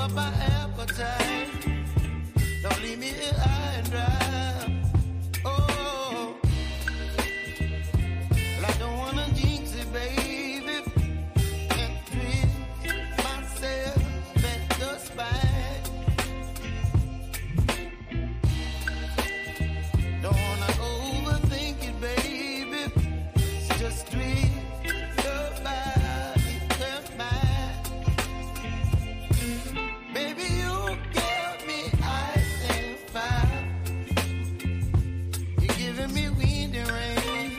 up my appetite. Don't leave me here high and dry. Oh, well, I don't wanna jinx it, baby. And twist myself at the spine. Don't wanna overthink it, baby. It's just twist your body and mine. Baby, you give me ice and fire. You're giving me wind and rain.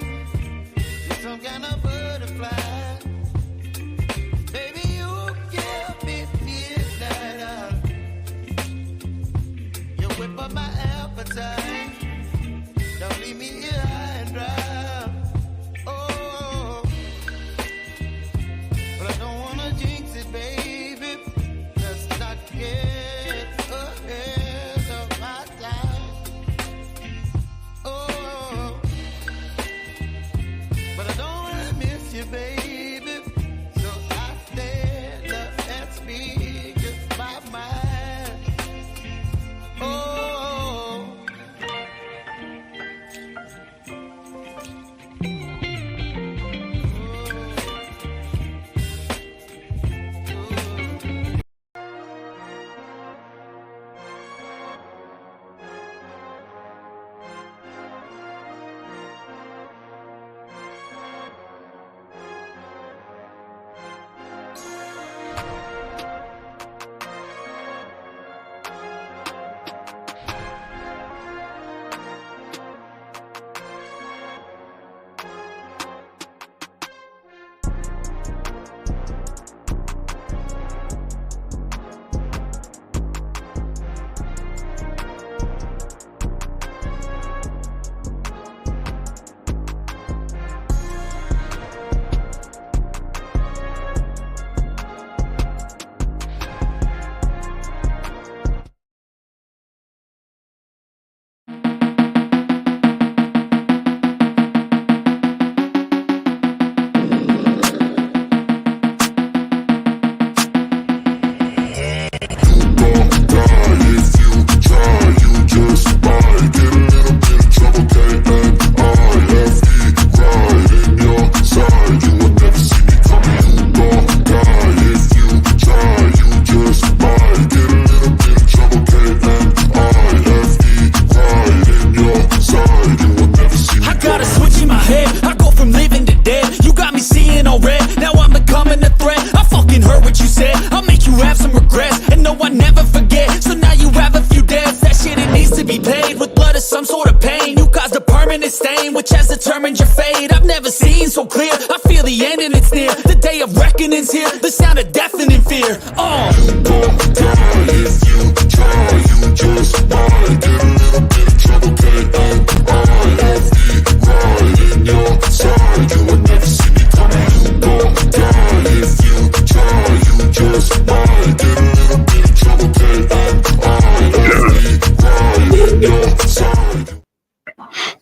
You're some kind of butterfly. Baby, you give me midnight. You whip up my appetite. Don't leave me here high and dry. Oh, but I don't wanna jinx it, baby. Let's not get ahead of my time. Oh, but I don't wanna miss you, baby. So I stand up and speak just my mind. Oh.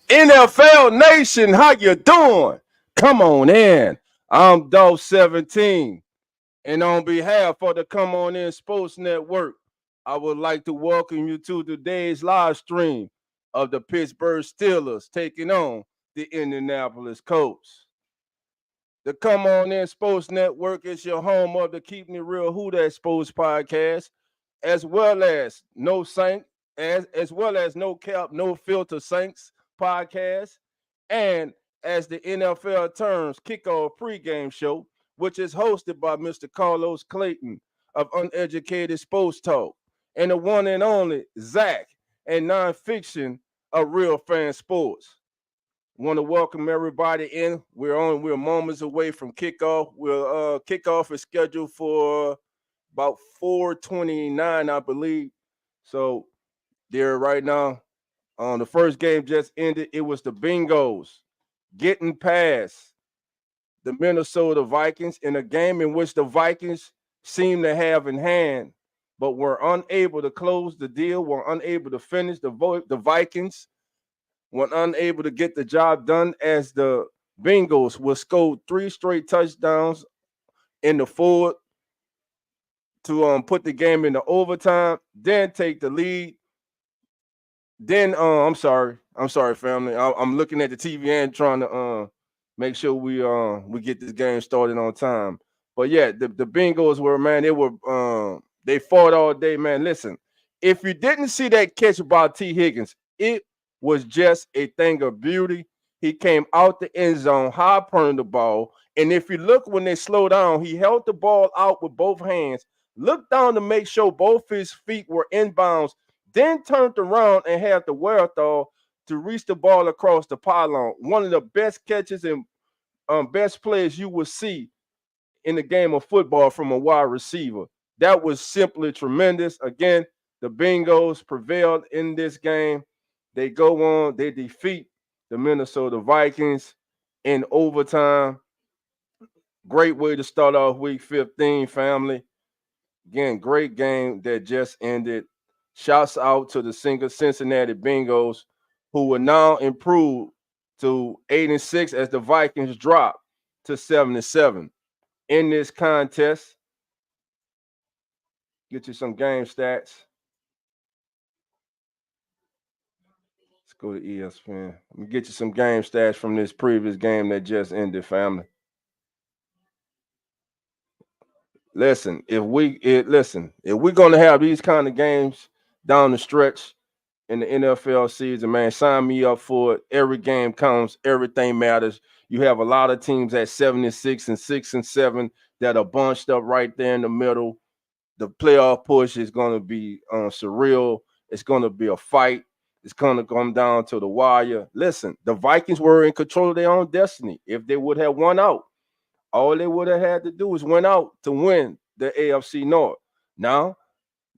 NFL Nation, how you doing? Come on in. I'm Dolph 17, and on behalf of the Come On In Sports Network, I would like to welcome you to today's live stream of the Pittsburgh Steelers taking on the Indianapolis Colts. The Come On In Sports Network is your home of the Keep Me Real Who That Sports podcast, as well as No Saint, as well as No Cap, No Filter Saints podcast, and as the NFL terms kickoff pregame show, which is hosted by Mr. Carlos Clayton of Uneducated Sports Talk, and the one and only Zach and Nonfiction of Real Fan Sports. Want to welcome everybody in. We're moments away from kickoff. Kickoff is scheduled for about 4:29, I believe. So there right now. The first game just ended. It was the Bengals getting past the Minnesota Vikings in a game in which the Vikings seemed to have in hand, but were unable to close the deal, were unable to finish. The Vikings were unable to get the job done as the Bengals were scored 3 straight touchdowns in the fourth to put the game into overtime, then take the lead. Then I'm sorry, family. I'm looking at the TV and trying to make sure we get this game started on time. But yeah, the Bengals were, man, they fought all day, man. Listen, if you didn't see that catch by T. Higgins, it was just a thing of beauty. He came out the end zone, high purring the ball, and if you look when they slowed down, he held the ball out with both hands, looked down to make sure both his feet were inbounds, then turned around and had the wherewithal to reach the ball across the pylon. One of the best catches and best plays you will see in the game of football from a wide receiver. That was simply tremendous. Again, the Bengals prevailed in this game. They go on, they defeat the Minnesota Vikings in overtime. Great way to start off week 15, family. Again, great game that just ended. Shouts out to the Cincinnati Bengals, who will now improve to 8-6 as the Vikings drop to 7-7. In this contest, get you some game stats. Let's go to ESPN. Let me get you some game stats from this previous game that just ended, family. Listen, if we're gonna have these kind of games down the stretch in the NFL season, man, sign me up for it. Every game counts, everything matters. You have a lot of teams at 7-6 and 6-7 that are bunched up right there in the middle. The playoff push is gonna be surreal. It's gonna be a fight. It's gonna come down to the wire. Listen, the Vikings were in control of their own destiny. If they would have won out, all they would have had to do was win out to win the AFC North. Now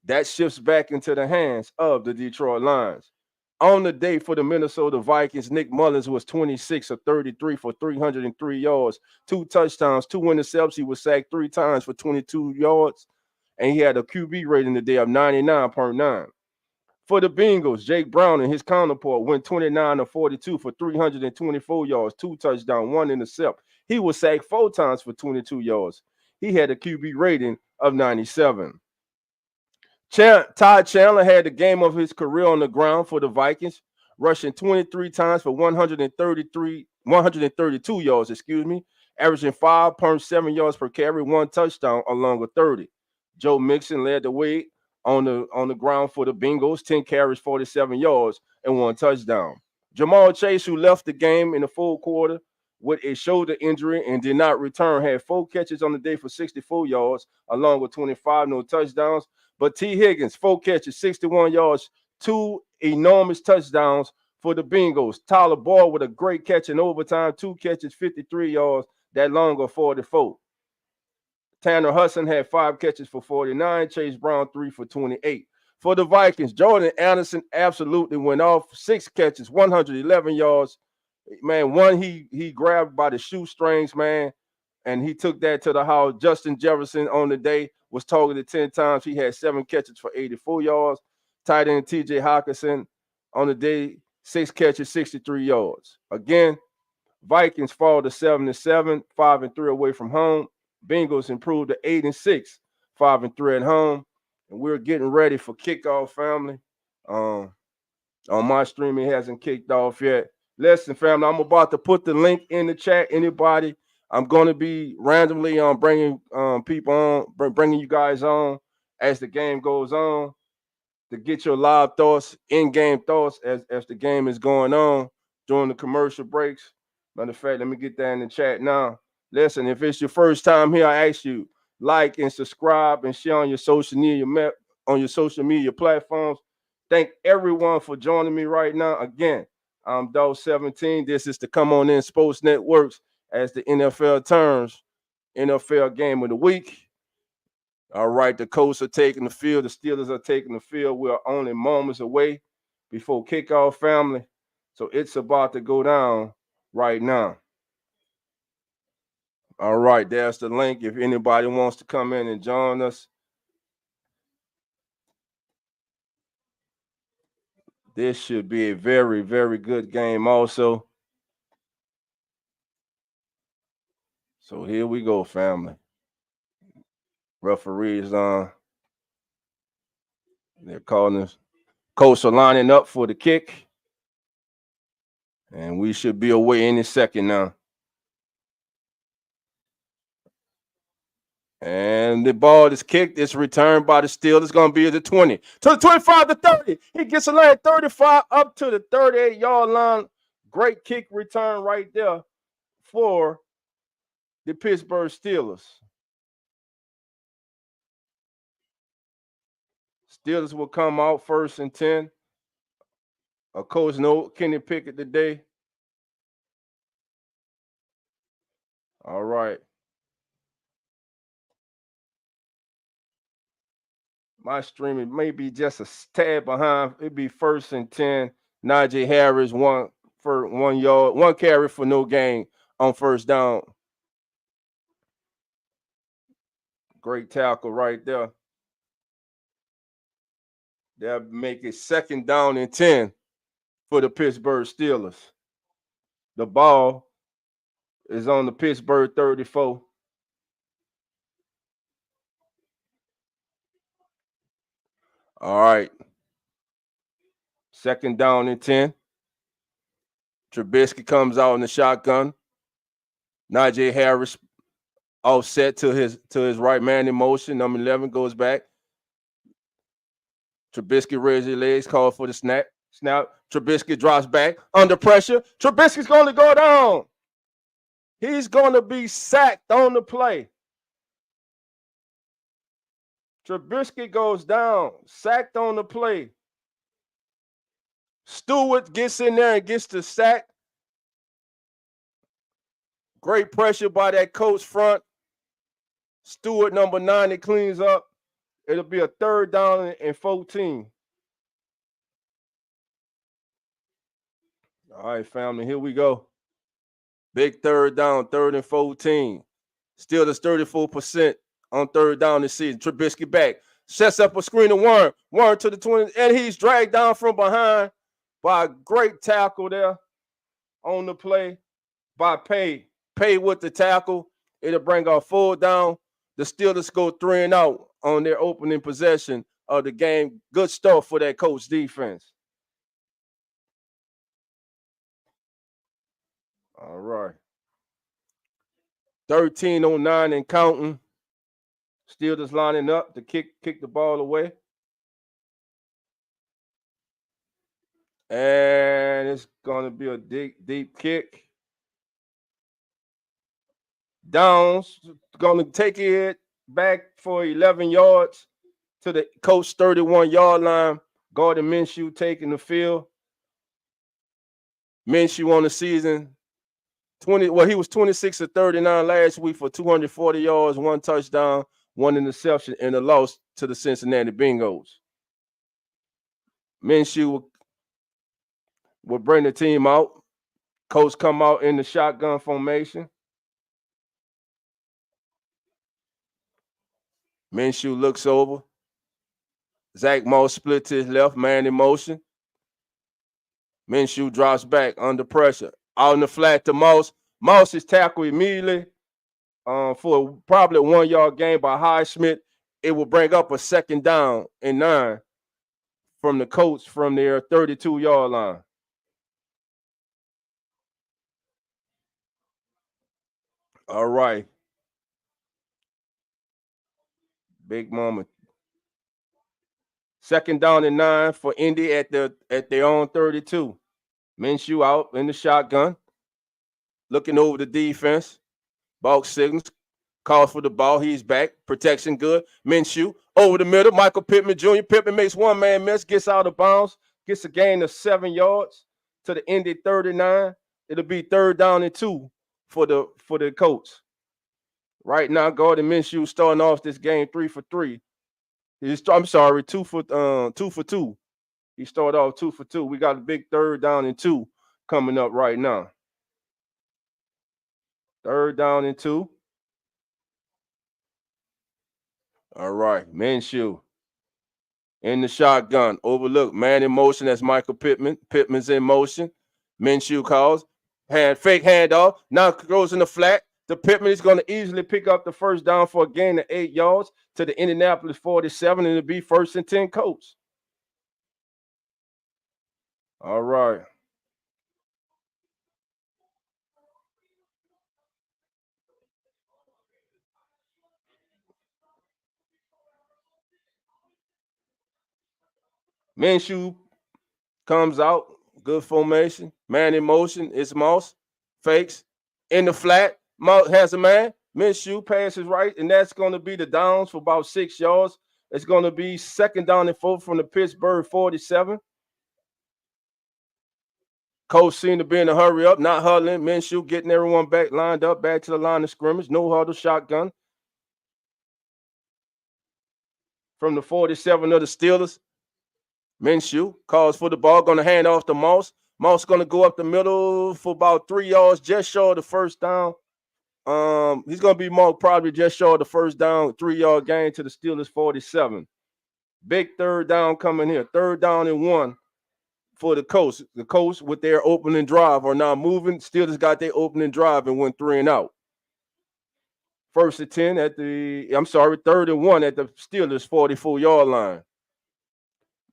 that shifts back into the hands of the Detroit Lions. On the day for the Minnesota Vikings, Nick Mullins was 26 of 33 for 303 yards, 2 touchdowns, 2 interceptions. He was sacked 3 times for 22 yards, and he had a QB rating today of 99.9. For the Bengals, Jake Brown and his counterpart went 29 of 42 for 324 yards, 2 touchdowns, 1 intercept. He was sacked 4 times for 22 yards. He had a QB rating of 97. Todd Chandler had the game of his career on the ground for the Vikings, rushing 23 times for 132 yards, averaging 5.7 yards per carry, 1 touchdown along with 30. Joe Mixon led the way on the ground for the Bengals, 10 carries, 47 yards, and 1 touchdown. Jamal Chase, who left the game in the full quarter with a shoulder injury and did not return, had 4 catches on the day for 64 yards, along with 25 no touchdowns. But T. Higgins, 4 catches, 61 yards, 2 enormous touchdowns for the Bengals. Tyler Boyd with a great catch in overtime, 2 catches, 53 yards, that longer 44. Tanner Hudson had 5 catches for 49. Chase Brown 3 for 28. For the Vikings, Jordan Anderson absolutely went off. 6 catches, 111 yards. Man, one he grabbed by the shoestrings, man, and he took that to the house. Justin Jefferson on the day was targeted 10 times. He had 7 catches for 84 yards. Tight end TJ Hawkinson on the day, 6 catches, 63 yards. Again, Vikings fall to 7-7, 5-3 away from home. Bengals improved to 8-6, 5-3 at home. And we're getting ready for kickoff, family. On my stream, it hasn't kicked off yet. Listen, family, I'm about to put the link in the chat. Anybody, I'm going to be randomly bringing people on, bringing you guys on as the game goes on to get your live thoughts, in-game thoughts as the game is going on during the commercial breaks. Matter of fact, let me get that in the chat now. Listen, if it's your first time here, I ask you like and subscribe and share on your social media platforms. Thank everyone for joining me right now. Again, I'm Dog 17. This is the Come On In Sports Networks as the NFL turns. NFL game of the week. All right, the Colts are taking the field. The Steelers are taking the field. We're only moments away before kickoff, family. So it's about to go down right now. All right, there's the link. If anybody wants to come in and join us, this should be a very, very good game also. So here we go, family. Referees on. They're calling us. Colts are lining up for the kick. And we should be away any second now. And the ball is kicked. It's returned by the Steelers. It's going to be at the 20. To the 25 to 30. He gets a line 35 up to the 38-yard line. Great kick return right there for the Pittsburgh Steelers. Steelers will come out 1st and 10. Coach no Kenny Pickett today. All right. My streaming may be just a tad behind. It'd be 1st and 10. Najee Harris, one for 1 yard, 1 carry for no gain on 1st down. Great tackle right there. They'll make it 2nd down and 10 for the Pittsburgh Steelers. The ball is on the Pittsburgh 34. All right. 2nd down and 10. Trubisky comes out in the shotgun. Najee Harris offset to his right man in motion. Number 11 goes back. Trubisky raises his legs, called for the snap. Trubisky drops back under pressure. Trubisky's going to go down. He's going to be sacked on the play. Trubisky goes down, sacked on the play. Stewart gets in there and gets the sack. Great pressure by that Colts front. Stewart, number 9, it cleans up. It'll be a 3rd down and 14. All right, family, here we go. Big 3rd down, 3rd and 14. Still the 34% on 3rd down this season. Trubisky back. Sets up a screen to Warren. Warren to the 20, and he's dragged down from behind by a great tackle there on the play by Pay. Pay with the tackle. It'll bring our 4th down. The Steelers go 3 and out on their opening possession of the game. Good stuff for that Colts defense. All right. 13:09 and counting. Steelers lining up to kick the ball away. And it's going to be a deep kick. Downs going to take it back for 11 yards to the Colts 31-yard line. Gardner Minshew taking the field. Minshew on the season, he was 26 of 39 last week for 240 yards, 1 touchdown, 1 interception, and a loss to the Cincinnati Bengals. Minshew will bring the team out. Colts come out in the shotgun formation. Minshew looks over. Zach Moss split to his left, man in motion. Minshew drops back under pressure. Out in the flat to Moss. Moss is tackled immediately for probably a 1-yard gain by Highsmith. It will bring up a 2nd down and 9 from the Colts from their 32-yard line. All right. Big moment. 2nd down and 9 for Indy at their own 32. Minshew out in the shotgun, looking over the defense. Bulk signals, calls for the ball. He's back. Protection good. Minshew over the middle. Michael Pittman Jr. Pittman makes 1-man miss, gets out of bounds, gets a gain of 7 yards to the Indy 39. It'll be 3rd down and 2 for the Colts. Right now, Gardner Minshew starting off this game 3 for 3. 2 for 2. He started off 2 for 2. We got a big 3rd down and 2 coming up right now. 3rd down and 2. All right, Minshew in the shotgun. Overlook, man in motion. That's Michael Pittman. Pittman's in motion. Minshew calls. Fake handoff. Now goes in the flat. The Pittman is going to easily pick up the 1st down for a gain of 8 yards to the Indianapolis 47, and it'll be 1st and 10 Colts. All right. Minshew comes out, good formation, man in motion. It's Moss, fakes in the flat. Moss has a man. Minshew passes right, and that's going to be the downs for about 6 yards. It's going to be 2nd down and 4 from the Pittsburgh 47. Coach seemed to be in a hurry up, not huddling. Minshew getting everyone back lined up, back to the line of scrimmage. No huddle, shotgun from the 47 of the Steelers. Minshew calls for the ball, going to hand off to Moss. Moss going to go up the middle for about 3 yards, just short of the first down. He's going to be more probably just short of the first down, 3-yard gain to the Steelers 47. Big 3rd down coming here. 3rd down and 1 for the Colts. The Colts with their opening drive are now moving. Steelers got their opening drive and went 3 and out. 1st and 10 at the, 3rd and 1 at the Steelers 44-yard line.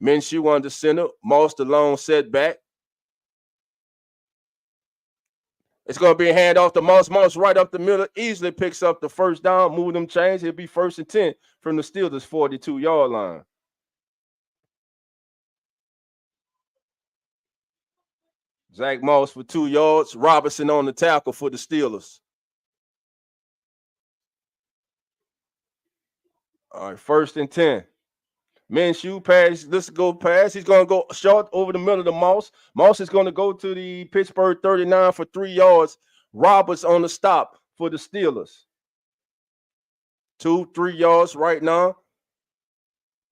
Minshew on the center. Moss the long setback. It's going to be a handoff to Moss. Moss right up the middle. Easily picks up the 1st down. Move them chains. It'll be 1st and 10 from the Steelers 42-yard line. Zach Moss for 2 yards. Robinson on the tackle for the Steelers. All right, 1st and 10. Minshew pass. Let's go pass. He's going to go short over the middle of Moss. Moss is going to go to the Pittsburgh 39 for 3 yards. Roberts on the stop for the Steelers. 2-3 yards right now.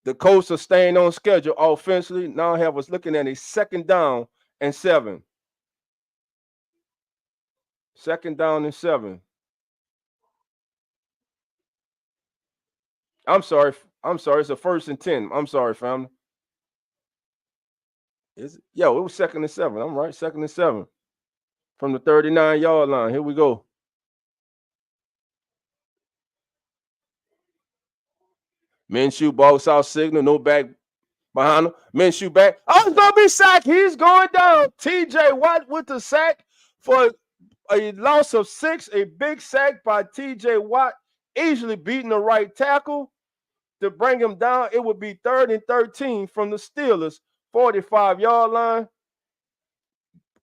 The Colts are staying on schedule offensively. Now have us looking at a 2nd down and 7. 2nd down and 7. I'm sorry. It's a 1st and 10. I'm sorry, family. Is it? Yo, it was 2nd and 7. I'm right. 2nd and 7 from the 39-yard line. Here we go. Minshew box out signal. No back behind him. Minshew back. Oh, it's gonna be sacked. He's going down. TJ Watt with the sack for a loss of 6. A big sack by TJ Watt, easily beating the right tackle to bring him down. It would be 3rd and 13 from the Steelers 45-yard line.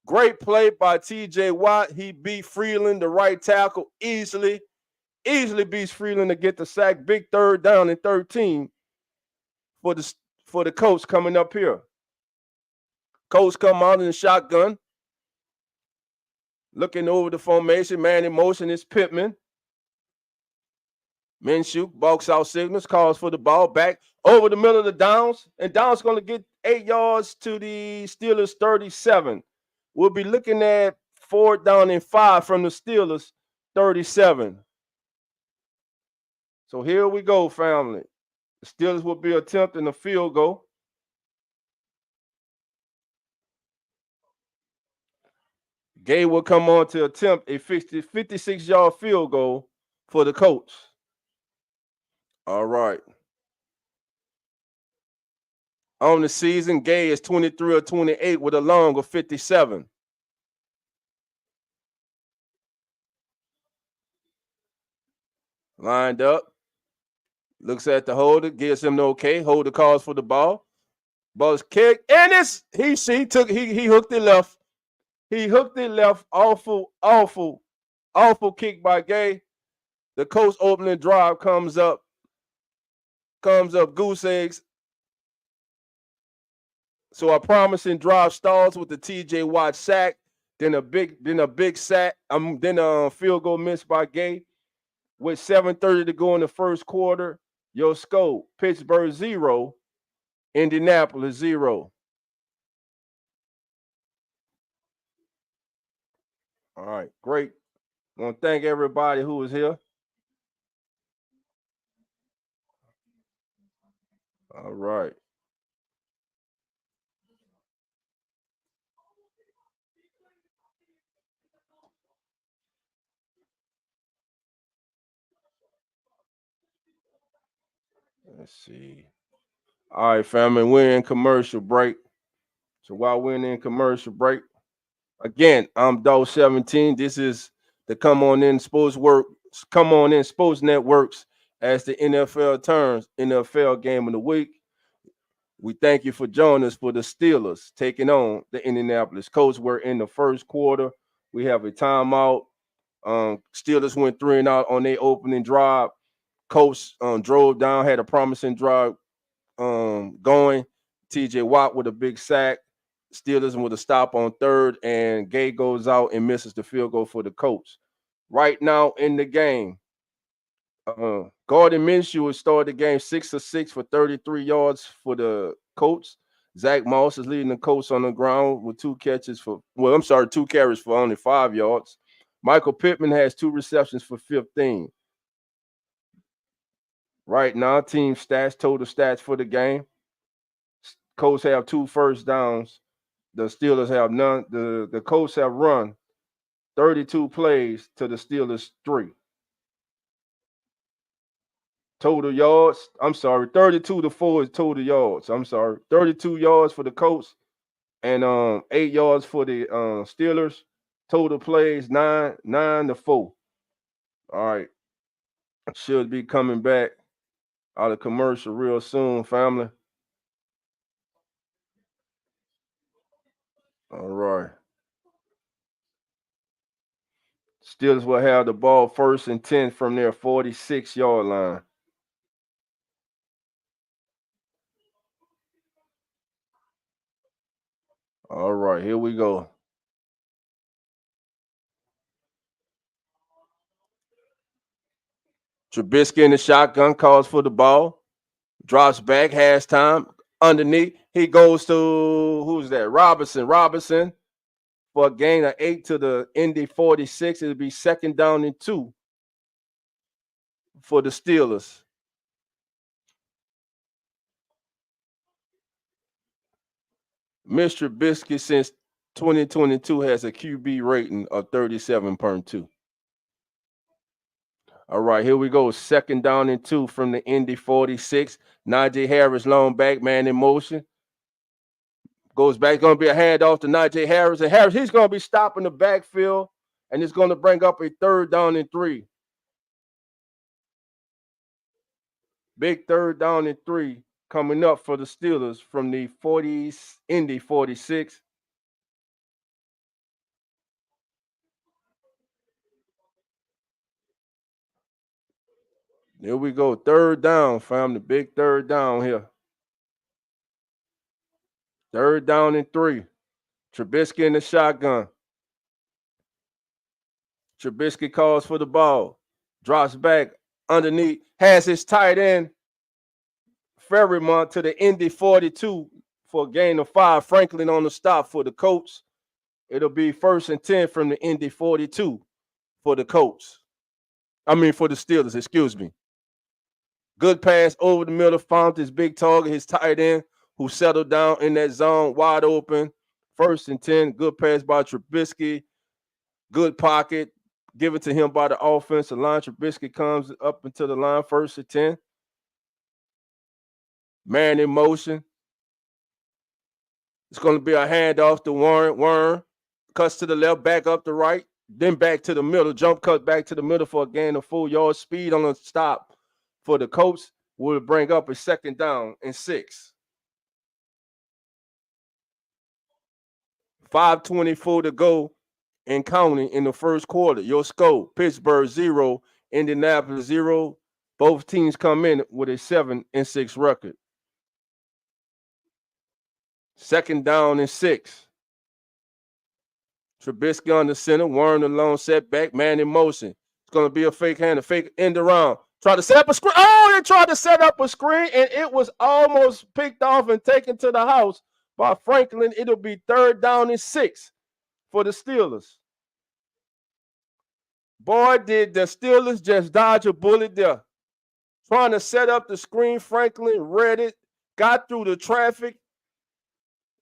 Great play by TJ Watt. He beat Freeland, the right tackle, easily beats Freeland to get the sack. Big 3rd down and 13 for the Colts coming up here. Colts come out in the shotgun. Looking over the formation, man in motion is Pittman. Minshew box out signals, calls for the ball back over the middle of the downs, and Downs going to get 8 yards to the Steelers 37. We'll be looking at 4th down and 5 from the Steelers 37. So here we go, family. The Steelers will be attempting a field goal. Gay will come on to attempt a 56-yard field goal for the Colts. All right. On the season, Gay is 23 or 28 with a long of 57. Lined up. Looks at the holder, gives him the okay. Holder calls for the ball. Ball's kicked. And he hooked it left. He hooked it left. Awful kick by Gay. The Colts opening drive comes up goose eggs. So a promising drive stalls with the TJ Watt sack, then a big sack, then a field goal missed by Gay. With 7:30 to go in the first quarter, your score: Pittsburgh 0, Indianapolis 0. All right, great. I want to thank everybody who was here. All right. Let's see. All right, family, we're in commercial break. So while we're in commercial break, again, I'm Dog 17. This is the Come On In Sports Networks as the NFL turns NFL game of the week. We thank you for joining us for the Steelers taking on the Indianapolis Colts. We're in the first quarter. We have a timeout. Steelers went 3-and-out on their opening drive. Colts drove down, had a promising drive going. TJ Watt with a big sack. Steelers with a stop on third, and Gay goes out and misses the field goal for the Colts. Right now in the game, Gardner Minshew has started the game 6 of 6 for 33 yards for the Colts. Zach Moss is leading the Colts on the ground with 2 carries for only 5 yards. Michael Pittman has 2 receptions for 15. Right now, team stats, total stats for the game. Colts have 2 first downs. The Steelers have none. The Colts have run 32 plays to the Steelers 3. Total yards, 32 to 4 is total yards. 32 yards for the Colts and 8 yards for the Steelers. Total plays 9 to 4. All right. Should be coming back out of commercial real soon, family. All right. Steelers will have the ball 1st and 10 from their 46-yard line. All right, here we go. Trubisky in the shotgun, calls for the ball, drops back, has time, underneath. He goes to, who's that? Robinson for a gain of 8 to the Indy 46. It'll be 2nd down and 2 for the Steelers. Mr. Trubisky since 2022 has a QB rating of 37.2. All right, here we go. 2nd down and 2 from the Indy 46. Najee Harris, long back, man in motion. Goes back, going to be a handoff to Najee Harris. And Harris, he's going to be stopping the backfield, and it's going to bring up a 3rd down and 3. Big 3rd down and 3 coming up for the Steelers from the Indy 46. There we go. 3rd down, fam. The big 3rd down here. 3rd down and 3. Trubisky in the shotgun. Trubisky calls for the ball. Drops back underneath. Has his tight end, Ferrymont, to the Indy 42 for a gain of 5. Franklin on the stop for the Colts. It'll be 1st and 10 from the Indy 42 for the Colts. For the Steelers, excuse me. Good pass over the middle, found his big target, his tight end, who settled down in that zone, wide open. 1st and 10. Good pass by Trubisky. Good pocket. Give it to him by the offensive line. Trubisky comes up into the line, 1st and 10. Man in motion. It's going to be a handoff to Warren. Warren cuts to the left, back up the right, then back to the middle. Jump cut back to the middle for a gain of 4 yards. Speed on the stop for the Colts will bring up a 2nd down and 6. 5:24 to go and counting in the first quarter. Your score: Pittsburgh 0, Indianapolis 0. Both teams come in with a 7-6 record. 2nd down and 6. Trubisky on the center, Warren alone, setback, man in motion. It's going to be a fake hand, a fake end around. Try to set up a screen. Oh, they tried to set up a screen, and it was almost picked off and taken to the house by Franklin. It'll be 3rd down and 6 for the Steelers. Boy, did the Steelers just dodge a bullet there. Trying to set up the screen, Franklin read it, got through the traffic,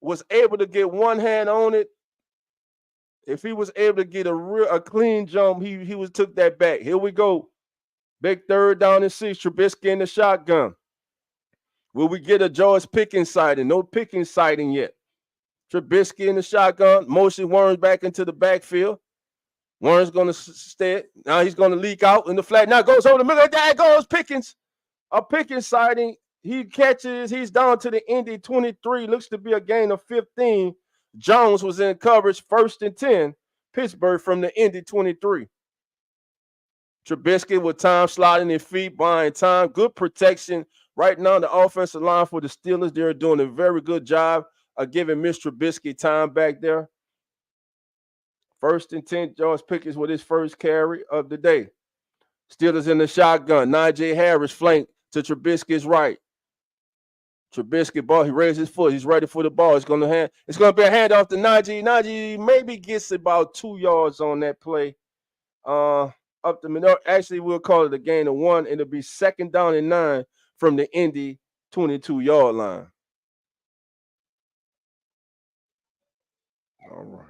was able to get one hand on it. If he was able to get a clean jump, he took that back. Here we go. Big 3rd down and 6. Trubisky in the shotgun. Will we get a George Pickens sighting? No Pickens sighting yet. Trubisky in the shotgun, motion Warren back into the backfield. Warren's going to stay. Now he's going to leak out in the flat. Now goes over the middle. There goes Pickens. A Pickens sighting. He catches. He's down to the Indy 23. Looks to be a gain of 15. Jones was in coverage, 1st and 10. Pittsburgh from the Indy 23. Trubisky with time sliding his feet, buying time. Good protection. Right now, the offensive line for the Steelers, they're doing a very good job of giving Mr. Trubisky time back there. 1st and 10, George Pickens with his first carry of the day. Steelers in the shotgun. Najee Harris flanked to Trubisky's right. Trubisky ball. He raised his foot. He's ready for the ball. It's going to be a handoff to Najee. Najee maybe gets about 2 yards on that play. Up the middle. Actually, we'll call it a gain of 1. It'll be 2nd down and 9 from the Indy 22-yard line. All right.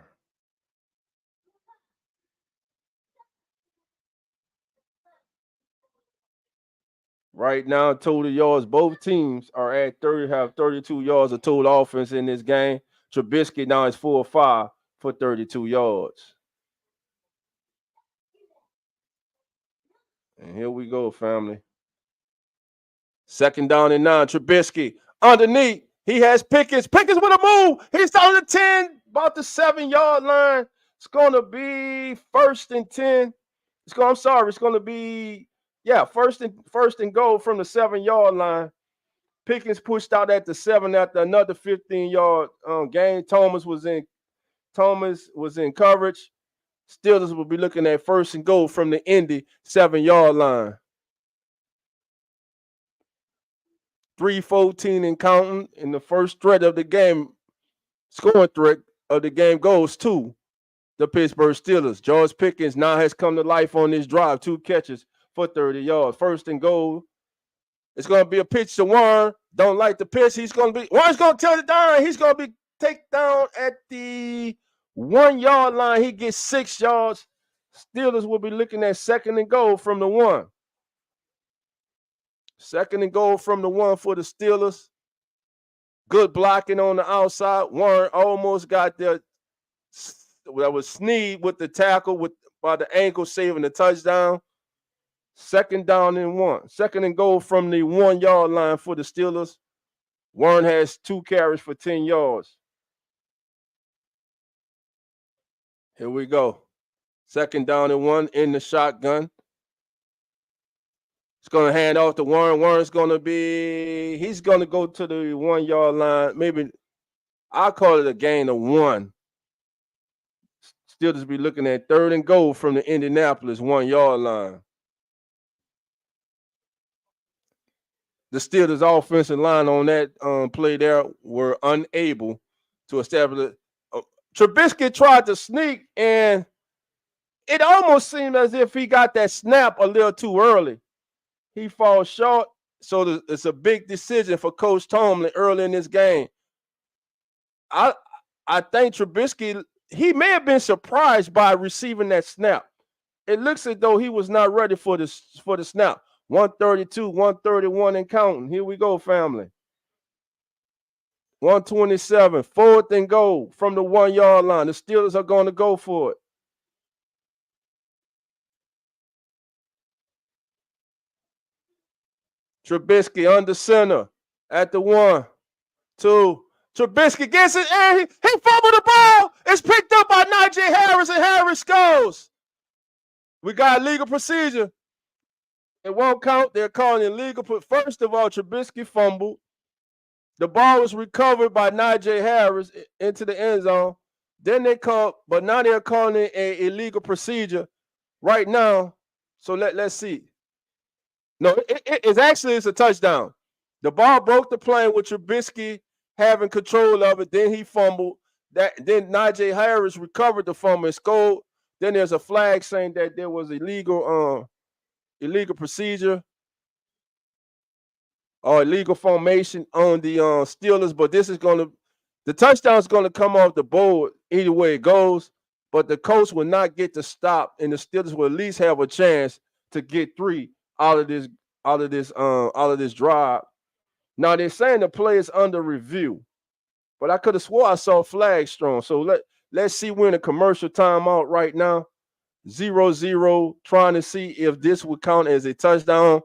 Right now, total yards, both teams are at 32 yards of total offense in this game. Trubisky now is 4-5 for 32 yards. And here we go, family. 2nd down and 9. Trubisky underneath. He has Pickens. Pickens with a move. He's down to 10, about the 7-yard line. It's going to be 1st and 10. It's going to be first and goal from the 7-yard line. Pickens pushed out at the 7 after another 15-yard gain. Thomas was in coverage. Steelers will be looking at 1st and goal from the Indy 7-yard line. 3:14 and counting in the first threat of the game. Scoring threat of the game goes to the Pittsburgh Steelers. George Pickens now has come to life on this drive. 2 catches for 30 yards. 1st and goal. It's going to be a pitch to Warren. Don't like the pitch. Warren's going to tell it down. He's going to be taken down at the 1-yard line. He gets 6 yards. Steelers will be looking at 2nd and goal from the 1. 2nd and goal from the 1 for the Steelers. Good blocking on the outside. Warren almost got there. That was Snead with the tackle by the ankle, saving the touchdown. 2nd down and 1. 2nd and goal from the 1-yard line for the Steelers. Warren has 2 carries for 10 yards. Here we go. 2nd down and 1 in the shotgun. It's going to hand off to Warren. Warren's going to he's going to go to the 1-yard line. Maybe I'll call it a gain of 1. Steelers be looking at 3rd and goal from the Indianapolis 1-yard line. The Steelers offensive line on that play there were unable to establish it. Trubisky tried to sneak, and it almost seemed as if he got that snap a little too early. He falls short, so it's a big decision for Coach Tomlin early in this game. I think Trubisky, he may have been surprised by receiving that snap. It looks as though he was not ready for the snap. 132, 131 and counting. Here we go, family. 127, 4th and goal from the 1-yard line. The Steelers are going to go for it. Trubisky under center at the 1, 2. Trubisky gets it, and he fumbled the ball. It's picked up by Najee Harris, and Harris scores. We got legal procedure. It won't count. They're calling it legal. First of all, Trubisky fumbled. The ball was recovered by Najee Harris into the end zone. Then now they're calling it a illegal procedure right now. So let's see. No, it's a touchdown. The ball broke the plane with Trubisky having control of it. Then he fumbled. Then Najee Harris recovered the fumble and scored. Then there's a flag saying that there was illegal procedure or illegal formation on the Steelers. But the touchdown is going to come off the board either way it goes. But the Colts will not get to stop, and the Steelers will at least have a chance to get 3 out of this drive. Now they're saying the play is under review. but I could have swore I saw flag strong. So let's see, we're in a commercial timeout right now. 0-0, trying to see if this would count as a touchdown.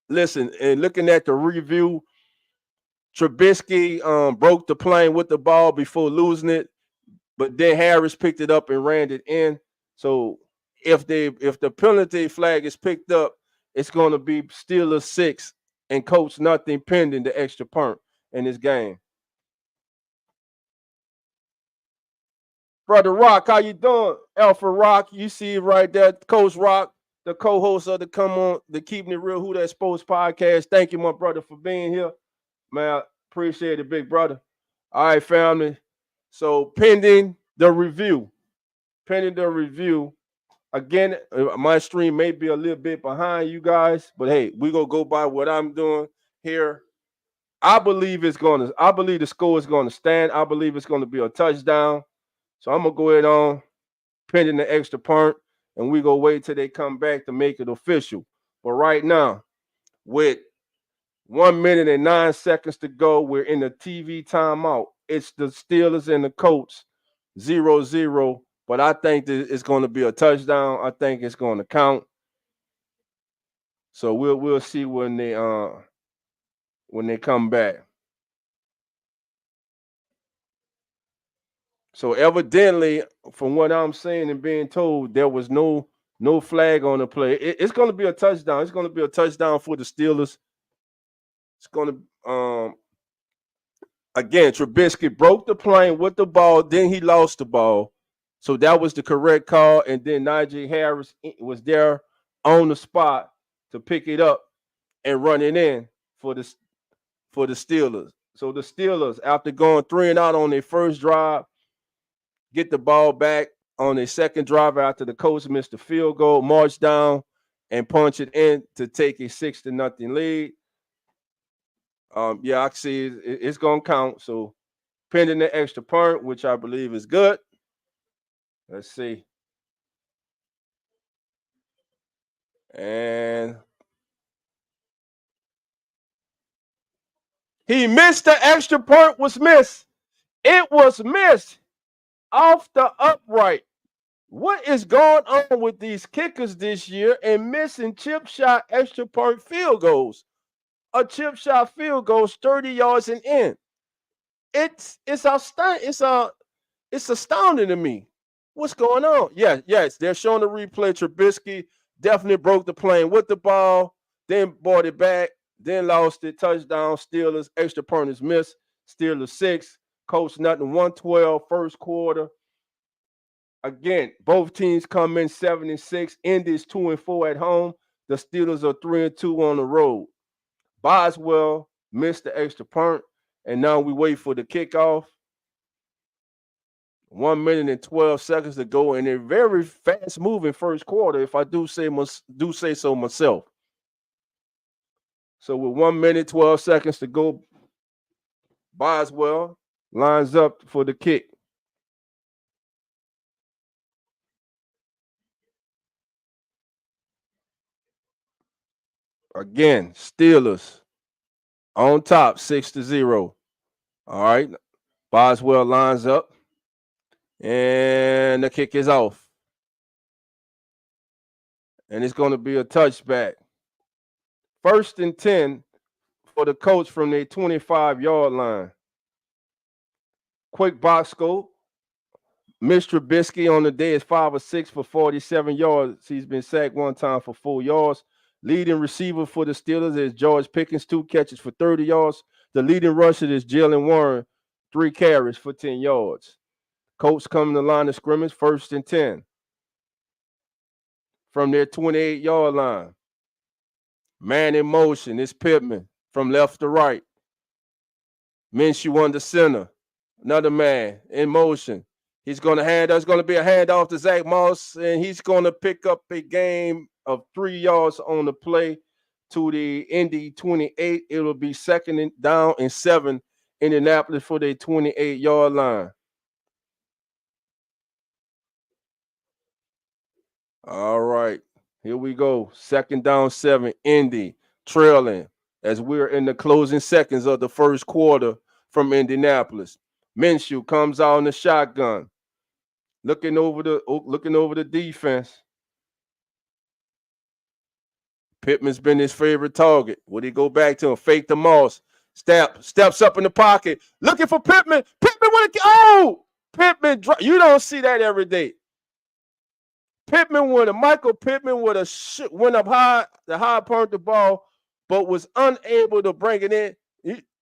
Listen, and looking at the review, Trubisky broke the plane with the ball before losing it, but then Harris picked it up and ran it in. So if the penalty flag is picked up, it's going to be Steelers 6 and Colts nothing pending the extra punt in this game. Brother Rock, how you doing? Alpha Rock, you see right there, Coach Rock, the co-host of the Come On, the Keeping It Real Who That Sports podcast. Thank you, my brother, for being here. Man, I appreciate it, big brother. All right, family. So pending the review, again, my stream may be a little bit behind you guys, but hey, we're going to go by what I'm doing here. I believe the score is going to stand. I believe it's going to be a touchdown. So I'm going to go ahead on pending the extra punt, and we go wait till they come back to make it official. But right now, with 1 minute and 9 seconds to go, we're in the TV timeout. It's the Steelers and the Colts, 0-0. But I think that it's going to be a touchdown. I think it's going to count. So we'll see when they come back. So evidently, from what I'm saying and being told, there was no flag on the play. It's going to be a touchdown. It's going to be a touchdown for the Steelers. It's going to again, Trubisky broke the plane with the ball, then he lost the ball. So that was the correct call. And then Najee Harris was there on the spot to pick it up and run it in for the Steelers. So the Steelers, after going 3 and out on their first drive, get the ball back on their second drive after the Colts missed the field goal, march down and punch it in to take a 6-0 lead. I see it's going to count. So pending the extra punt, which I believe is good. Let's see. And he missed the extra punt, was missed. It was missed off the upright. What is going on with these kickers this year and missing chip shot extra point field goals? A chip shot field goal 30 yards and in. It's outstanding. It's astounding to me. What's going on? Yes, they're showing the replay. Trubisky definitely broke the plane with the ball, then brought it back, then lost it. Touchdown, Steelers. Extra point is missed. Steelers 6. Colts nothing. 112 first quarter. Again, both teams come in 7-6. Indy's 2-4 at home. The Steelers are 3-2 on the road. Boswell missed the extra punt, and now we wait for the kickoff. 1 minute and 12 seconds to go, and a very fast-moving first quarter, if I do say so myself. So with 1 minute, 12 seconds to go, Boswell lines up for the kick. Again, Steelers on top, 6-0. All right. Boswell lines up. And the kick is off. And it's going to be a touchback. 1st and 10 for the Colts from their 25-yard line. Quick box score. Mr. Trubisky on the day is 5 of 6 for 47 yards. He's been sacked 1 time for 4 yards. Leading receiver for the Steelers is George Pickens, 2 catches for 30 yards. The leading rusher is Jalen Warren, 3 carries for 10 yards. Colts come to the line of scrimmage, 1st and 10. From their 28-yard line. Man in motion, it's Pittman from left to right. Minshew on the center. Another man in motion. There's going to be a handoff to Zach Moss, and he's going to pick up a gain of 3 yards on the play to the Indy 28. It'll be 2nd down and 7, Indianapolis for their 28-yard line. All right, here we go. 2nd down, 7, Indy trailing as we're in the closing seconds of the first quarter from Indianapolis. Minshew comes out in the shotgun, looking over the defense. Pittman's been his favorite target. Would he go back to him? Fake the Moss. Steps up in the pocket, looking for Pittman. Pittman with Pittman. You don't see that every day. Michael Pittman would have went up high, the high punt the ball, but was unable to bring it in.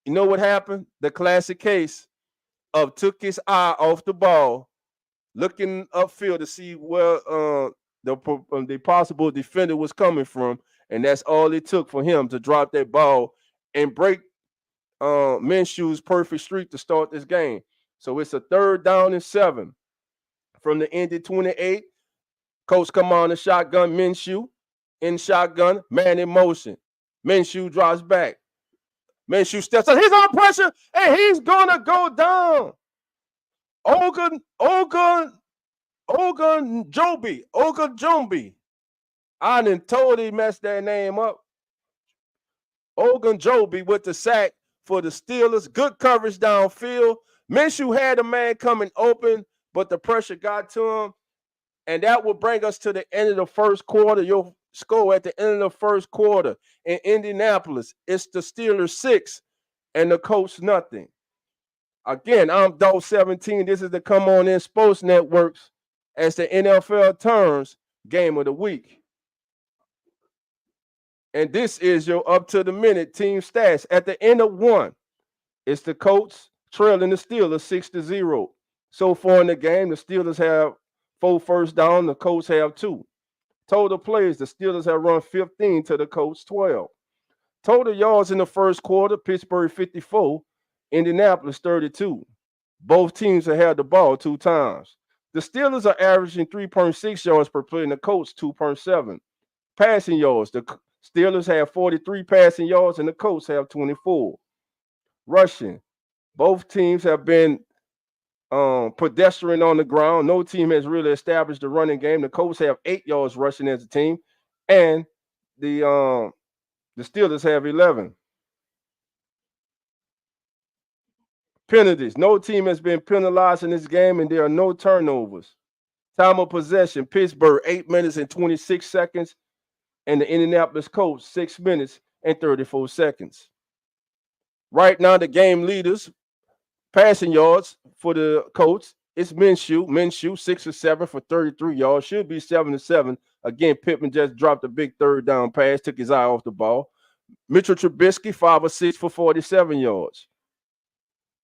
You know what happened? The classic case of took his eye off the ball, looking upfield to see where the possible defender was coming from, and that's all it took for him to drop that ball and break Minshew's perfect streak to start this game. So it's a 3rd down and 7 from the Indy 28. Colts come on the shotgun. Minshew in shotgun, man in motion. Minshew drops back. Minshew steps up. He's on pressure, and he's gonna go down. Ogunjobi. I done totally messed that name up. Ogunjobi with the sack for the Steelers. Good coverage downfield. Minshew had a man coming open, but the pressure got to him. And that will bring us to the end of the first quarter. Your score at the end of the first quarter in Indianapolis, it's the Steelers 6 and the Colts nothing. Again, I'm Dog 17. This is the Come On In Sports Networks as the NFL turns game of the week. And this is your up-to-the-minute team stats. At the end of one, it's the Colts trailing the Steelers 6-0. So far in the game, the Steelers have 4 first down, the Colts have 2. Total plays, the Steelers have run 15 to the Colts 12. Total yards in the first quarter, Pittsburgh 54, Indianapolis 32. Both teams have had the ball 2 times. The Steelers are averaging 3.6 yards per play and the Colts 2.7. Passing yards, the Steelers have 43 passing yards and the Colts have 24. Rushing, both teams have been pedestrian on the ground. No team has really established the running game. The Colts have 8 yards rushing as a team, and the Steelers have 11. Penalties. No team has been penalized in this game, and there are no turnovers. Time of possession, Pittsburgh 8 minutes and 26 seconds, and the Indianapolis Colts 6 minutes and 34 seconds. Right now, the game leaders passing yards for the Colts, it's Minshew 6 or 7 for 33 yards. Should be 7 or 7. Again, Pittman just dropped a big 3rd down pass, took his eye off the ball. Mitchell Trubisky 5 or 6 for 47 yards.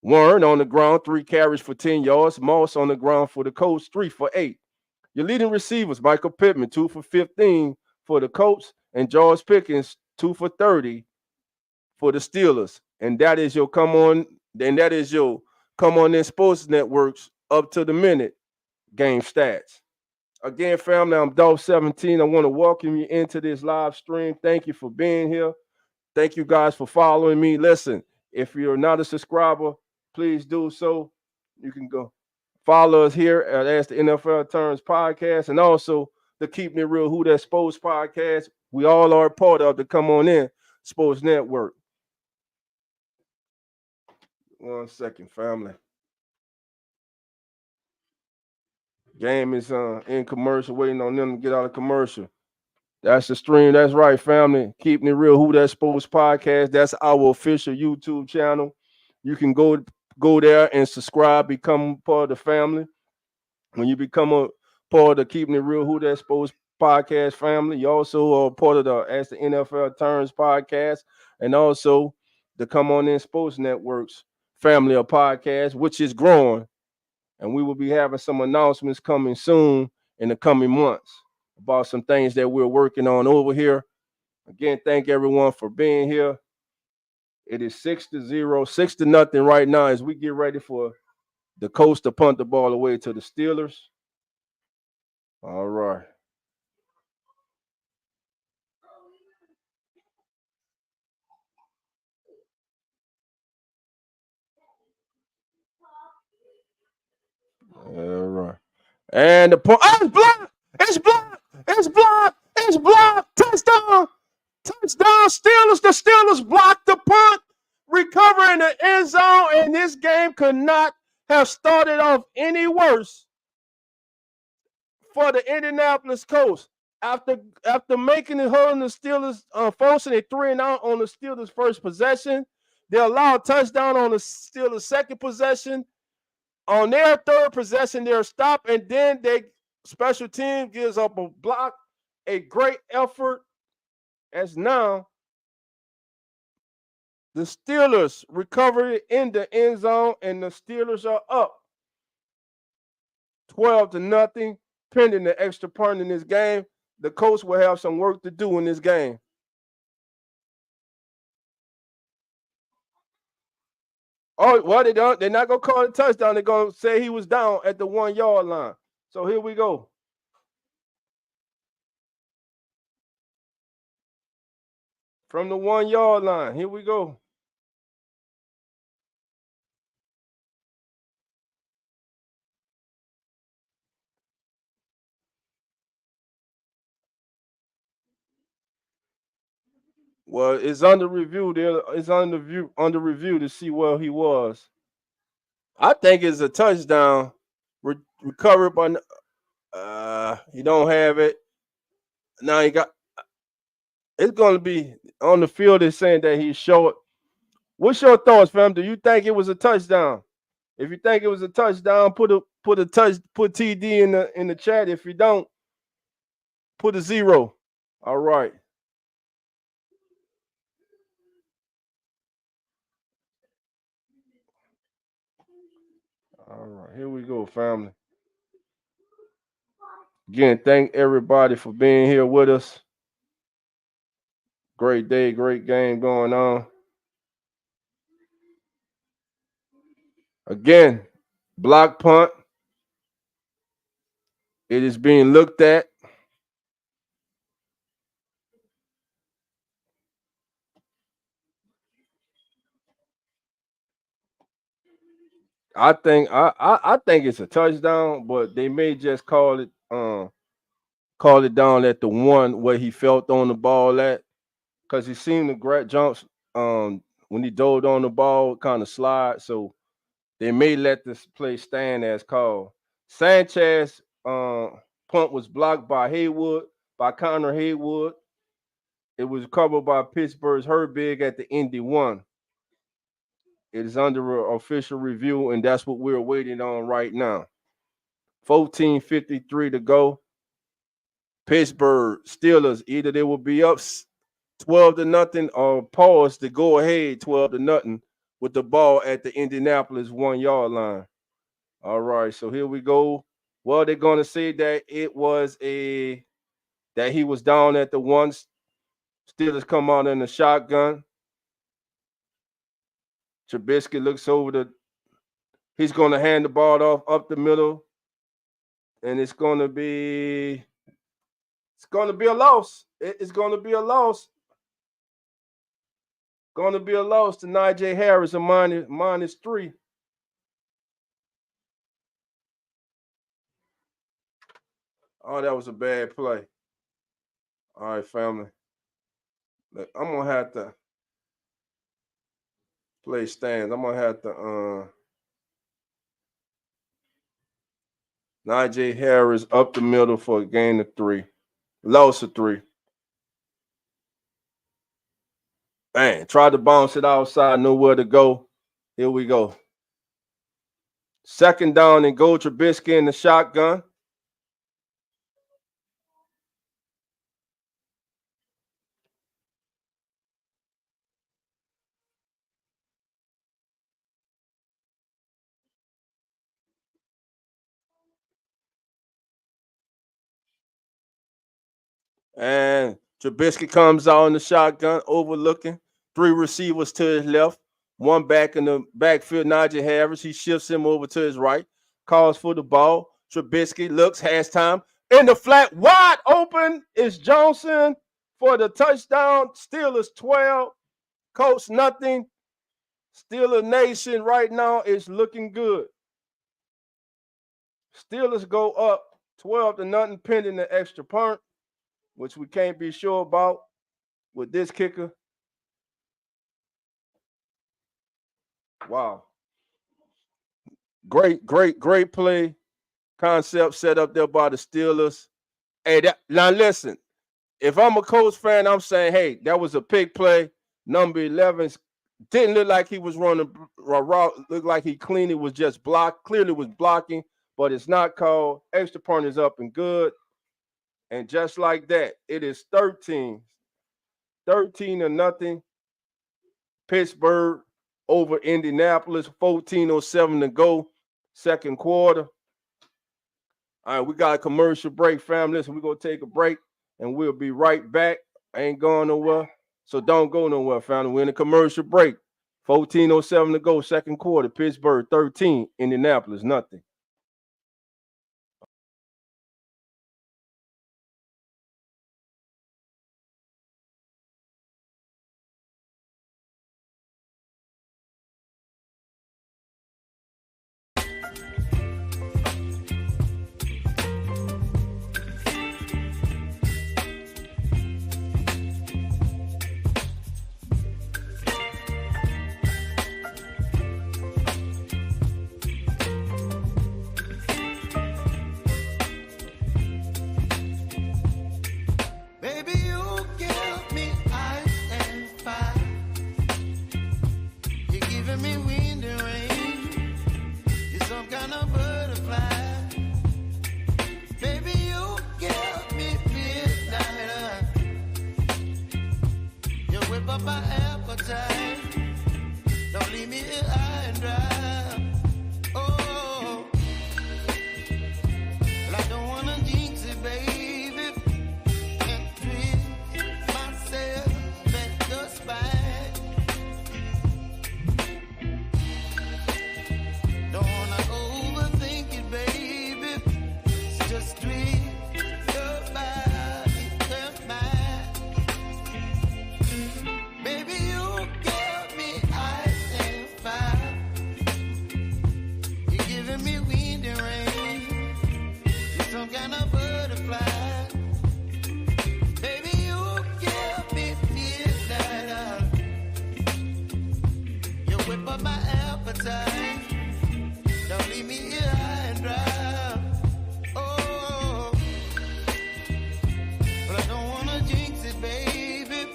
Warren on the ground, 3 carries for 10 yards. Moss on the ground for the Colts, 3 for 8. Your leading receivers, Michael Pittman, 2 for 15 for the Colts, and George Pickens, 2 for 30 for the Steelers. And that is your Come On In Sports Networks up to the minute game stats. Again, family, I'm Dog 17. I want to welcome you into this live stream. Thank you for being here. Thank you guys for following me. Listen, if you're not a subscriber, please do so. You can go follow us here at As the NFL Turns podcast, and also the Keeping It Real Who That Sports podcast. We all are a part of the Come On In Sports Network. 1 second, family. Game is in commercial, waiting on them to get out of commercial. That's the stream. That's right, family. Keeping It Real Who That Sports podcast. That's our official YouTube channel. You can go there and subscribe, become part of the family. When you become a part of the Keeping It Real Who That Sports podcast family, you also are part of the As the NFL Turns podcast, and also the Come On In Sports Networks family of podcasts, which is growing. And we will be having some announcements coming soon in the coming months about some things that we're working on over here. Again, thank everyone for being here. It is 6-0, 6-0 right now as we get ready for the Colts to punt the ball away to the Steelers. All right. All right. And the point. Oh, it's blocked! It's blocked! It's blocked! It's blocked! Touchdown! Touchdown, Steelers. The Steelers blocked the punt. recover in the end zone, and this game could not have started off any worse for the Indianapolis Colts. After making it holding the Steelers, forcing a 3-and-out on the Steelers' first possession, they allowed a touchdown on the Steelers' second possession. On their third possession, they're stopped, and then they special team gives up a block, a great effort. As now the Steelers recovered in the end zone, and the Steelers are up 12-0, pending the extra point in this game. The Colts will have some work to do in this game. Oh, well, they're not going to call it a touchdown. They're going to say he was down at the 1-yard line. So here we go. From the 1-yard line, here we go. Well, it's under review. It's under review to see where he was. I think it's a touchdown. Recovered by. He don't have it. Now he got. It's going to be on the field. Is saying that he's short. What's your thoughts, fam? Do you think it was a touchdown? If you think it was a touchdown, put TD in the chat. If you don't, put a 0. All right. All right, here we go, family. Again, thank everybody for being here with us. Great day, great game going on. Again, block punt. It is being looked at. I think it's a touchdown, but they may just call it down at the 1 where he felt on the ball at, because he seemed to great jumps when he dove on the ball, kind of slide. So they may let this play stand as called. Sanchez punt was blocked by Connor Haywood. It was covered by Pittsburgh's Herbig at the Indy 1. It is under official review, and that's what we're waiting on right now. 14:53 to go. Pittsburgh Steelers, either they will be up 12-0 or pause to go ahead 12-0 with the ball at the Indianapolis 1-yard line. All right, so here we go. Well, they're going to say that that he was down at the 1. Steelers come out in the shotgun. Trubisky looks over he's going to hand the ball off up the middle, and it's going to be a loss. It's going to be a loss. Going to be a loss to Najee Harris, a -3. Oh, that was a bad play. All right, family. Look, I'm going to have to play stands. I'm going to have to Najee Harris up the middle for a gain of 3. Loss of 3. Bang. Tried to bounce it outside, nowhere to go. Here we go. Second down and go. Trubisky in the shotgun. And Trubisky comes out in the shotgun, overlooking 3 receivers to his left, 1 back in the backfield, Najee Harris. He shifts him over to his right, calls for the ball. Trubisky looks, has time. In the flat, wide open is Johnson for the touchdown. Steelers 12, Colts nothing. Steelers Nation right now is looking good. Steelers go up 12-0, pending the extra point, which we can't be sure about with this kicker. Wow. Great play concept set up there by the Steelers. Hey, now listen, if I'm a Colts fan, I'm saying, hey, that was a big play. Number 11 didn't look like he was running a route. Looked like he cleanly was just blocked. Clearly was blocking, but it's not called. Extra point is up and good. And just like that, it is 13-0. Pittsburgh over Indianapolis, 14:07 to go, second quarter. All right, we got a commercial break, family. Listen, we're going to take a break, and we'll be right back. I ain't going nowhere, so don't go nowhere, family. We're in a commercial break. 14:07 to go, second quarter. Pittsburgh 13, Indianapolis nothing. Baby, you give me ice and fire. You're giving me wind and rain. You're some kind of butterfly. Baby, you give me midnight. You whip up my appetite. Don't leave me here high and dry. Oh, well, I don't wanna jinx it, baby. And twist myself at the spine. Don't wanna overthink it, baby. Just twist your body and mine. Baby, you give me ice and fire. You're giving me wind and rain. You're some kind of butterfly. Baby, you give me midnight. You whip up my appetite. Don't leave me here high and dry. Oh, but I don't wanna jinx it, baby.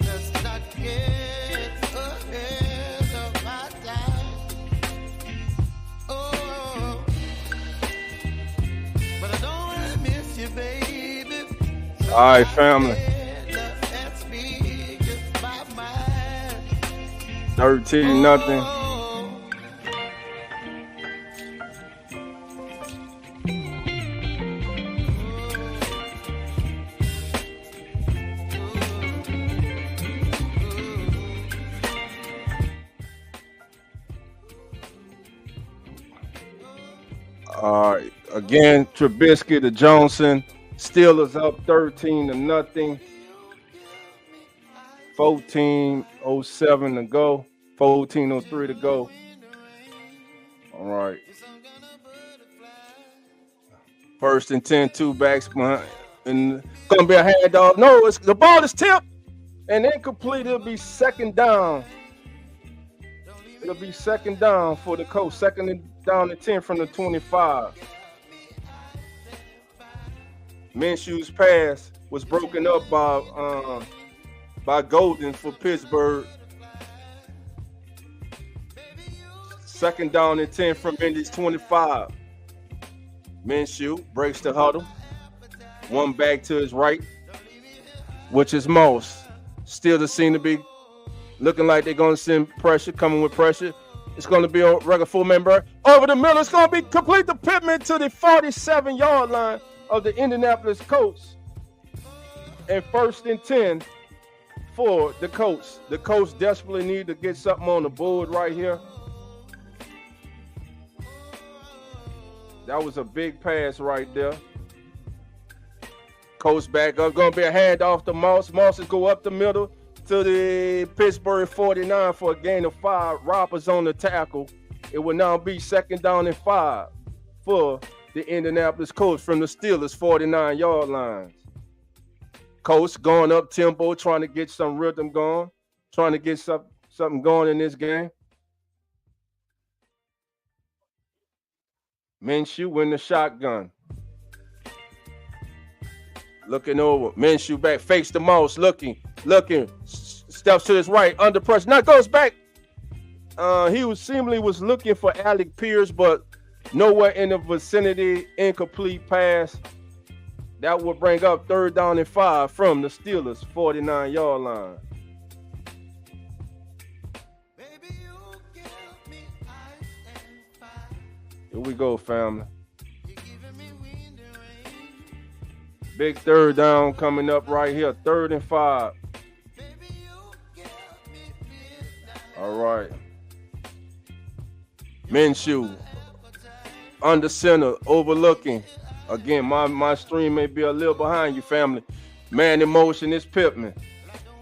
Let's not get ahead of my time. Oh, but I don't wanna miss you, baby. All right, family. 13-0. All right. Again, Trubisky to Johnson. Steelers up 13-0. 14:07 to go. 14:03 to go. All right. First and 10, two backs behind. And it's going to be a handoff. No, the ball is tipped and incomplete. It'll be second down. It'll be second down for the Colts. Second and down to 10 from the 25. Minshew's pass was broken up by Golden for Pittsburgh. Second down and 10 from Indy's 25. Minshew breaks the huddle. One back to his right, which is Moss. Steelers seem to be looking like they're going to send pressure, coming with pressure. It's going to be a regular full member. Over the middle, it's going to be complete to Pittman to the 47-yard line of the Indianapolis Colts. And first and 10 for the Colts. The Colts desperately need to get something on the board right here. That was a big pass right there. Colts back up. Going to be a handoff to Moss. Moss is go up the middle to the Pittsburgh 49 for a gain of 5. Roberts on the tackle. It will now be second down and 5 for the Indianapolis Colts from the Steelers 49-yard lines. Colts going up tempo, trying to get some rhythm going, trying to get something going in this game. Minshew in the shotgun. Looking over. Minshew back. Fakes the Moss. Looking. Steps to his right. Under pressure. Now goes back. He was seemingly looking for Alec Pierce, but nowhere in the vicinity. Incomplete pass. That will bring up 3rd down and 5 from the Steelers 49-yard line. Here we go, family. Big 3rd down coming up right here. 3rd and 5. All right. Minshew under center, overlooking. Again, my stream may be a little behind you, family. Man in motion is Pittman.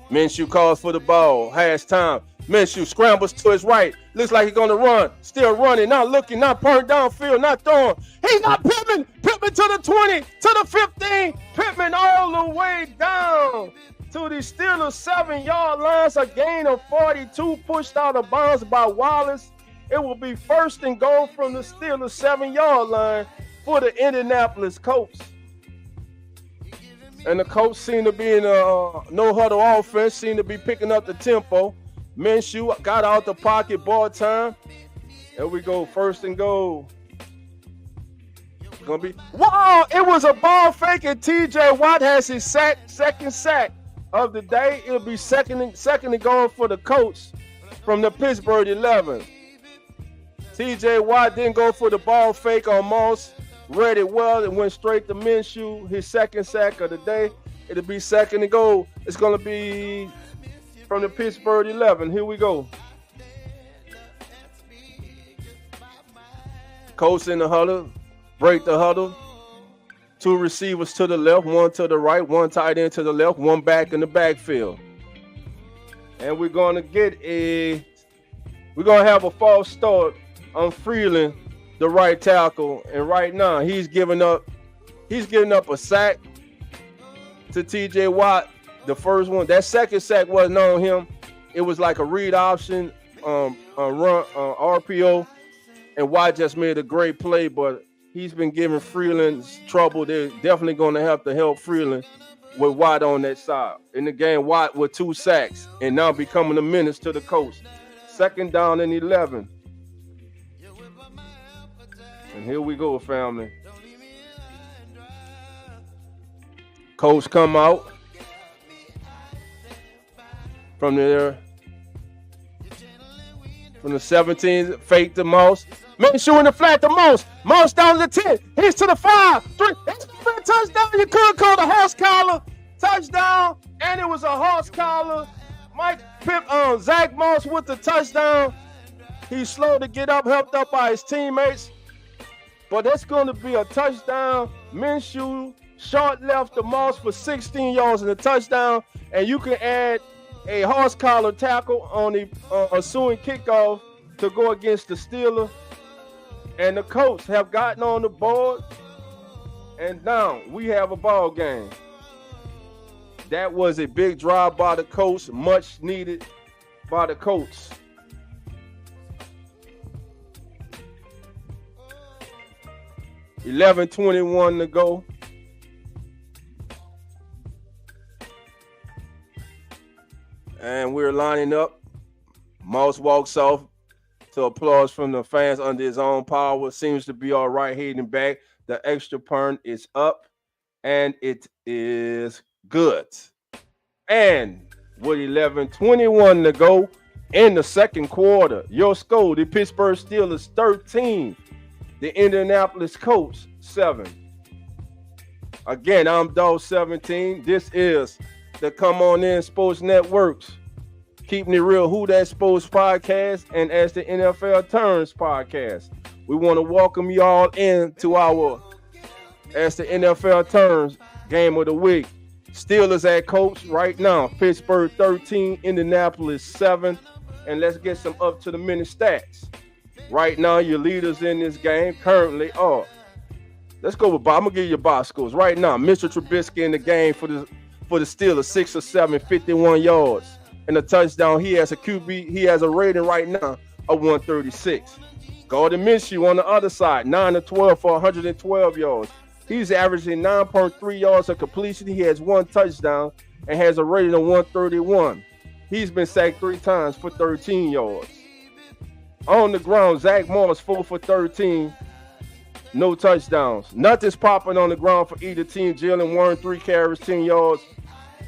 Minshew calls for the ball. Has time. Minshew scrambles to his right. Looks like he's going to run. Still running, not looking, not punt downfield, not throwing. He got Pittman. Pittman to the 20, to the 15. Pittman all the way down to the Steelers 7-yard lines. A gain of 42, pushed out of bounds by Wallace. It will be 1st and goal from the Steelers 7-yard line for the Indianapolis Colts. And the Colts seem to be in a no-huddle offense, seem to be picking up the tempo. Minshew got out the pocket, ball time. There we go, 1st and goal. It's gonna be, wow, it was a ball fake, and TJ Watt has his second sack of the day. It'll be second and goal for the Colts from the Pittsburgh 11. TJ Watt didn't go for the ball fake on Moss. Read it well and went straight to Minshew, his 2nd sack of the day. It'll be 2nd and goal. It's going to be from the Pittsburgh 11. Here we go. Colts in the huddle. Break the huddle. 2 receivers to the left, 1 to the right, 1 tight end to the left, 1 back in the backfield. And we're going to have a false start on Freeland, the right tackle, and right now he's giving up a sack to TJ Watt. The first one, that 2nd sack wasn't on him. It was like a read option, run, RPO, and Watt just made a great play, but he's been giving Freeland trouble. They're definitely going to have to help Freeland with Watt on that side. In the game, Watt with 2 sacks and now becoming a menace to the Colts. 2nd down and 11. And here we go, family. Colts come out from the 17, fake to Moss. Minshew in the flat to Moss. Moss down to the 10. He's to the 5. 3. It's a touchdown. You could call the horse collar. Touchdown. And it was a horse collar. Zach Moss with the touchdown. He's slow to get up, helped up by his teammates. But that's going to be a touchdown. Minshew short left to Moss for 16 yards and a touchdown. And you can add a horse collar tackle on the ensuing kickoff to go against the Steelers. And the Colts have gotten on the board. And now we have a ball game. That was a big drive by the Colts, much needed by the Colts. $11:21 to go. And we're lining up. Moss walks off to applause from the fans under his own power. Seems to be all right heading back. The extra punt is up, and it is good. And with 11:21 to go in the 2nd quarter, your score, the Pittsburgh Steelers 13. The Indianapolis Colts 7. Again, I'm Dog 17. This is the Come On In Sports Networks, Keeping It Real Who That Sports podcast, and As the NFL Turns podcast. We want to welcome you all into our As the NFL Turns game of the week. Steelers at Colts right now. Pittsburgh 13, Indianapolis 7. And let's get some up to the minute stats. Right now, your leaders in this game currently are. Let's go with Bob. I'm gonna give you your box scores right now. Mr. Trubisky in the game for the Steelers, 6 of 7, 51 yards and a touchdown. He has a QB. He has a rating right now of 136. Gardner Minshew on the other side, 9 of 12 for 112 yards. He's averaging 9.3 yards of completion. He has 1 touchdown and has a rating of 131. He's been sacked 3 times for 13 yards. On the ground, Zach Moss 4 for 13. No touchdowns. Nothing's popping on the ground for either team. Jalen Warren, 3 carries, 10 yards.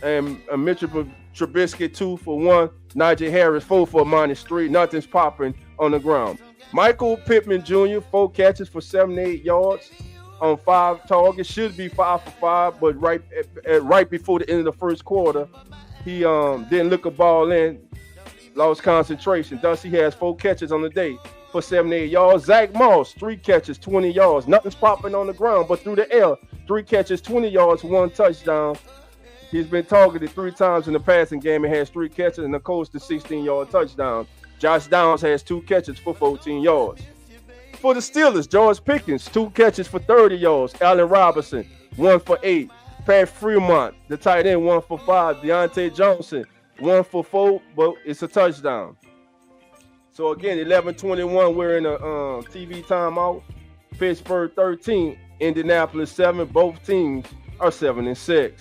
And Mitchell Trubisky, 2 for 1. Najee Harris, 4 for -3. Nothing's popping on the ground. Michael Pittman Jr., 4 catches for 78 yards on 5 targets. Should be 5 for 5, but right before the end of the first quarter, he didn't look a ball in, lost concentration. Thus, he has 4 catches on the day for 78 yards. Zach Moss, 3 catches, 20 yards. Nothing's popping on the ground, but through the air, 3 catches, 20 yards, 1 touchdown. He's been targeted 3 times in the passing game and has 3 catches and, of course, the 16-yard touchdown. Josh Downs has 2 catches for 14 yards. For the Steelers, George Pickens, 2 catches for 30 yards. Allen Robinson, 1 for 8. Pat Fremont, the tight end, 1 for 5. Deontay Johnson, 1 for 4, but it's a touchdown. So, again, 11-21, we're in a TV timeout. Pittsburgh 13, Indianapolis 7. Both teams are 7-6.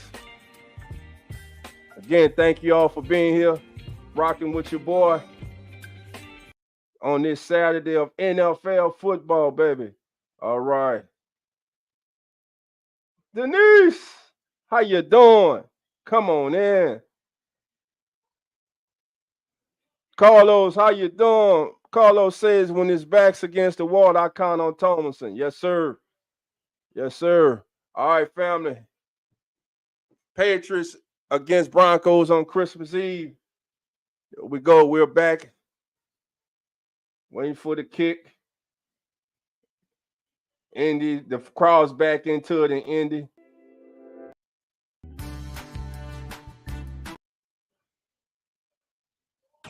Again, thank you all for being here, rocking with your boy on this Saturday of NFL football, baby. All right. Denise, how you doing? Come on in. Carlos, how you doing? Carlos says when his back's against the wall, I count on Tomlinson. Yes, sir. Yes, sir. All right, family. Patriots against Broncos on Christmas Eve. Here we go. We're back. Waiting for the kick. Indy, the crowd's back into it in Indy.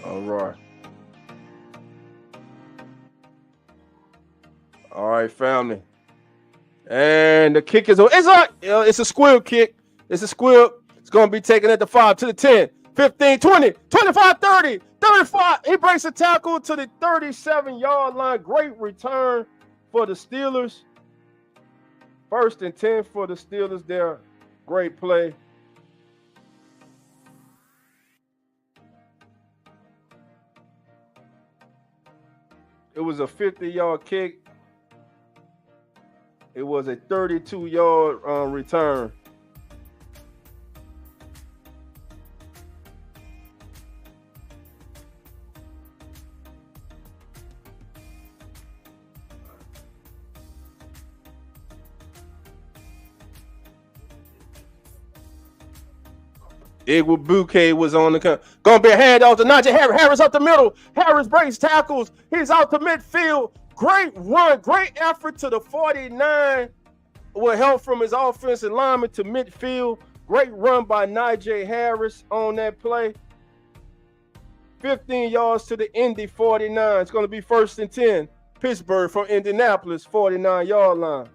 All right. All right, family. And the kick is it's a squib kick. It's a squib. It's going to be taken at the 5 to the 10, 15, 20, 25, 30, 35. He breaks a tackle to the 37-yard line. Great return for the Steelers. 1st and 10 for the Steelers there. Great play. It was a 50-yard kick. It was a 32-yard return. Edward Bouquet was on the gonna be a handoff to Najee Harris. Harris up the middle. Harris breaks tackles. He's out to midfield. Great run, great effort to the 49. With help from his offensive lineman to midfield. Great run by Najee Harris on that play. 15 yards to the Indy 49. It's going to be 1st and 10. Pittsburgh from Indianapolis, 49-yard line.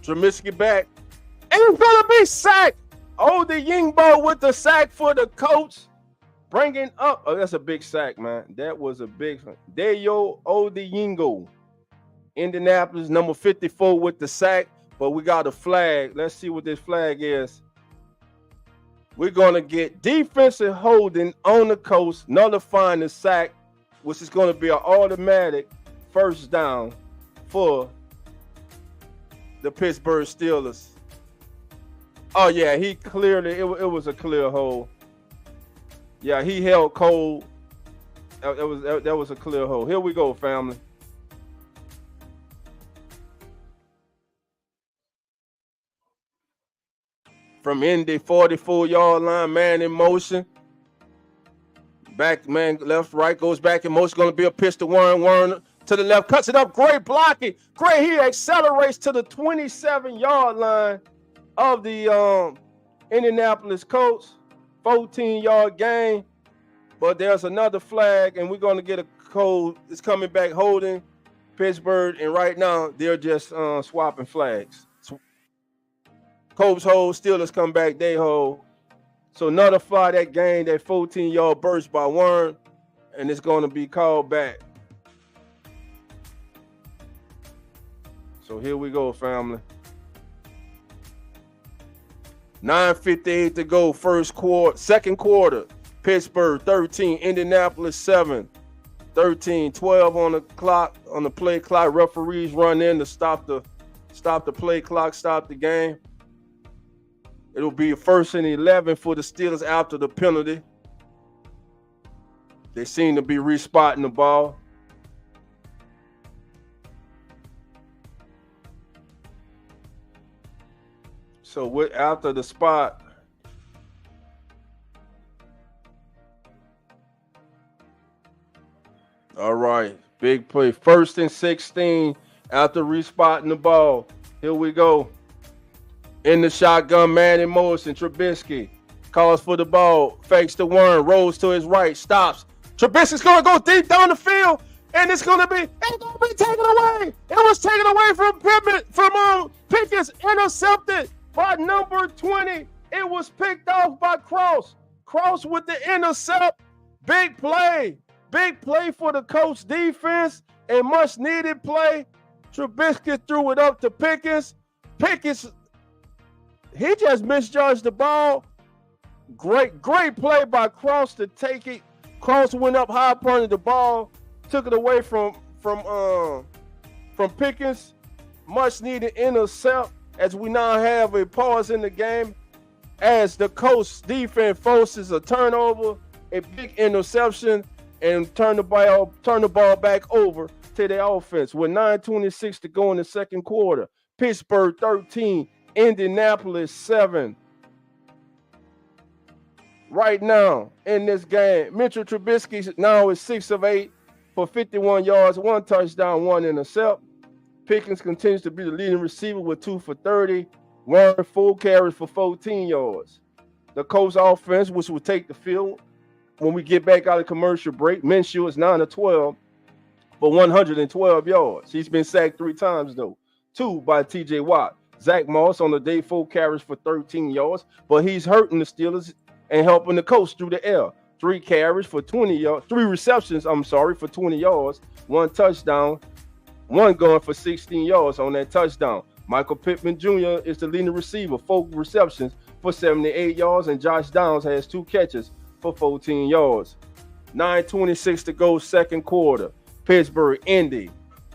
Trubisky back. And he's going to be sacked. Odi Yingbo with the sack for the Colts. Bringing up. Oh, that's a big sack, man. That was a big one. Dayo Odi Yingbo. Indianapolis, number 54 with the sack. But we got a flag. Let's see what this flag is. We're going to get defensive holding on the Colts, nullifying the sack, which is going to be an automatic 1st down for the Pittsburgh Steelers. Oh, yeah, he clearly, it was a clear hole. Yeah, he held cold. That was a clear hole. Here we go, family. From Indy, 44-yard line, man in motion. Back, man, left, right, goes back in motion. Going to be a pitch to Warren to the left, cuts it up. Great blocking. Great. He accelerates to the 27-yard line of the Indianapolis Colts. 14-yard gain. But there's another flag, and we're going to get a code. It's coming back holding Pittsburgh, and right now they're just swapping flags. Colts hold, Steelers come back, they hold. So nullify that game, that 14-yard burst by Warren, and it's going to be called back. So here we go, family. 9:58 to go, second quarter. Pittsburgh 13, Indianapolis 7. 13-12 on the clock, on the play clock. Referees run in to stop the play clock, stop the game. It'll be a 1st and 11 for the Steelers after the penalty. They seem to be respotting the ball. So after the spot, all right, big play. 1st and 16 after respotting the ball. Here we go. In the shotgun, man in motion. Trubisky calls for the ball, fakes the Warren, rolls to his right, stops. Trubisky's going to go deep down the field, and it's going to be taken away. It was taken away from Pickens, intercepted by number 20. It was picked off by Cross. Cross with the intercept. Big play for the Colts defense, and much needed play. Trubisky threw it up to Pickens. Pickens, he just misjudged the ball. Great play by Cross to take it. Cross went up high, punted the ball, took it away from Pickens. Much needed intercept as we now have a pause in the game as the Colts defense forces a turnover, a big interception, and turn the ball back over to the offense with 9:26 to go in the second quarter. Pittsburgh 13, Indianapolis 7. Right now in this game, Mitchell Trubisky now is 6 of 8 for 51 yards, 1 touchdown, 1 intercept. Pickens continues to be the leading receiver with 2 for 30, 1 full carries for 14 yards. The Colts offense, which will take the field when we get back out of commercial break, Minshew is 9 of 12 for 112 yards. He's been sacked 3 times though, 2 by TJ Watt. Zach Moss on the day 4 carries for 13 yards, but he's hurting the Steelers and helping the Colts through the air. 3 carries for 20 yards, 3 receptions, for 20 yards, 1 touchdown, 1 going for 16 yards on that touchdown. Michael Pittman Jr. is the leading receiver, 4 receptions for 78 yards, and Josh Downs has 2 catches for 14 yards. 9:26 to go, second quarter. Pittsburgh, Indy,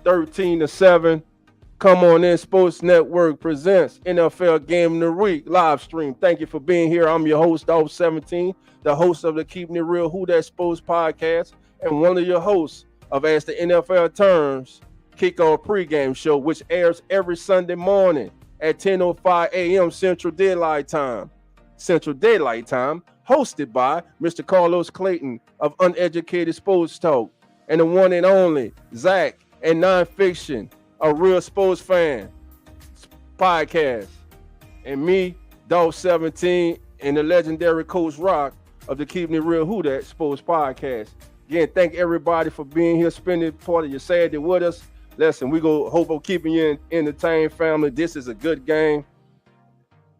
13-7. Come On In Sports Network presents NFL Game of the Week live stream. Thank you for being here. I'm your host, Dolph 17, the host of the Keeping It Real Who That Sports podcast, and one of your hosts of As the NFL Turns Kickoff Pregame Show, which airs every Sunday morning at 10:05 a.m. Central Daylight Time, hosted by Mr. Carlos Clayton of Uneducated Sports Talk, and the one and only Zach and Nonfiction, a Real Sports Fan podcast, and me, Dolph 17, and the legendary Coach Rock of the Keeping It Real Who That Sports podcast. Again, thank everybody for being here, spending part of your Saturday with us. Listen, we hope of keeping you entertained, family. This is a good game.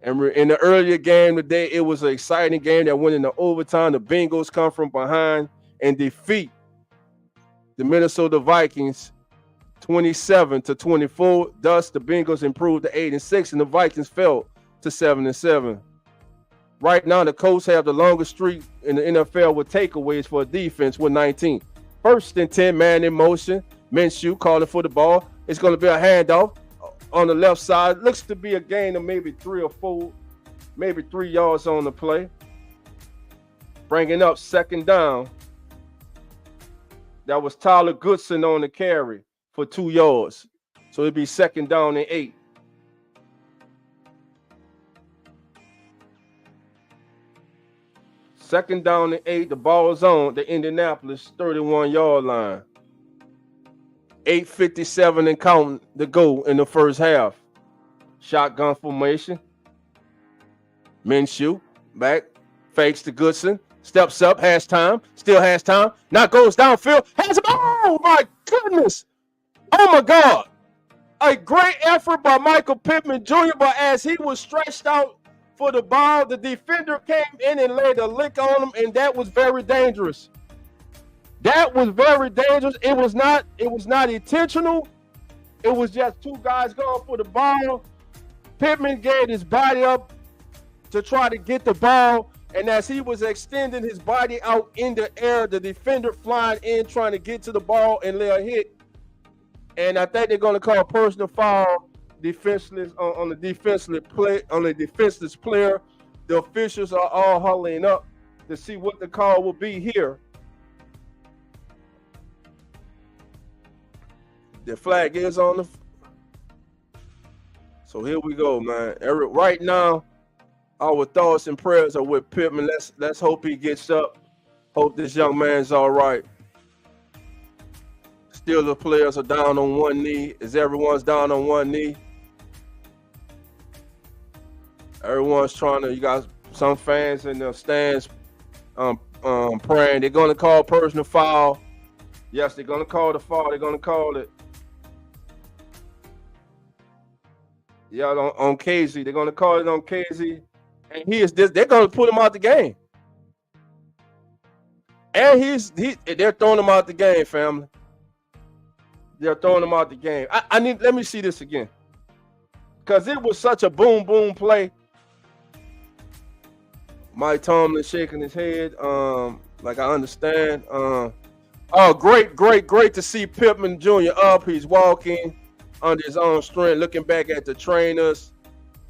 And in the earlier game today, it was an exciting game that went into overtime. The Bengals come from behind and defeat the Minnesota Vikings 27-24. Thus, the Bengals improved to 8-6, and the Vikings fell to 7-7. Right now, the Colts have the longest streak in the NFL with takeaways for a defense with 19. 1st and 10, man in motion. Minshew calling for the ball. It's going to be a handoff on the left side. Looks to be a gain of maybe 3 or 4, maybe 3 yards on the play. Bringing up second down. That was Tyler Goodson on the carry for 2 yards. So it'd be second down and 8. Second down and 8. The ball is on the Indianapolis 31-yard line. 8:57 and counting to go in the first half. Shotgun formation. Minshew back, fakes to Goodson, Steps up, has time, still has time. Now goes downfield, has him. Oh my goodness! Oh my God! A great effort by Michael Pittman Jr., but as he was stretched out for the ball, the defender came in and laid a lick on him, and that was very dangerous. That was very dangerous. It was not intentional. It was just two guys going for the ball. Pittman gave his body up to try to get the ball, and as he was extending his body out in the air, the defender flying in trying to get to the ball and lay a hit. And I think they're going to call a personal foul defenseless on the defenseless player. The officials are all huddling up to see what the call will be here. The flag is on the. So here we go, man. Right now, our thoughts and prayers are with Pittman. Let's hope he gets up. Hope this young man's all right. Still, the players are down on one knee. As everyone's down on one knee. Everyone's trying to. You got some fans in the stands praying. They're going to call personal foul. Yes, they're going to call the foul. They're going to call it. Yeah, on KZ. They're going to call it on KZ. And they're going to put him out the game. And they're throwing him out the game, family. They're throwing him out the game. Let me see this again. Because it was such a boom play. Mike Tomlin shaking his head. Like I understand. Great to see Pittman Jr. up. He's walking under his own strength, looking back at the trainers.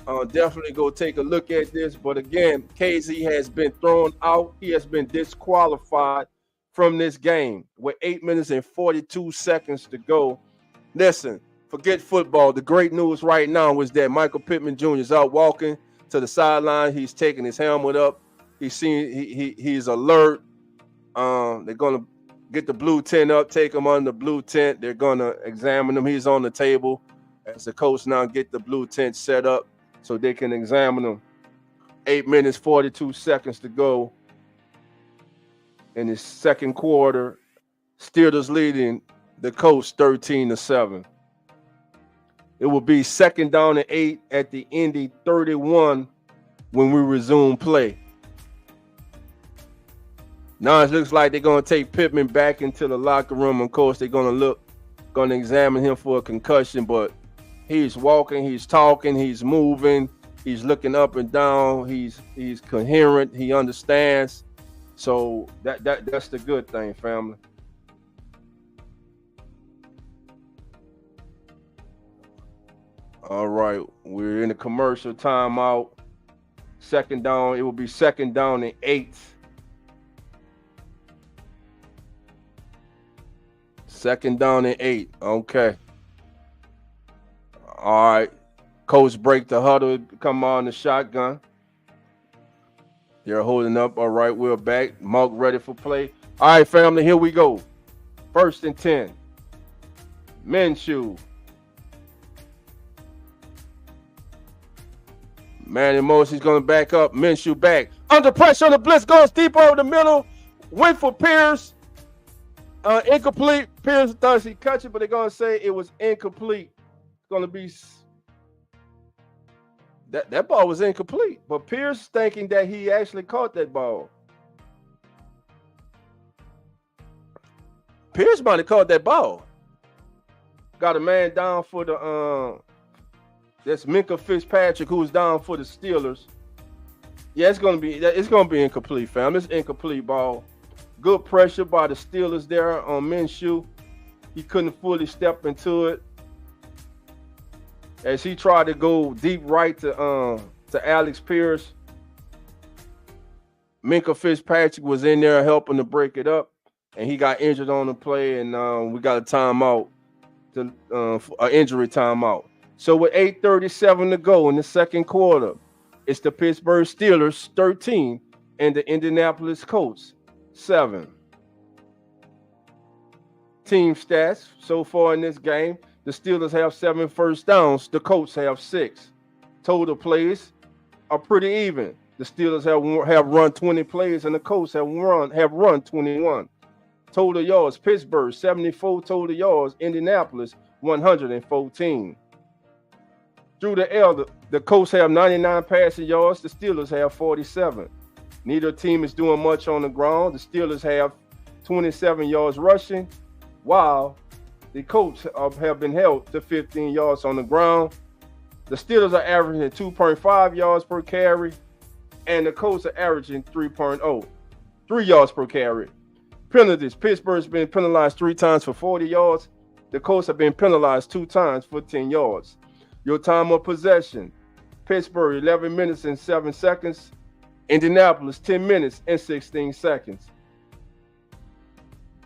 Definitely go take a look at this. But again, KZ has been thrown out. He has been disqualified from this game with 8 minutes and 42 seconds to go. Listen, forget football. The great news right now is that Michael Pittman Jr. is out walking to the sideline. He's taking his helmet up. He's alert. They're gonna get the blue tent up, take him on the blue tent. They're gonna examine him. He's on the table as the coach now get the blue tent set up so they can examine him. 8 minutes, 42 seconds to go in the second quarter. Steelers leading the Colts 13-7. It will be 2nd down and 8 at the Indy 31 when we resume play. Now it looks like they're going to take Pittman back into the locker room. Of course, they're going to examine him for a concussion, but he's walking, he's talking, he's moving, he's looking up and down, he's coherent, he understands. So that's the good thing, family. All right, we're in a commercial timeout. 2nd down, it will be 2nd down and 8. 2nd down and 8. Okay. All right. Coach break the huddle. Come on the shotgun. They're holding up. All right, we're back. Mark ready for play. All right, family, here we go. 1st and 10. Minshew. Manny Mosey's going to back up. Minshew back. Under pressure on the blitz. Goes deep over the middle. Went for Pierce. Incomplete. Pierce thought he cut it, but they're going to say it was incomplete. It's going to be... That ball was incomplete, but Pierce thinking that he actually caught that ball. Pierce might have caught that ball. Got a man down for the that's Minkah Fitzpatrick, who's down for the Steelers. Yeah, it's gonna be incomplete, fam. It's incomplete ball. Good pressure by the Steelers there on Minshew. He couldn't fully step into it. As he tried to go deep right to Alex Pierce, Minkah Fitzpatrick was in there helping to break it up, and he got injured on the play, and we got a timeout, an injury timeout. So with 8:37 to go in the second quarter, it's the Pittsburgh Steelers 13 and the Indianapolis Colts 7. Team stats so far in this game. The Steelers have 7 first downs. The Colts have 6. Total plays are pretty even. The Steelers have run 20 plays, and the Colts have run 21. Total yards, Pittsburgh 74 total yards, Indianapolis 114. Through the air, the Colts have 99 passing yards, the Steelers have 47. Neither team is doing much on the ground. The Steelers have 27 yards rushing, while the Colts have been held to 15 yards on the ground. The Steelers are averaging 2.5 yards per carry, and the Colts are averaging 3 yards per carry. Penalties. Pittsburgh's been penalized 3 times for 40 yards. The Colts have been penalized 2 times for 10 yards. Your time of possession. Pittsburgh, 11 minutes and 7 seconds. Indianapolis, 10 minutes and 16 seconds.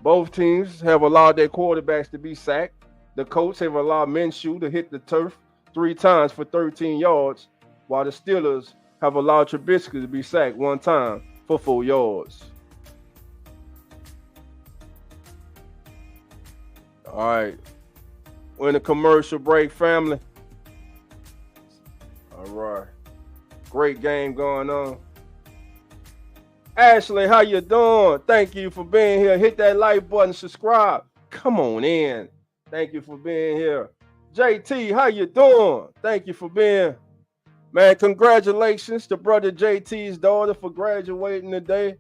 Both teams have allowed their quarterbacks to be sacked. The Colts have allowed Minshew to hit the turf 3 times for 13 yards, while the Steelers have allowed Trubisky to be sacked 1 time for 4 yards. All right. We're in a commercial break, family. All right. Great game going on. Ashley, how you doing? Thank you for being here. Hit that like button, subscribe. Come on in. Thank you for being here. JT, how you doing? Thank you for being. Man, congratulations to brother JT's daughter for graduating today.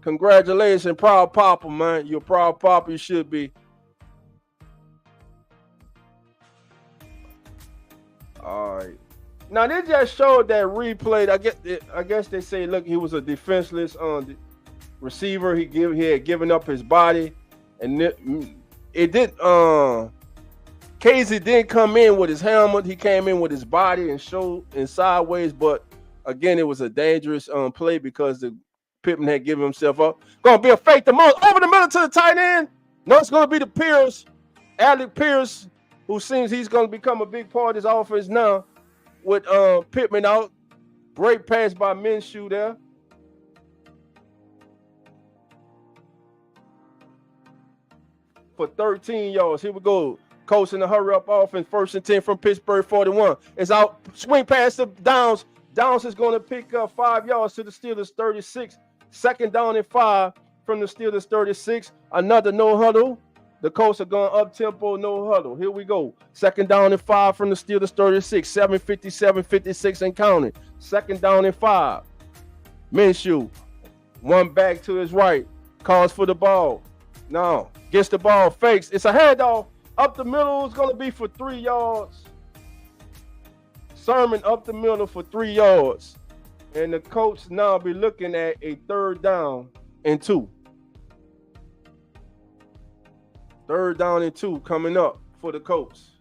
Congratulations, proud papa, man. You're a proud papa, you should be. All right. Now, they just showed that replay. I guess they say, look, he was a defenseless receiver. He had given up his body. And it did. Casey didn't come in with his helmet. He came in with his body and showed in sideways. But, again, it was a dangerous play because the Pittman had given himself up. Going to be a fake the most. Over the middle to the tight end. No, it's going to be the Pierce. Alec Pierce, who seems he's going to become a big part of this offense now. With Pittman out. Great pass by Minshew there. For 13 yards. Here we go. Colts in the hurry-up offense. 1st and 10 from Pittsburgh 41. It's out. Swing pass to Downs. Downs is going to pick up 5 yards to the Steelers 36. 2nd down and 5 from the Steelers 36. Another no huddle. The Colts are going up-tempo, no huddle. Here we go. 2nd down and 5 from the Steelers 36. 7:57, 56 and counting. 2nd down and 5. Minshew. 1 back to his right. Calls for the ball. No. Gets the ball. Fakes. It's a handoff. Up the middle is going to be for 3 yards. Sermon up the middle for 3 yards. And the Colts now be looking at a 3rd down and 2. 3rd down and 2 coming up for the Colts.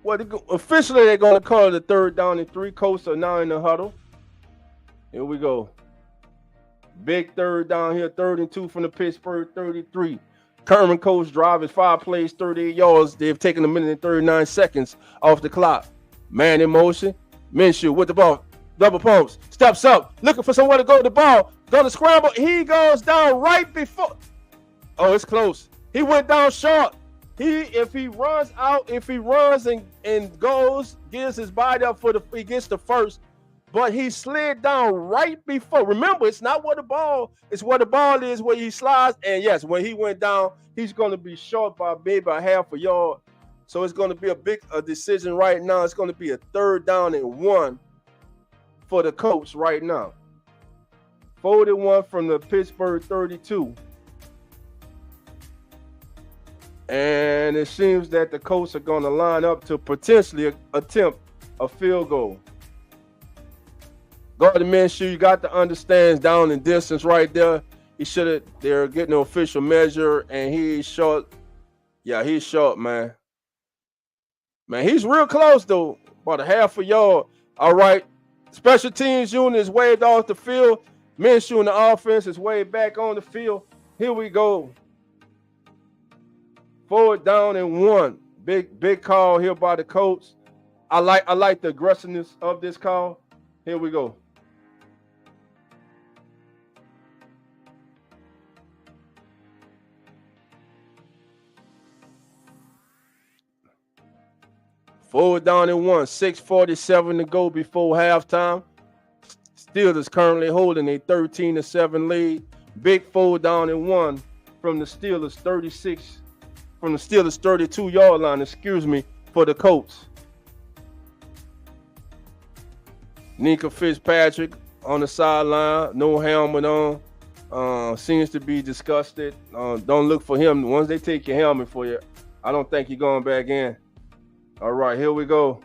Well, officially they're going to call it a 3rd down and 3. Colts are now in the huddle. Here we go. Big 3rd down here, 3rd and 2 from the Pittsburgh 33. Kerman Colts drive is 5 plays, 38 yards. They've taken 1 minute and 39 seconds off the clock. Man in motion. Minshew with the ball. Double pumps. Steps up. Looking for somewhere to go to the ball. Going to scramble. He goes down right before. Oh, it's close. He went down short. If he runs and goes, gives his body up he gets the first. But he slid down right before. Remember, it's not where the ball, it's where the ball is, where he slides. And yes, when he went down, he's going to be short by maybe a half a yard. So it's going to be a decision right now. It's going to be a 3rd down and 1 for the Colts right now. 41 from the Pittsburgh 32. And it seems that the Colts are going to line up to potentially attempt a field goal. Gardner Minshew, you got to understand down in distance right there. They're getting an official measure, and he's short. Yeah, he's short, man. Man, he's real close, though. About a half a yard. All right. Special teams unit is waved off the field. Minshew in the offense is way back on the field. Here we go. 4th down and 1. Big call here by the Colts. I like the aggressiveness of this call. Here we go. Forward down and 1. 6:47 to go before halftime. Steelers currently holding a 13-7 lead. Big forward down and 1 from the Steelers 36. From the Steelers 32-yard line, excuse me, for the Colts. Nika Fitzpatrick on the sideline, no helmet on. Seems to be disgusted. Don't look for him. Once they take your helmet for you, I don't think you're going back in. All right, here we go.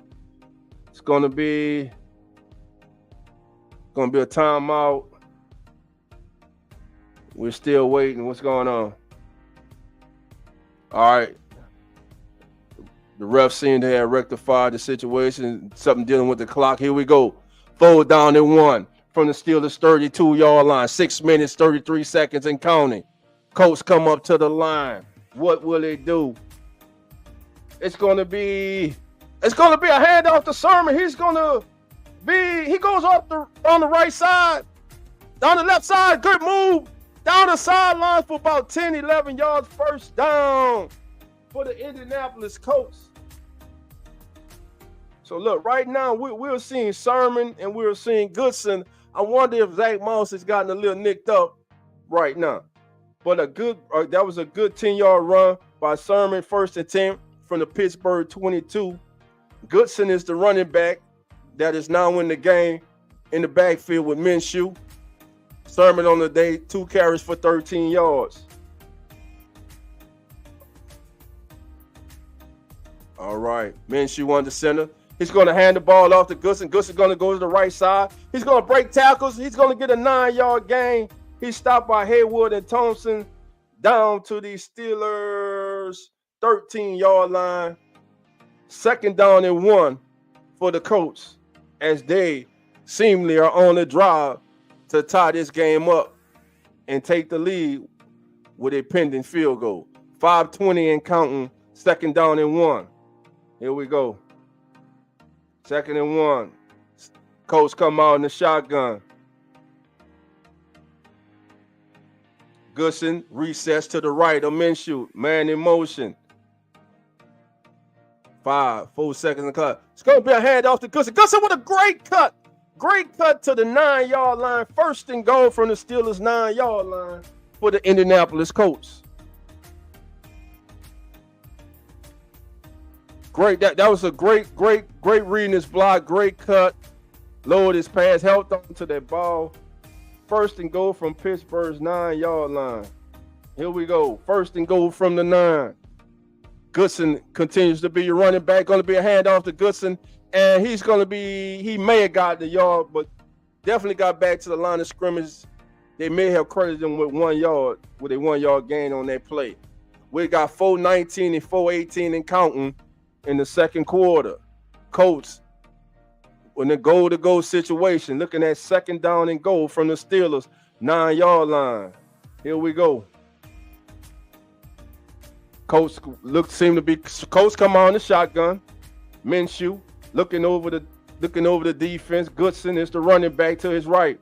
It's gonna be a timeout. We're still waiting. What's going on? All right. The refs seem to have rectified the situation. Something dealing with the clock. Here we go. Forward down and 1 from the Steelers 32-yard line. 6 minutes, 33 seconds and counting. Colts come up to the line. What will they do? It's gonna be a handoff to Sermon. He goes up on the right side, down the left side. Good move down the sideline for about 10, 11 yards. First down for the Indianapolis Colts. So look, right now we're seeing Sermon and we're seeing Goodson. I wonder if Zach Moss has gotten a little nicked up right now. But that was a good 10-yard run by Sermon, 1st and 10 from the Pittsburgh 22. Goodson is the running back that is now in the game in the backfield with Minshew. Sermon on the day, 2 carries for 13 yards. All right, Minshew on the center. He's going to hand the ball off to Goodson. Goodson going to go to the right side. He's going to break tackles. He's going to get a 9-yard gain. He's stopped by Haywood and Thompson down to the Steelers 13-yard line. 2nd down and 1 for the Colts as they seemingly are on the drive to tie this game up and take the lead with a pending field goal. 5:20 and counting. 2nd down and 1. Here we go. 2nd and 1. Colts come out in the shotgun. Goodson resets to the right of Minshew. Man in motion. 4 seconds and cut. It's going to be a handoff to Goodson. Goodson with a great cut. Great cut to the 9-yard line. 1st and goal from the Steelers 9-yard line for the Indianapolis Colts. Great. That was a great reading this block. Great cut. Lowered his pass. Held on to that ball. 1st and goal from Pittsburgh's 9-yard line. Here we go. 1st and goal from the 9. Goodson continues to be your running back. Going to be a handoff to Goodson. And he may have got the yard, but definitely got back to the line of scrimmage. They may have credited him with 1 yard, with a 1-yard gain on that play. We got 4:19 and 4:18 and counting in the 2nd quarter. Colts in the goal-to-go situation, looking at 2nd down and goal from the Steelers 9-yard line. Here we go. Colts come on the shotgun. Minshew looking over the defense. Goodson is the running back to his right.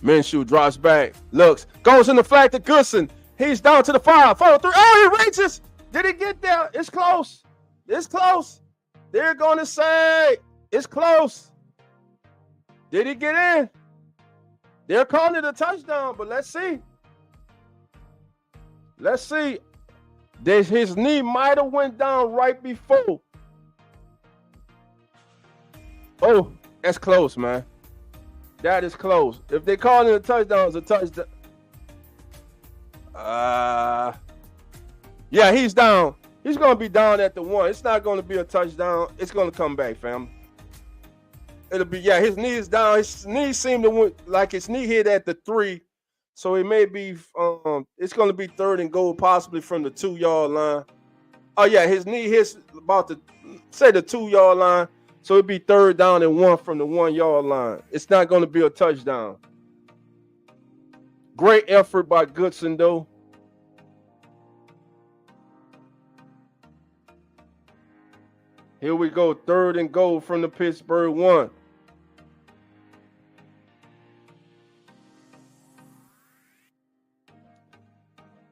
Minshew drops back, looks, goes in the flat to Goodson. He's down to the 5, 4, 3. Oh, he reaches. Did he get there? It's close. It's close. They're going to say it's close. Did he get in? They're calling it a touchdown, but let's see. Let's see. His knee might have went down right before. Oh, that's close, man. That is close. If they call it a touchdown, it's a touchdown. Yeah, he's down. He's going to be down at the 1. It's not going to be a touchdown. It's going to come back, fam. It'll be, yeah, his knee is down. His knee seemed to, like his knee hit at the 3. So it may be, it's going to be 3rd and goal, possibly from the 2-yard line. Oh, yeah, his knee hits about the 2-yard line. So it'd be 3rd down and 1 from the 1-yard line. It's not going to be a touchdown. Great effort by Goodson, though. Here we go, 3rd and goal from the Pittsburgh 1.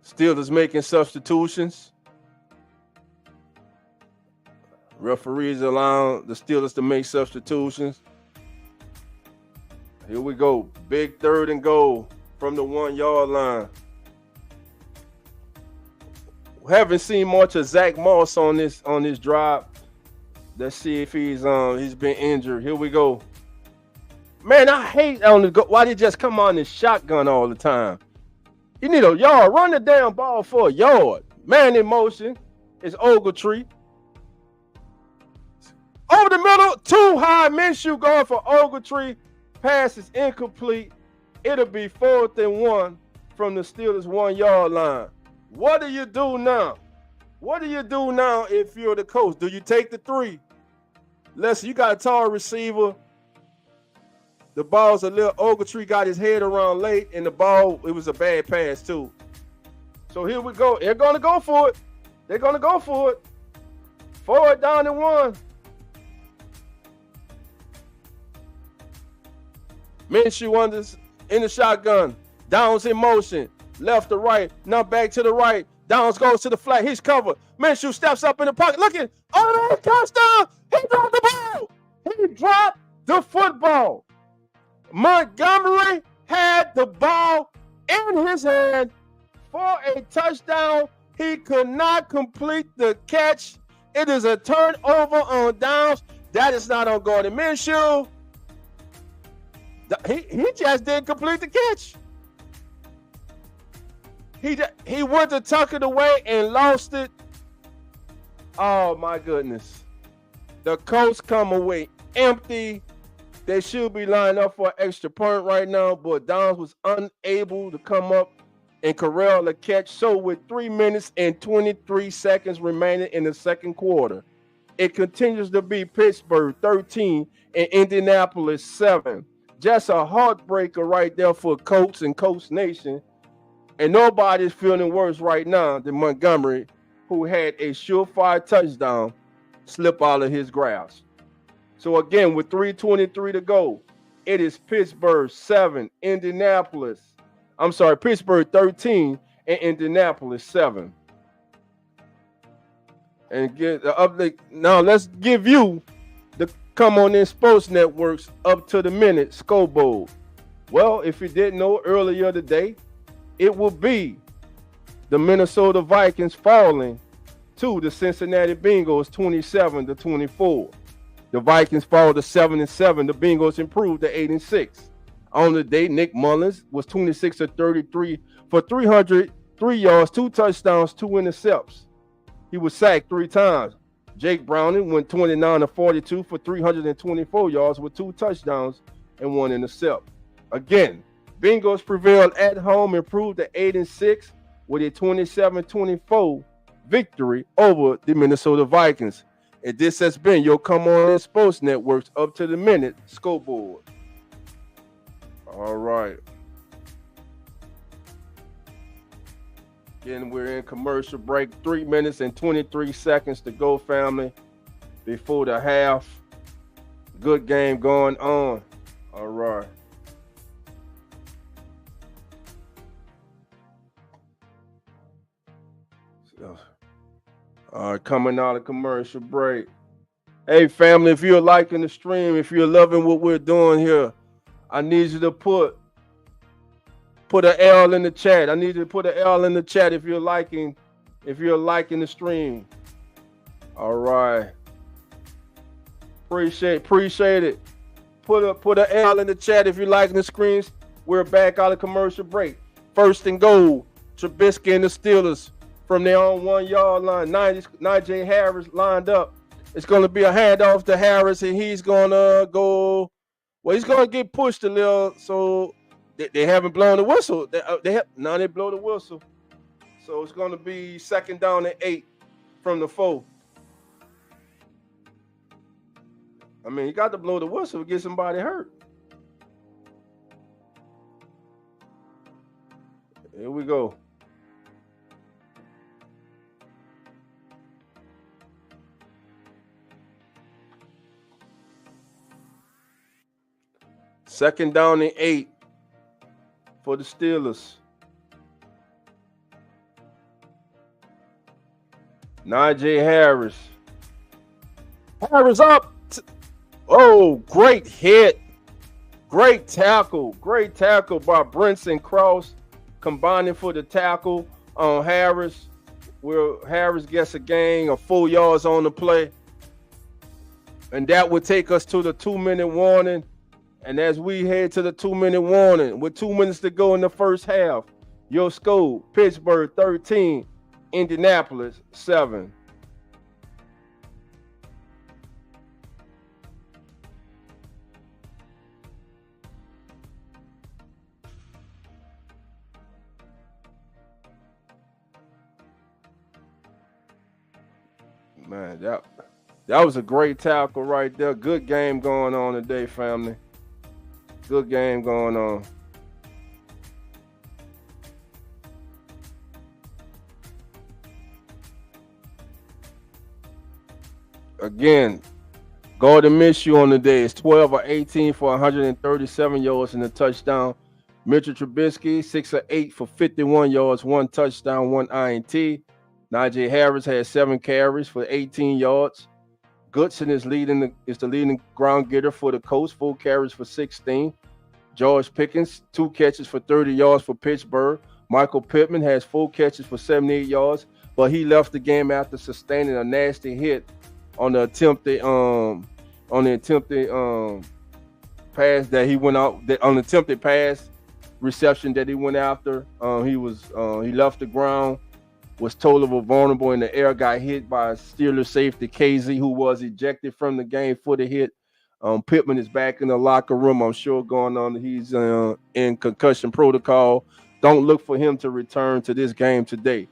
Steelers making substitutions. Referees allow the Steelers to make substitutions. Here we go. Big 3rd and goal from the 1-yard line. Haven't seen much of Zach Moss on this drive. Let's see if he's been injured. Here we go. Man, I hate on the go. Why they just come on this shotgun all the time? You need a yard. Run the damn ball for a yard. Man in motion. It's Ogletree. Over the middle, too high. Minshew going for Ogletree. Pass is incomplete. It'll be 4th and 1 from the Steelers 1-yard line. What do you do now? What do you do now if you're the coach? Do you take the 3? Listen, you got a tall receiver. The ball's a little, Ogletree got his head around late, and the ball, it was a bad pass too. So here we go. They're going to go for it. They're going to go for it. 4th down and 1. Minshew in the shotgun. Downs in motion. Left to right. Now back to the right. Downs goes to the flat. He's covered. Minshew steps up in the pocket. Looking. Oh, touchdown. He dropped the ball. He dropped the football. Montgomery had the ball in his hand for a touchdown. He could not complete the catch. It is a turnover on downs. That is not on Gardner Minshew. He just didn't complete the catch. He went to tuck it away and lost it. Oh, my goodness. The Colts come away empty. They should be lined up for an extra point right now, but Downs was unable to come up and corral the catch. So with 3 minutes and 23 seconds remaining in the second quarter, it continues to be Pittsburgh 13 and Indianapolis 7. Just a heartbreaker right there for Colts and Colts Nation. And nobody's feeling worse right now than Montgomery, who had a surefire touchdown slip out of his grasp. So again, with 3:23 to go, it is Pittsburgh 7, Pittsburgh 13 and Indianapolis 7. And get the update. Now let's give you the Come On In Sports Network's up to the minute scoreboard. Well, if you didn't know earlier today, it will be the Minnesota Vikings falling to the Cincinnati Bengals 27-24. The Vikings fall to 7-7. The Bengals improved to 8-6. On the day, Nick Mullins was 26-33 for 303 yards, 2 touchdowns, 2 intercepts. He was sacked 3 times. Jake Browning went 29-42 for 324 yards with 2 touchdowns and 1 intercept. Again, Bengals prevailed at home, improved to 8-6 with a 27-24 victory over the Minnesota Vikings. And this has been your Come On In Sports Network's up to the minute scoreboard. All right. Again, we're in commercial break. 3 minutes and 23 seconds to go, family, before the half. Good game going on. All right. All right, coming out of commercial break. Hey, family, if you're liking the stream, if you're loving what we're doing here, I need you to put an L in the chat. I need you to put an L in the chat if you're liking the stream. All right. Appreciate it. Put an L in the chat if you're liking the screens. We're back out of commercial break. 1st and goal. Trubisky and the Steelers from their own 1-yard line. Najee Harris lined up. It's going to be a handoff to Harris, and he's going to go. Well, he's going to get pushed a little. So they haven't blown the whistle. They blow the whistle. So it's going to be 2nd down and 8 from the 4. I mean, you got to blow the whistle to get somebody hurt. Here we go. Second down and 8 for the Steelers. Najee Harris Harris up. Oh, great hit. Great tackle. Great tackle by Brinson Cross, combining for the tackle on Harris. Where Harris gets a gain of 4 yards on the play. And that would take us to the 2-minute warning. And as we head to the 2-minute warning, with 2 minutes to go in the first half, your score, Pittsburgh 13, Indianapolis 7. Man, that was a great tackle right there. Good game going on today, family. Good game going on. Again, Gardner Minshew on the day is 12 or 18 for 137 yards and a touchdown. Mitchell Trubisky, 6 or 8 for 51 yards, 1 touchdown, 1 INT. Najee Harris had 7 carries for 18 yards. Goodson is the leading ground getter for the Colts, 4 carries for 16. George Pickens, 2 catches for 30 yards for Pittsburgh. Michael Pittman has 4 catches for 78 yards, but he left the game after sustaining a nasty hit on the attempted pass that he went out on the attempted pass reception that he went after. He left the ground, was totally vulnerable in the air, got hit by Steelers safety Casey, who was ejected from the game for the hit. Pittman is back in the locker room, I'm sure, going on. He's in concussion protocol. Don't look for him to return to this game today.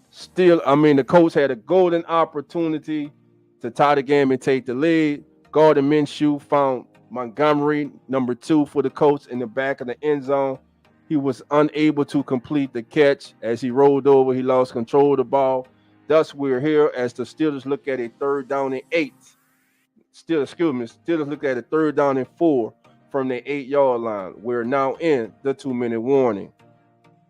Still, the Colts had a golden opportunity to tie the game and take the lead. Gardner Minshew found Montgomery, number 2 for the Colts, in the back of the end zone. He was unable to complete the catch. As he rolled over, he lost control of the ball. Thus, we're here as the Steelers look at a 3rd down and 8. Steelers look at a 3rd down and 4 from the 8-yard line. We're now in the 2-minute warning.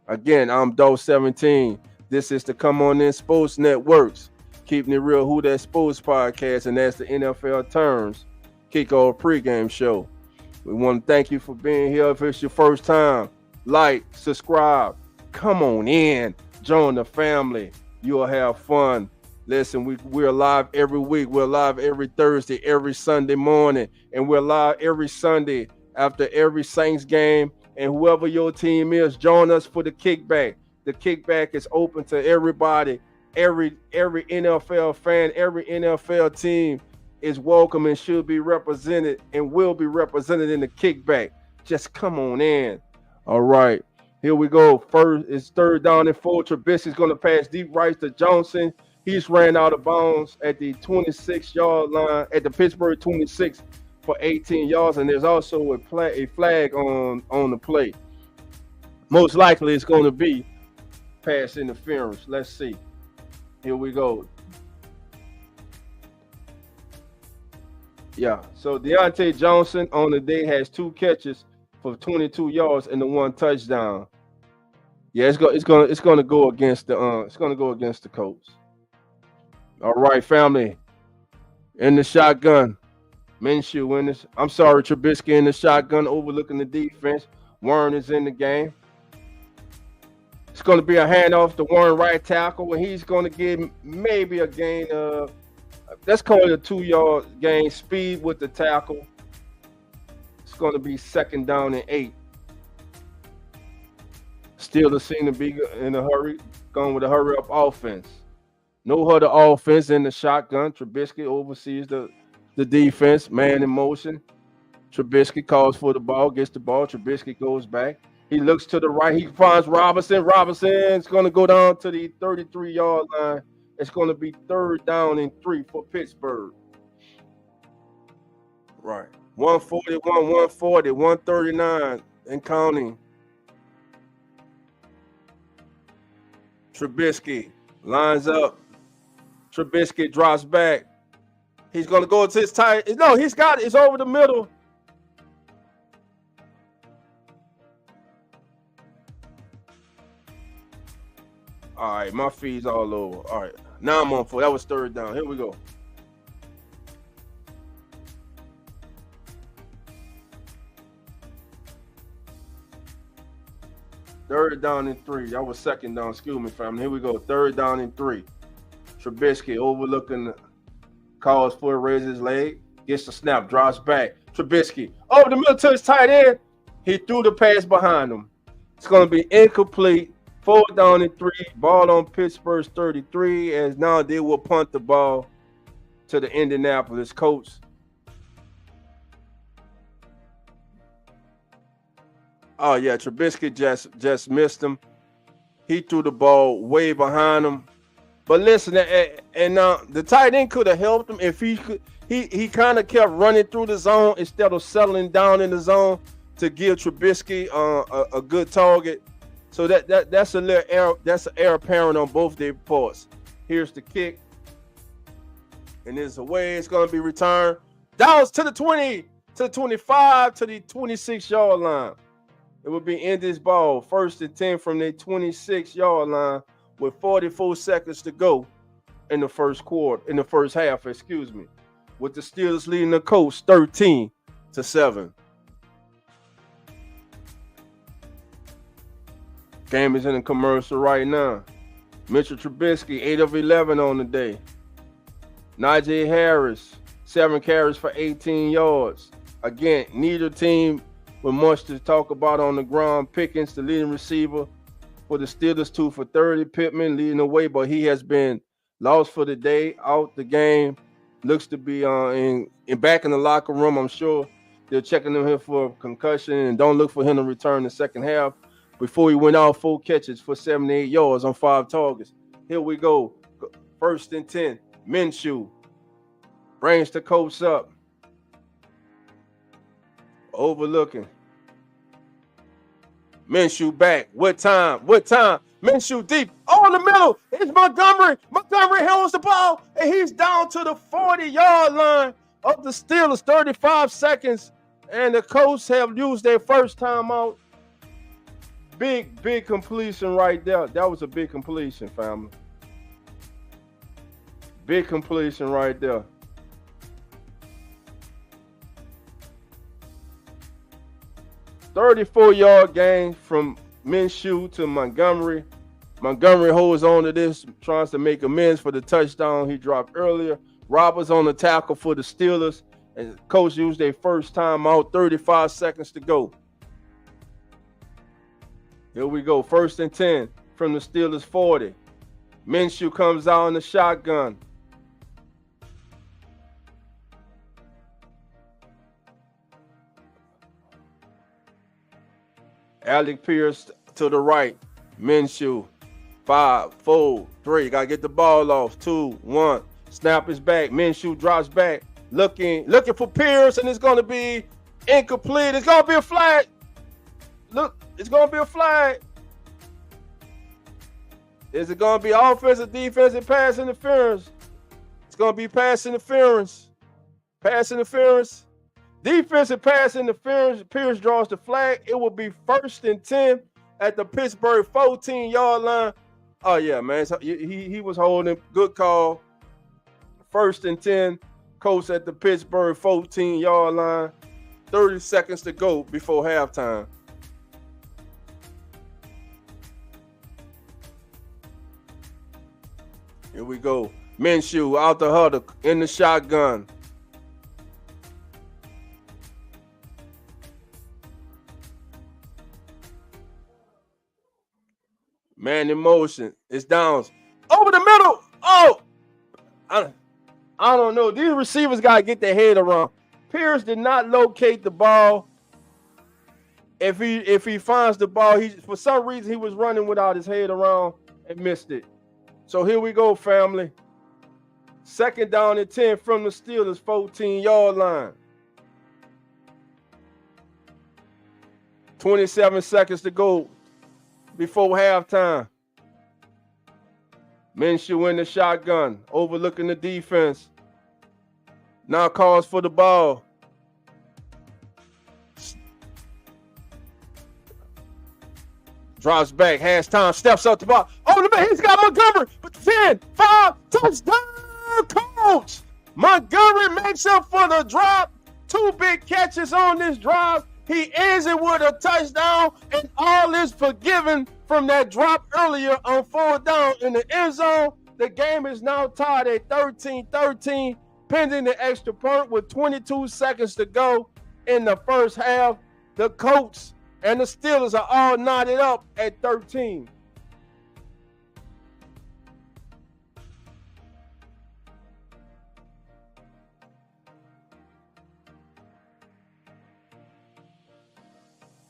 Again, I'm Dose 17. This is the Come On In Sports Networks, keeping it real, Who That Sports podcast, and that's the NFL Turns Kickoff Pregame Show. We want to thank you for being here. If it's your first time, like, subscribe, come on in, join the family. You'll have fun. Listen, we're live every week. We're live every Thursday, every Sunday morning, and we're live every Sunday after every Saints game. And whoever your team is, join us for the kickback. The kickback is open to everybody. Every NFL fan, every NFL team is welcome and should be represented and will be represented in the kickback. Just come on in. All right, here we go. First, it's 3rd down and 4. Trubisky's going to pass deep right to Johnson. He's ran out of bounds at the 26-yard line, at the Pittsburgh 26 for 18 yards, and there's also a flag on the play. Most likely it's going to be pass interference. Let's see. Here we go. Yeah, so Deontay Johnson on the day has 2 catches for 22 yards and the 1 touchdown. Yeah, it's gonna go against the Colts. All right, family. In the shotgun. Minshew in this. I'm sorry, Trubisky in the shotgun, overlooking the defense. Warren is in the game. It's going to be a handoff to Warren, right tackle, and he's going to get maybe a gain of, let's call it a 2-yard gain, speed with the tackle. It's going to be 2nd down and 8. Steelers seem to be in a hurry, going with a hurry-up offense. No huddle offense in the shotgun. Trubisky oversees the defense, man in motion. Trubisky calls for the ball, gets the ball. Trubisky goes back. He looks to the right. He finds Robinson. Robinson's going to go down to the 33-yard line. It's going to be 3rd down and 3 for Pittsburgh. Right. 141, 140, 139 and counting. Trubisky lines up. Trubisky drops back. He's going to go to his tight. No, he's got it. It's over the middle. All right, my feed's all over. All right, now I'm on 4. That was 3rd down. Here we go. Third down and 3. That was second down. Excuse me, family. Here we go. Third down and 3. Trubisky overlooking the calls for it, raises his leg, gets the snap, drops back. Trubisky over the middle to his tight end. He threw the pass behind him. It's going to be incomplete. 4th down and 3. Ball on Pittsburgh's 33, as now they will punt the ball to the Indianapolis Colts. Oh, yeah, Trubisky just missed him. He threw the ball way behind him. But listen, and the tight end could have helped him if he could. He kind of kept running through the zone instead of settling down in the zone to give Trubisky a good target. So that's a little error. That's an error apparent on both their parts. Here's the kick, and there's a way it's going to be returned. Downs to the 20, to the 25, to the 26-yard line. It will be in this ball. 1st and 10 from the 26-yard line with 44 seconds to go in the first half, excuse me. With the Steelers leading the Colts 13-7. Game is in a commercial right now. Mitchell Trubisky, 8 of 11 on the day. Najee Harris, 7 carries for 18 yards. Again, neither team with much to talk about on the ground. Pickens, the leading receiver for the Steelers, 2 for 30. Pittman leading the way, but he has been lost for the day, out the game. Looks to be back in the locker room. I'm sure they're checking him here for a concussion, and don't look for him to return the second half. Before he went out, 4 catches for 78 yards on 5 targets. Here we go. 1st and 10. Minshew brings the Colts up. Overlooking. Minshew back. What time? Minshew deep. Oh, in the middle. It's Montgomery. Montgomery holds the ball, and he's down to the 40-yard line of the Steelers. 35 seconds, and the Colts have used their first timeout. Big completion right there. That was a big completion, family. Big completion right there. $34-yard gain from Minshew to Montgomery. Montgomery holds on to this, tries to make amends for the touchdown he dropped earlier. Roberts on the tackle for the Steelers, and Colts used their first timeout. 35 seconds to go. Here we go. 1st and 10 from the Steelers 40. Minshew comes out in the shotgun. Alec Pierce to the right. Minshew. 5, 4, 3. Got to get the ball off. 2, 1. Snap is back. Minshew drops back. Looking for Pierce, and it's going to be incomplete. It's going to be a flag. Look, it's going to be a flag. Is it going to be offensive, defensive, pass interference? It's going to be pass interference. Pass interference. Defensive pass interference. Pierce draws the flag. It will be 1st and 10 at the Pittsburgh 14-yard line. Oh, yeah, man. So he was holding. Good call. 1st and 10. Colts at the Pittsburgh 14-yard line. 30 seconds to go before halftime. Here we go. Minshew out the huddle in the shotgun. Man in motion. It's Downs. Over the middle. Oh! I don't know. These receivers got to get their head around. Pierce did not locate the ball. If he finds the ball, for some reason he was running without his head around and missed it. So here we go, family. 2nd down and 10 from the Steelers 14-yard line. 27 seconds to go before halftime. Minshew in the shotgun, overlooking the defense. Now calls for the ball. Drops back, has time, steps up the ball. Oh, the man, he's got Montgomery. 10, 5, touchdown, Colts. Montgomery makes up for the drop. 2 big catches on this drive. He ends it with a touchdown, and all is forgiven from that drop earlier on 4th down in the end zone. The game is now tied at 13-13, pending the extra point with 22 seconds to go in the first half. The Colts and the Steelers are all knotted up at 13.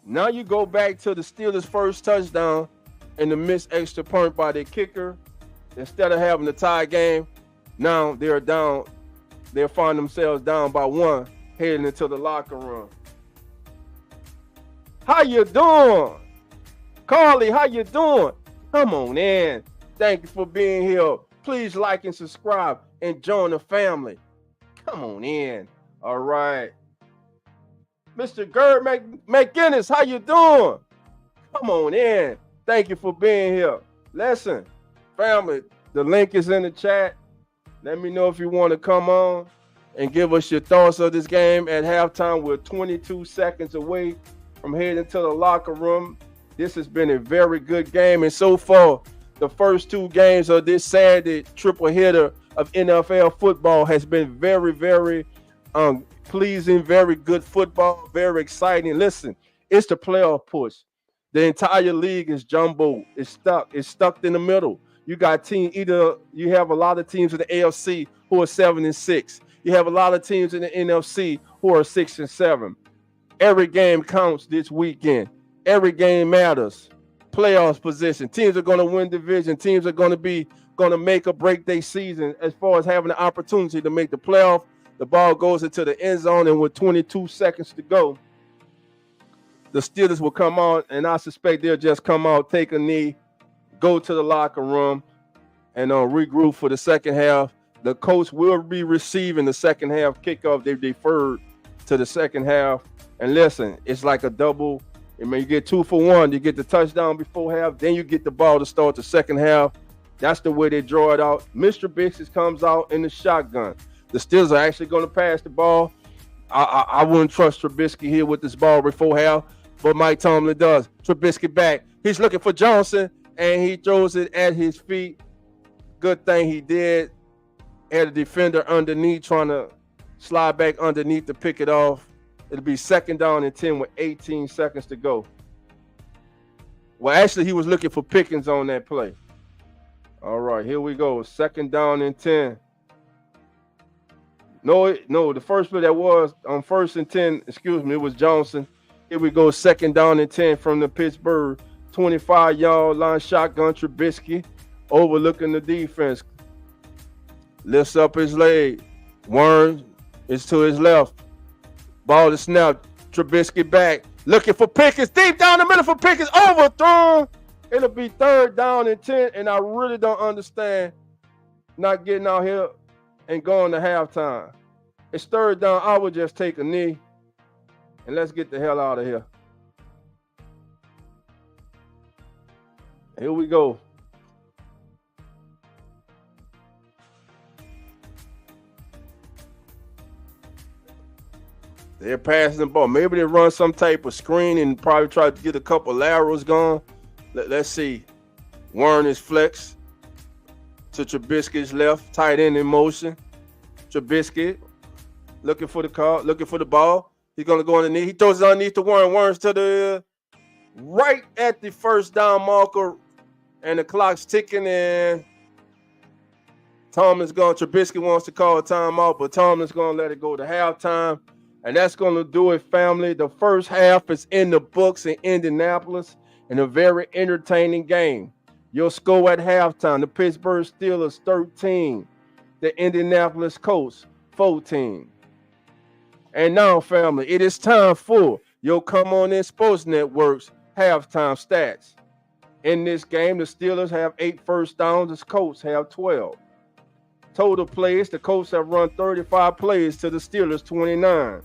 Now you go back to the Steelers' first touchdown and the missed extra point by their kicker. Instead of having a tie game, now they're down. They'll find themselves down by 1 heading into the locker room. How you doing? Carly, how you doing? Come on in. Thank you for being here. Please like and subscribe and join the family. Come on in. All right. Mr. Gerd McGinnis, how you doing? Come on in. Thank you for being here. Listen, family, the link is in the chat. Let me know if you want to come on and give us your thoughts of this game at halftime. We're 22 seconds away from heading to the locker room. This has been a very good game, and so far, the first 2 games of this Saturday triple hitter of NFL football has been very, very pleasing, very good football, very exciting. Listen, it's the playoff push. The entire league is jumbo. It's stuck in the middle. You got you have a lot of teams in the AFC who are 7-6. You have a lot of teams in the NFC who are 6-7. Every game counts this weekend. Every game matters. Playoffs position. Teams are going to win division. Teams are going to make or break their season as far as having the opportunity to make the playoff. The ball goes into the end zone, and with 22 seconds to go, the Steelers will come out, and I suspect they'll just come out, take a knee, go to the locker room, and regroup for the second half. The Colts will be receiving the second half kickoff. They deferred to the second half. And listen, it's like a double. I mean, you get 2 for 1. You get the touchdown before half, then you get the ball to start the second half. That's the way they draw it out. Mr. Bixby comes out in the shotgun. The Steelers are actually going to pass the ball. I wouldn't trust Trubisky here with this ball before half, but Mike Tomlin does. Trubisky back. He's looking for Johnson, and he throws it at his feet. Good thing he did. Had a defender underneath trying to slide back underneath to pick it off. It'll be 2nd down and 10 with 18 seconds to go. Well, actually, he was looking for Pickens on that play. All right, here we go. 2nd down and 10. No, the first play that was on 1st and 10, it was Johnson. Here we go, 2nd down and 10 from the Pittsburgh 25-yard line shotgun. Trubisky overlooking the defense. Lifts up his leg. Warren is to his left. Ball is snapped. Trubisky back. Looking for Pickens. Deep down the middle for Pickens. Overthrown. It'll be 3rd down and 10. And I really don't understand not getting out here and going to halftime. It's 3rd down. I would just take a knee. And let's get the hell out of here. Here we go. They're passing the ball. Maybe they run some type of screen and probably try to get a couple laterals going. Let's see. Warren is flex to Trubisky's left. Tight end in motion. Trubisky looking for the call, looking for the ball. He's going to go underneath. He throws it underneath to Warren. Warren's to the right at the 1st down marker. And the clock's ticking in. Trubisky wants to call a timeout, but Tomlin's going to let it go to halftime. And that's going to do it, family. The first half is in the books in Indianapolis in a very entertaining game. Your score at halftime, the Pittsburgh Steelers 13, the Indianapolis Colts 14. And now, family, it is time for your Come On In Sports Network's halftime stats. In this game, the Steelers have 8 first downs, the Colts have 12. Total plays, the Colts have run 35 plays to the Steelers 29.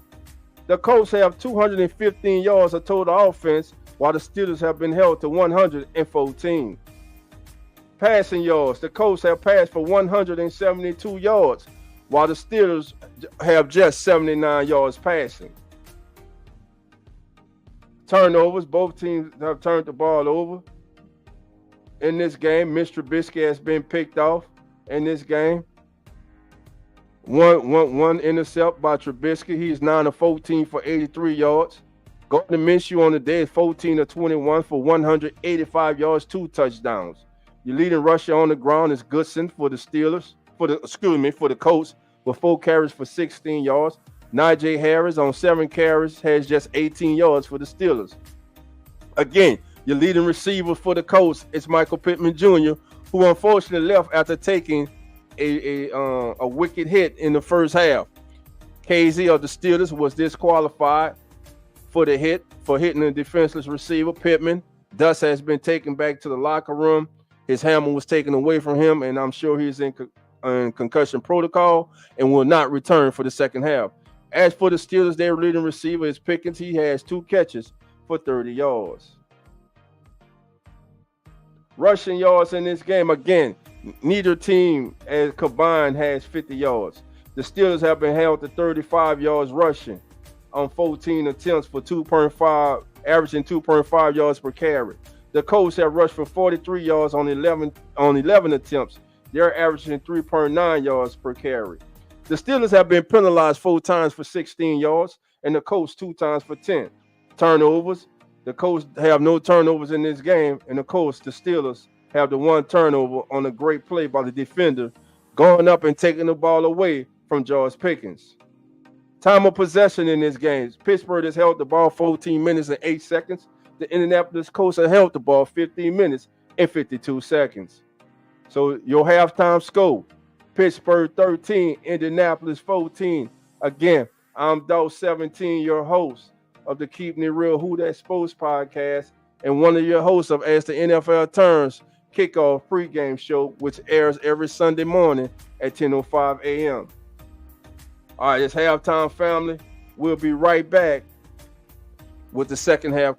The Colts have 215 yards of total offense, while the Steelers have been held to 114. Passing yards, the Colts have passed for 172 yards, while the Steelers have just 79 yards passing. Turnovers. Both teams have turned the ball over in this game. Mr. Trubisky has been picked off in this game. One intercept by Trubisky. He's 9 of 14 for 83 yards. Gardner Minshew on the day is 14 of 21 for 185 yards, 2 touchdowns. Your leading rusher on the ground is Goodson for the Steelers, for the Colts, with 4 carries for 16 yards. Najee Harris on 7 carries has just 18 yards for the Steelers. Again, your leading receiver for the Colts is Michael Pittman Jr., who unfortunately left after taking a wicked hit in the first half. KZ of the Steelers was disqualified for the hit, for hitting the defenseless receiver. Pittman thus has been taken back to the locker room. His helmet was taken away from him, and I'm sure he's in concussion protocol and will not return for the second half. As for the Steelers, their leading receiver is Pickens. He has 2 catches for 30 yards. Rushing yards in this game, again, neither team as combined has 50 yards. The Steelers have been held to 35 yards rushing on 14 attempts for 2.5, averaging 2.5 yards per carry. The Colts have rushed for 43 yards on 11 attempts. They're averaging 3.9 yards per carry. The Steelers have been penalized 4 times for 16 yards, and the Colts 2 times for 10. Turnovers. The Colts have no turnovers in this game, and the Steelers have the 1 turnover on a great play by the defender, going up and taking the ball away from George Pickens. Time of possession in this game. Pittsburgh has held the ball 14 minutes and 8 seconds. The Indianapolis Colts have held the ball 15 minutes and 52 seconds. So your halftime score, Pittsburgh 13, Indianapolis 14. Again, I'm Dog 17, your host of the Keeping It Real Who That Sports podcast, and one of your hosts of As the NFL Turns Kickoff Pregame Show, which airs every Sunday morning at 10:05 a.m. All right, it's halftime, family. We'll be right back with the second half.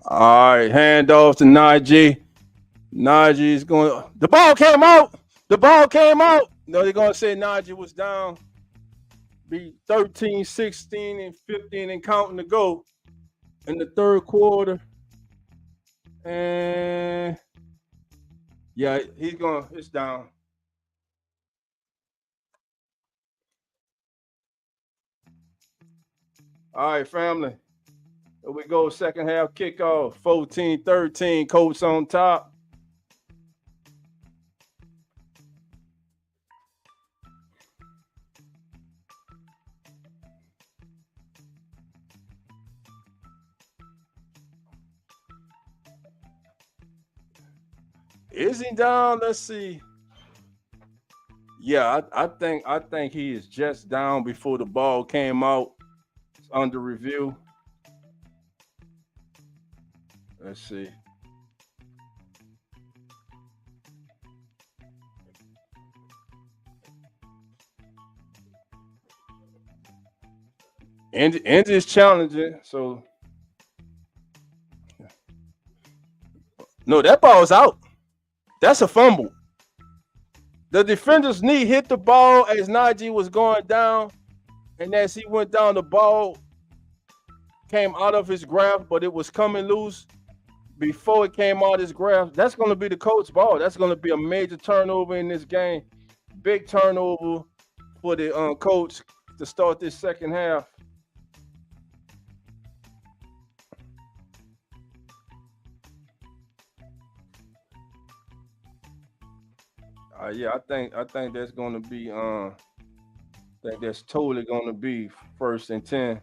All right, handoff to Najee. Najee's going. The ball came out. The ball came out. No, they're going to say Najee was down. Be 13, 16, and 15 and counting to go in the third quarter. And yeah, he's going. It's down. All right, family. Here we go. Second half kickoff. 14-13. Colts on top. Is he down? Let's see. Yeah, I think he is just down before the ball came out. It's under review. Let's see. Andy is challenging, so no, that ball's out. That's a fumble. The defender's knee hit the ball as Najee was going down, and as he went down, the ball came out of his grasp, but it was coming loose before it came out of his grasp. That's going to be the Colts' ball. That's going to be a major turnover in this game. Big turnover for the Colts to start this second half. Yeah, I think that's going to be I think that's totally going to be 1st and 10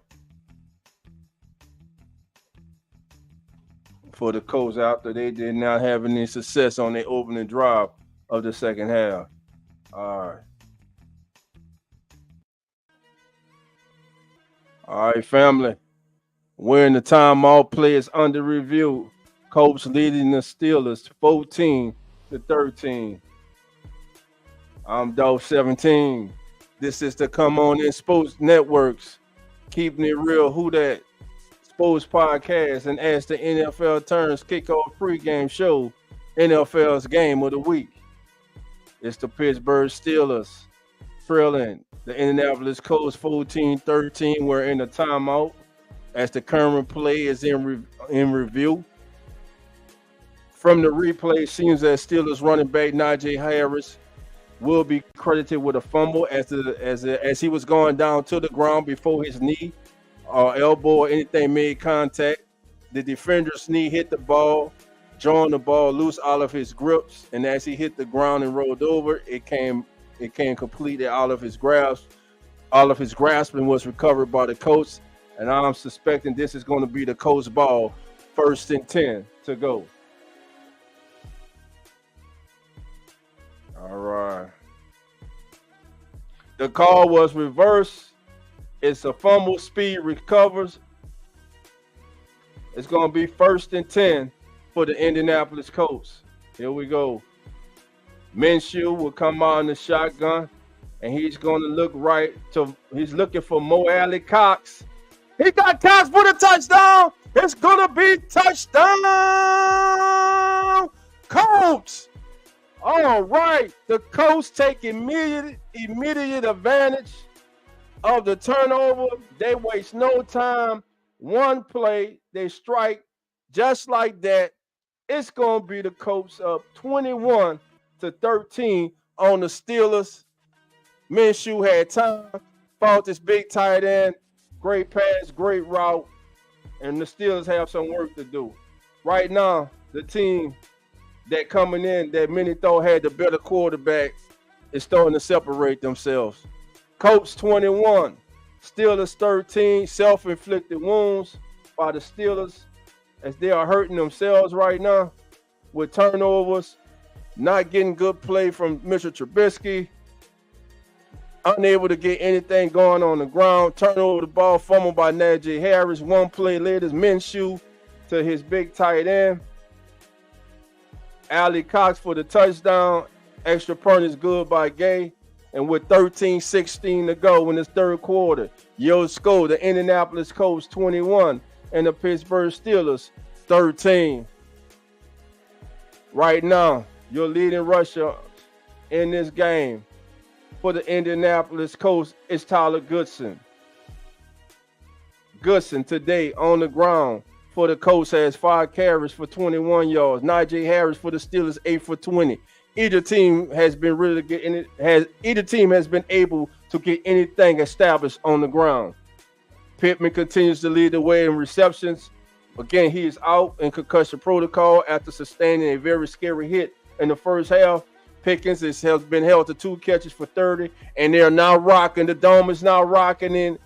for the Colts after they did not have any success on their opening drive of the second half. All right. All right, family. We're in the timeout. Players under review. Colts leading the Steelers 14-13. I'm Dog 17. This is the Come On In Sports Networks. Keeping it real. Who that? Sports podcast. And as the NFL turns kickoff pregame show, NFL's game of the week. It's the Pittsburgh Steelers trailing the Indianapolis Colts 14-13. We're in the timeout as the current play is in review. From the replay, it seems that Steelers running back Najee Harris will be credited with a fumble as he was going down to the ground before his knee or elbow or anything made contact. The defender's knee hit the ball, drawing the ball loose out of his grips, and as he hit the ground and rolled over, it came completely out of his grasp. All of his grasping was recovered by the Colts, and I'm suspecting this is going to be the Colts ball, 1st and 10 to go. All right. The call was reversed. It's a fumble. Speed recovers. It's going to be 1st and 10 for the Indianapolis Colts. Here we go. Minshew will come out in the shotgun, and he's going to look right to. He's looking for Mo Alley Cox. He got Cox for the touchdown. It's going to be touchdown Colts. All right, the Colts take immediate advantage of the turnover. They waste no time. One play, they strike just like that. It's going to be the Colts up 21-13 on the Steelers. Minshew had time, fought this big tight end, great pass, great route, and the Steelers have some work to do. Right now, the team that coming in that many thought had the better quarterback is starting to separate themselves. Colts 21, Steelers 13, self-inflicted wounds by the Steelers as they are hurting themselves right now with turnovers, not getting good play from Mr. Trubisky, unable to get anything going on the ground, turn over the ball, fumbled by Najee Harris. One play later, Minshew to his big tight end. Alley Cox for the touchdown. Extra point is good by Gay. And with 13-16 to go in this third quarter, your score, the Indianapolis Colts 21 and the Pittsburgh Steelers 13. Right now, your leading rusher in this game for the Indianapolis Colts is Tyler Goodson. Goodson today on the ground for the Colts has 5 carries for 21 yards. Najee Harris for the Steelers 8 for 20. Either team has been able to get anything established on the ground. Pittman continues to lead the way in receptions. Again, he is out in concussion protocol after sustaining a very scary hit in the first half. Pickens has been held to 2 catches for 30, and they're now rocking. The dome is now rocking in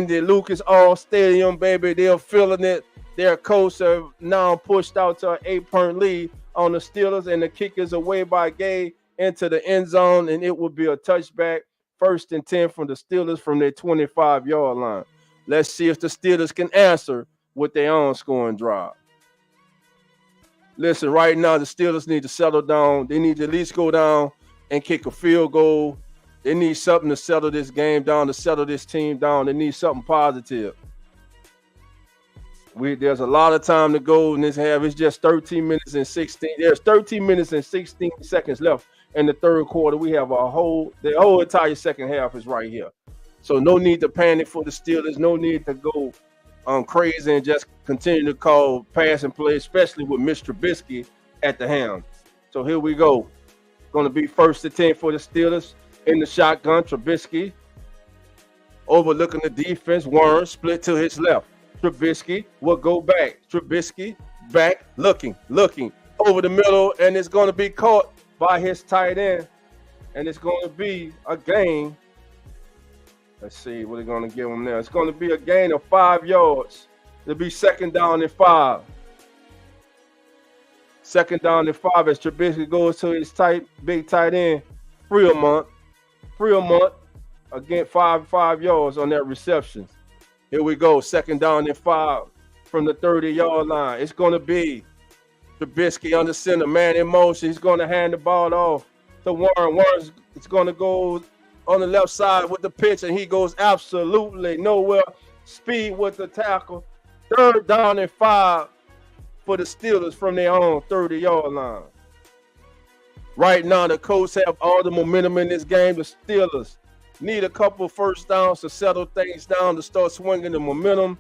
the Lucas Oil Stadium, baby. They're feeling it. Their Colts have now pushed out to an 8-point lead on the Steelers, and the kick is away by Gay into the end zone, and it will be a touchback. 1st and 10 from the Steelers from their 25-yard line. Let's see if the Steelers can answer with their own scoring drive. Listen, right now, the Steelers need to settle down. They need to at least go down and kick a field goal. They need something to settle this game down, to settle this team down. They need something positive. There's a lot of time to go in this half. It's just 13 minutes and 16. There's 13 minutes and 16 seconds left in the third quarter. We have the whole entire second half is right here. So no need to panic for the Steelers. No need to go crazy and just continue to call pass and play, especially with Mr. Trubisky at the helm. So here we go. Going to be 1st and 10 for the Steelers in the shotgun. Trubisky overlooking the defense. Warren split to his left. Trubisky will go back. Trubisky back, looking over the middle, and it's going to be caught by his tight end, and it's going to be a gain. Let's see what they're going to give him now. It's going to be a gain of 5 yards. It'll be 2nd down and 5. 2nd down and 5 as Trubisky goes to his big tight end, Fremont. Again, 5 yards on that reception. Here we go. 2nd down and 5 from the 30-yard line. It's going to be Trubisky under center, man in motion. He's going to hand the ball off to Warren. Warren's going to go on the left side with the pitch, and he goes absolutely nowhere. Speed with the tackle. 3rd down and 5 for the Steelers from their own 30-yard line. Right now, the Colts have all the momentum in this game. The Steelers need a couple first downs to settle things down, to start swinging the momentum,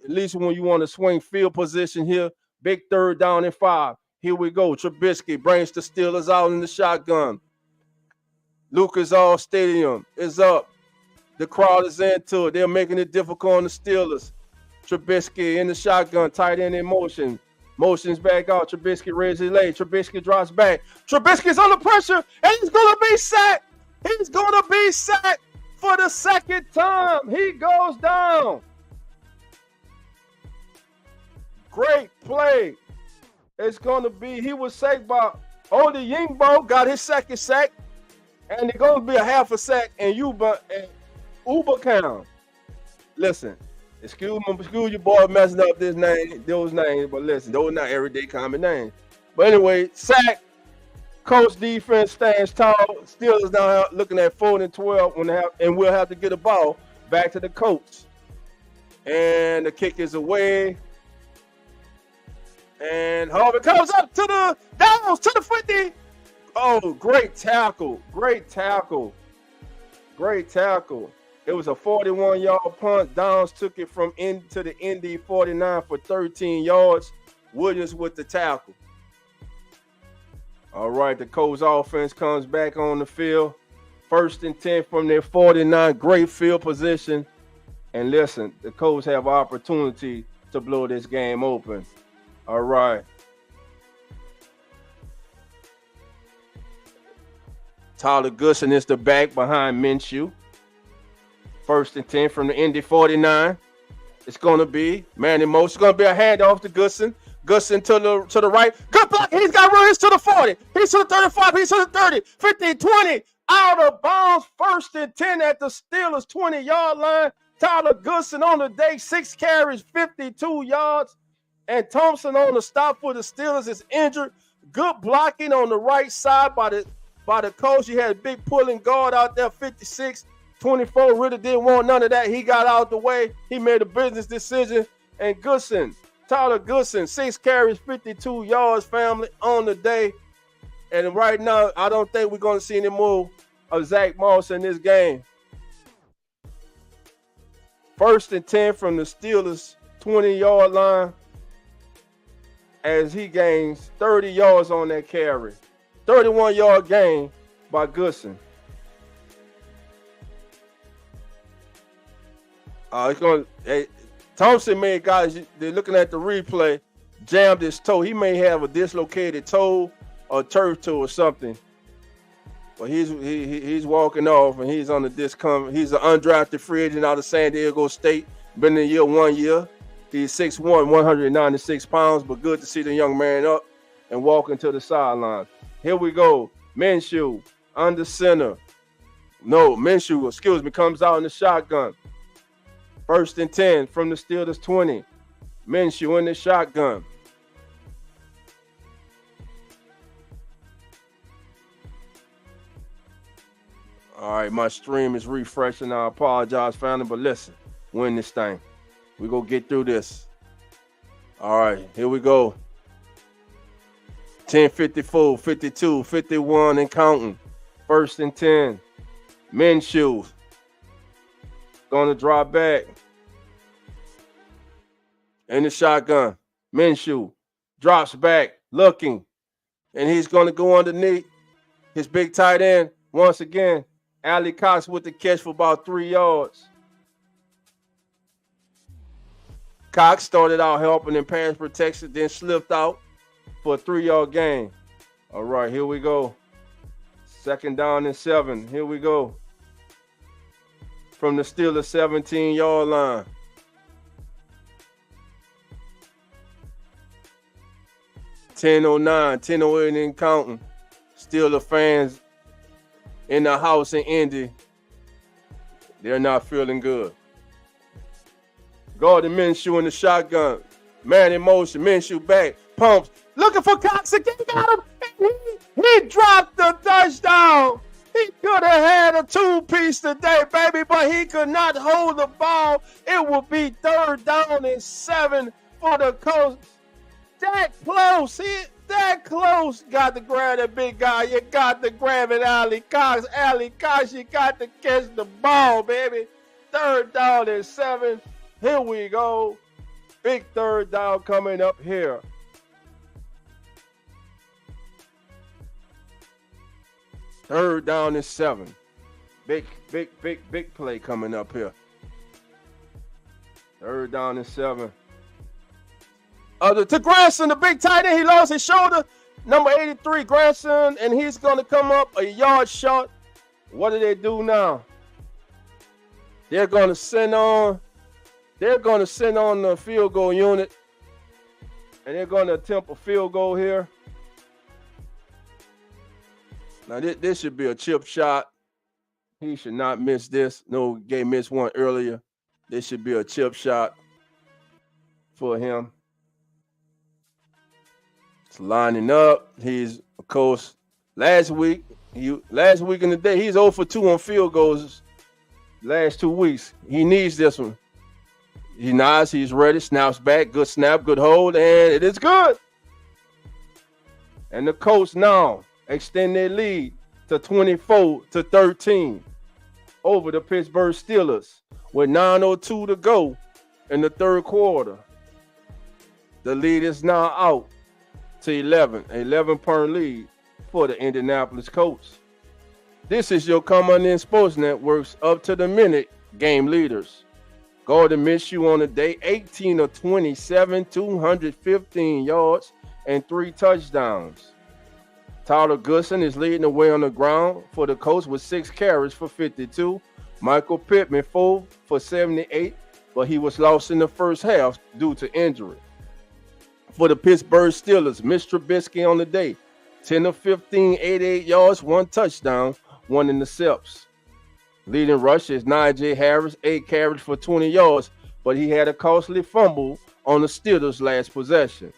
at least when you want to swing field position here. Big 3rd down and 5. Here we go. Trubisky brings the Steelers out in the shotgun. Lucas Oil Stadium is up. The crowd is into it. They're making it difficult on the Steelers. Trubisky in the shotgun, tight end in motion. Motions back out. Trubisky raises his leg. Trubisky drops back. Trubisky's under pressure, and he's going to be sacked. He's going to be sacked for the 2nd time. He goes down. Great play. It's going to be, he was sacked by Odi Yingbo, got his 2nd sack, and it's going to be a half a sack and Uber count. Listen, excuse your boy messing up those names, but listen, those are not everyday common names. But anyway, sack. Colts defense stands tall. Steelers now looking at 4th and 12 and we'll have to get a ball back to the Colts. And the kick is away. And Harvey comes up to the downs to the 50. Oh, great tackle. Great tackle. Great tackle. It was a 41-yard punt. Downs took it from into the Indy 49 for 13 yards. Williams with the tackle. All right, the Colts offense comes back on the field. 1st and 10 from their 49. Great field position. And listen, the Colts have opportunity to blow this game open. All right. Tyler Goodson is the back behind Minshew. 1st and 10 from the Indy 49. It's going to be man in motion. It's going to be a handoff to Goodson. Goodson to the right. Good block. He's got room. He's to the 40. He's to the 35. He's to the 30. 15, 20. Out of bounds. 1st and 10 at the Steelers 20-yard line. Tyler Goodson on the day. 6 carries, 52 yards. And Thompson on the stop for the Steelers is injured. Good blocking on the right side by the coach. He had a big pulling guard out there, 56. 24 really didn't want none of that. He got out the way. He made a business decision. And Goodson Tyler Goodson, 6 carries, 52 yards, family, on the day. And right now, I don't think we're going to see any more of Zach Moss in this game. 1st and 10 from the Steelers' 20-yard line as he gains 30 yards on that carry. 31-yard gain by Goodson. Thompson made guys, they're looking at the replay, jammed his toe. He may have a dislocated toe or turf toe or something. But he's walking off and he's on the discomfort. He's an undrafted free agent out of San Diego State. Been in the 1 year. He's 6'1", 196 pounds, but good to see the young man up and walking to the sideline. Here we go. Minshew under center. No, Minshew, comes out in the shotgun. 1st and 10 from the Steelers 20. Minshew in the shotgun. All right, my stream is refreshing. I apologize, family, but listen, win this thing. We go get through this. All right, here we go. 10, 54, 52, 51 and counting. 1st and 10. Minshew going to drop back. In the shotgun. Minshew drops back, looking. And he's going to go underneath his big tight end once again. Ali Cox with the catch for about 3 yards. Cox started out helping in pass protection, then slipped out for a 3-yard gain. All right, here we go. 2nd down and 7. Here we go. From the Steelers 17-yard line. $10.08 and counting. Steeler fans in the house in Indy, they're not feeling good. Gardner Minshew in the shotgun. Man in motion. Minshew back. Pumps. Looking for Cox again. Got him. He dropped the touchdown. He could have had a 2-piece today, baby, but he could not hold the ball. It will be 3rd down and 7 for the Colts. That close. That close. Got to grab that big guy. You got to grab it, Ali Cox. Ali Cox, you got to catch the ball, baby. 3rd down and 7. Here we go. Big 3rd down coming up here. Third down and 7. Big play coming up here. 3rd down and 7. To Granson, the big tight end, he lost his shoulder. Number 83, Granson, and he's going to come up a yard short. What do they do now? They're going to send on the field goal unit, and they're going to attempt a field goal here. Now, this should be a chip shot. He should not miss this. No, Gay missed one earlier. This should be a chip shot for him. It's lining up. He's, of course, last week in the day, he's 0 for 2 on field goals last 2 weeks. He needs this one. He nods, he's ready, snaps back, good snap, good hold, and it is good. And the Colts now extend their lead to 24-13 over the Pittsburgh Steelers with 9:02 to go in the 3rd quarter. The lead is now out to 11-point lead for the Indianapolis Colts. This is your Come On In Sports Network's Up to the Minute game leaders. Gardner Minshew on the day, 18 of 27, 215 yards, and 3 touchdowns. Tyler Goodson is leading the way on the ground for the Colts with 6 carries for 52. Michael Pittman 4 for 78, but he was lost in the first half due to injury. For the Pittsburgh Steelers, Mitch Trubisky on the day, 10 of 15, 88 yards, 1 touchdown, 1 interception. Leading rusher is Najee Harris, 8 carries for 20 yards, but he had a costly fumble on the Steelers' last possession.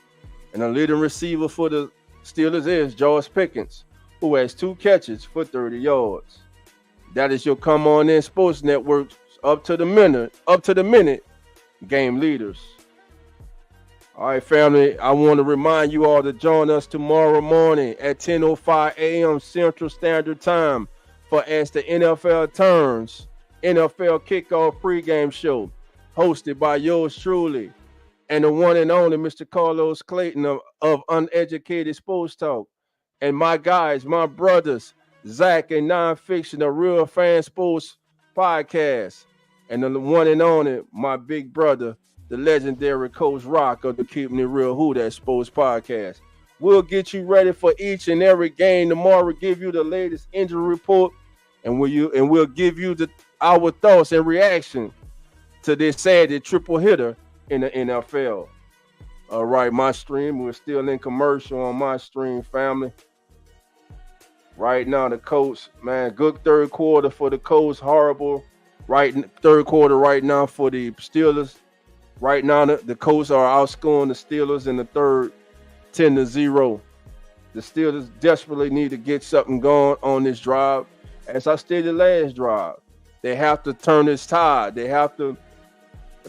And the leading receiver for the Steelers is George Pickens, who has 2 catches for 30 yards. That is your Come On In Sports Network up to the minute game leaders. All right, family. I want to remind you all to join us tomorrow morning at 10:05 a.m. Central Standard Time for As the NFL Turns NFL Kickoff Pregame Show, hosted by yours truly and the one and only Mr. Carlos Clayton of Uneducated Sports Talk, and my guys, my brothers, Zach and Nonfiction, the Real Fan Sports Podcast, and the one and only, my big brother, the legendary Coach Rock of the Keeping It Real Who That Sports Podcast. We'll get you ready for each and every game tomorrow. Give you the latest injury report, and we'll give you our thoughts and reaction to this Saturday triple hitter in the NFL. All right, my stream. We're still in commercial on my stream, family. Right now, the Colts, man, good third quarter for the Colts. Horrible third quarter right now for the Steelers. Right now, the Colts are outscoring the Steelers in the third 10-0. The Steelers desperately need to get something going on this drive. As I stated last drive, they have to turn this tide. They have to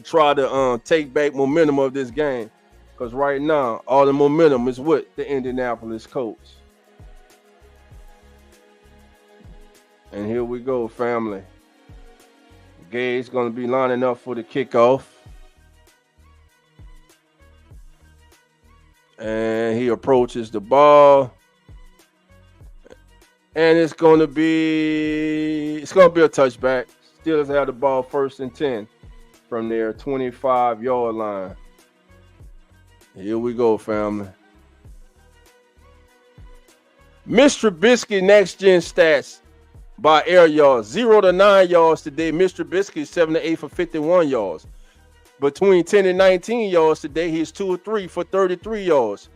try to take back momentum of this game. Because right now, all the momentum is with the Indianapolis Colts. And here we go, family. Gay's going to be lining up for the kickoff. And he approaches the ball. And it's going to be a touchback. Steelers have the ball 1st and 10 from their 25-yard line. Here we go, family. Mr. Trubisky next gen stats by air yards. 0 to 9 yards today. Mr. Trubisky 7 to 8 for 51 yards. Between 10 and 19 yards today, he's 2 or 3 for 33 yards.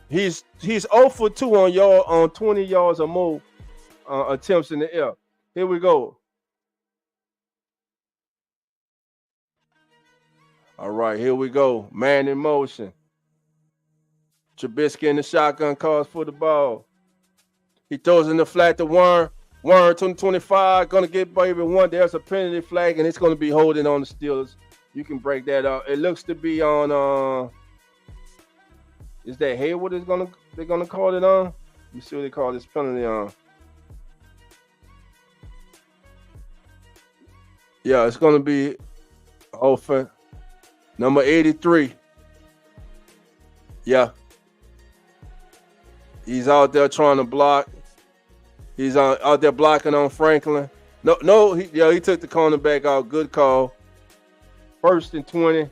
He's 0 for 2 on 20 yards or more attempts in the air. Here we go. All right, here we go. Man in motion. Trubisky in the shotgun, calls for the ball. He throws in the flat to Warren. Warren, 25, going to get baby one. There's a penalty flag, and it's going to be holding on the Steelers. You can break that up. It looks to be on, is that Hayward they're going to call it on? Let me see what they call this penalty on. Yeah, it's going to be offense. Number 83. Yeah. He's out there trying to block. He's out there blocking on Franklin. No, he took the cornerback out. Good call. 1st and 20.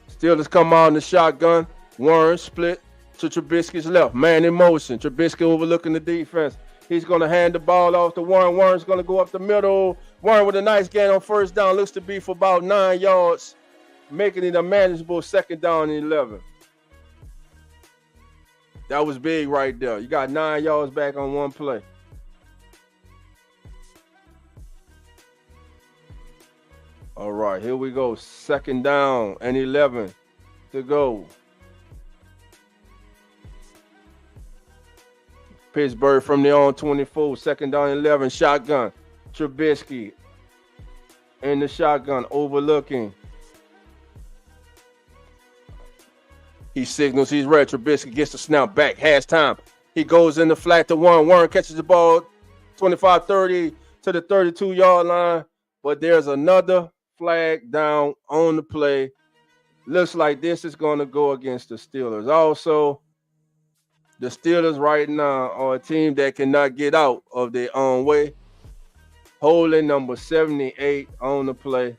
Steelers come out in the shotgun. Warren split to Trubisky's left. Man in motion. Trubisky overlooking the defense. He's going to hand the ball off to Warren. Warren's going to go up the middle. Warren with a nice gain on 1st down. Looks to be for about 9 yards, making it a manageable 2nd down and 11. That was big right there. You got 9 yards back on one play. All right, here we go. 2nd down and 11 to go. Pittsburgh from the on 24, 2nd down and 11, shotgun. Trubisky in the shotgun, overlooking. He signals he's ready. Trubisky gets the snap back, has time. He goes in the flat to Warren. Warren catches the ball 25-30 to the 32-yard line, but there's another flag down on the play. Looks like this is going to go against the Steelers. Also, the Steelers right now are a team that cannot get out of their own way. Holding number 78 on the play.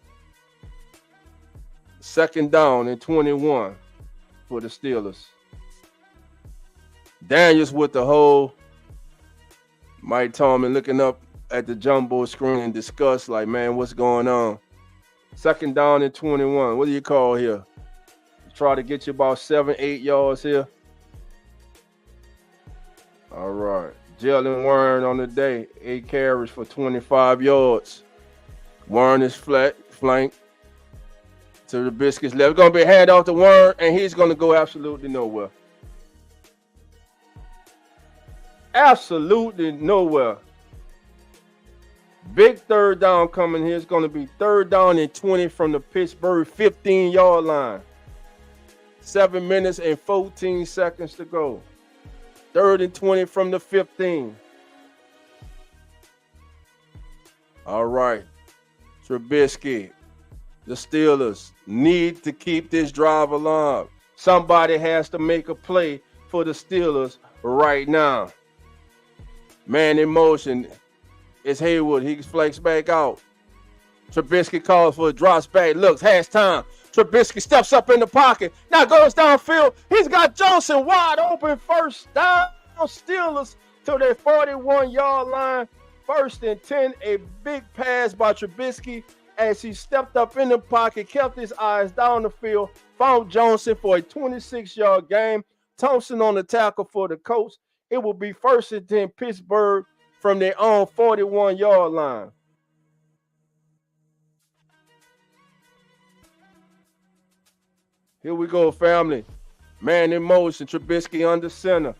2nd down and 21 for the Steelers. Daniels with the hold. Mike Tomlin looking up at the jumbo screen in disgust, like, man, what's going on? 2nd down and 21. What do you call here? Try to get you about 7-8 yards here. All right. Jalen Warren on the day. 8 carries for 25 yards. Warren is flank to the Biscuits left. Going to be a handoff to Warren, and he's going to go absolutely nowhere. Absolutely nowhere. Big third down coming here. It's going to be 3rd down and 20 from the Pittsburgh 15-yard line. 7 minutes and 14 seconds to go. 3rd and 20 from the 15. All right. Trubisky. The Steelers need to keep this drive alive. Somebody has to make a play for the Steelers right now. Man in motion. It's Haywood. He flex back out. Trubisky calls for a drops back. Looks, has time. Trubisky steps up in the pocket. Now goes downfield. He's got Johnson wide open. 1st down. Steelers to their 41-yard line. 1st and 10. A big pass by Trubisky as he stepped up in the pocket, kept his eyes down the field, found Johnson for a 26-yard gain. Thompson on the tackle for the Colts. It will be 1st and 10 Pittsburgh from their own 41-yard line. Here we go, family. Man in motion. Trubisky under center.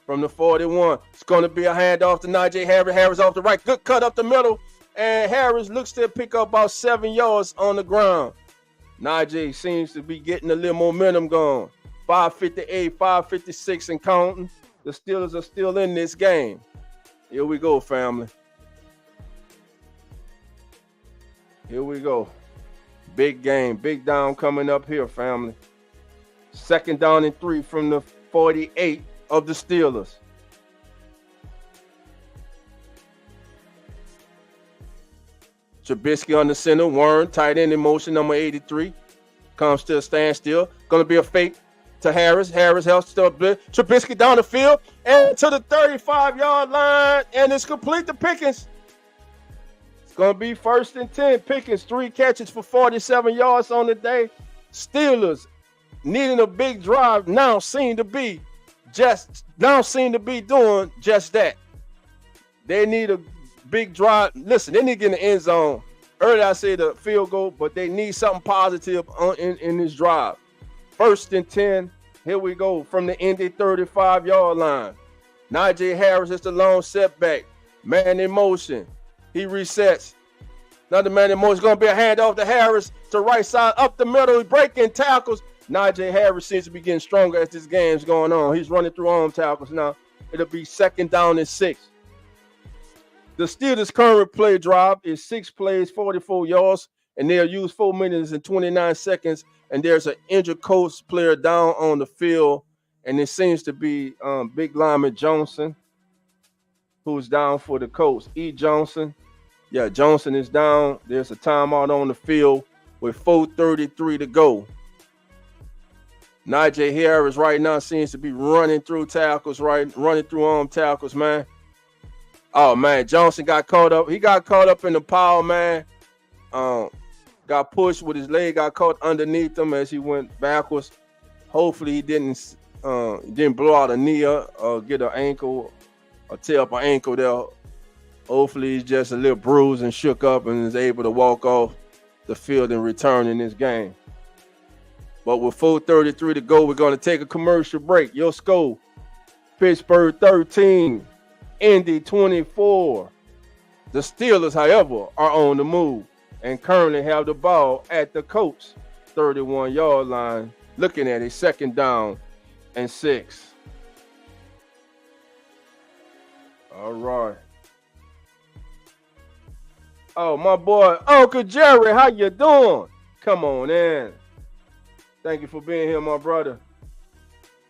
From the 41. It's going to be a handoff to Najee Harris. Harris off the right. Good cut up the middle. And Harris looks to pick up about 7 yards on the ground. Najee seems to be getting a little momentum going. 5:58, 5:56 and counting. The Steelers are still in this game. Here we go, family. Here we go. Big game. Big down coming up here, family. 2nd down and 3 from the 48 of the Steelers. Trubisky on the center. Warren, tight end in motion, number 83. Comes to a standstill. Going to be a fake to Harris. Harris helps to blitz. Trubisky down the field and to the 35-yard line. And it's complete to Pickens. It's going to be 1st and 10. Pickens, 3 catches for 47 yards on the day. Steelers needing a big drive now seem to be doing just that. They need a big drive. Listen, they need to get in the end zone. Earlier I said the field goal, but they need something positive in this drive. 1st and 10. Here we go from the Indy 35-yard line. Najee Harris is the long setback. Man in motion. He resets. Another man in motion. It's going to be a handoff to Harris to right side, up the middle. He's breaking tackles. Najee Harris seems to be getting stronger as this game's going on. He's running through arm tackles now. It'll be 2nd down and 6. The Steelers' current play drive is 6 plays, 44 yards, and they'll use 4 minutes and 29 seconds. And there's an injured Colts player down on the field, and it seems to be big lineman Johnson, who's down for the Colts. E. Johnson. Yeah, Johnson is down. There's a timeout on the field with 4:33 to go. Najee Harris right now seems to be running through tackles, running through arm tackles, man. Oh, man, Johnson got caught up. He got caught up in the pile, man. Got pushed with his leg, got caught underneath him as he went backwards. Hopefully he didn't blow out a knee or get an ankle or tear up an ankle there. Hopefully he's just a little bruised and shook up and is able to walk off the field and return in this game. But with 4:33 to go, we're going to take a commercial break. Your score, Pittsburgh 13, Indy 24. The Steelers, however, are on the move and currently have the ball at the Colts 31-yard line, looking at a 2nd down and 6. All right. Oh, my boy, Uncle Jerry, how you doing? Come on in. Thank you for being here, my brother.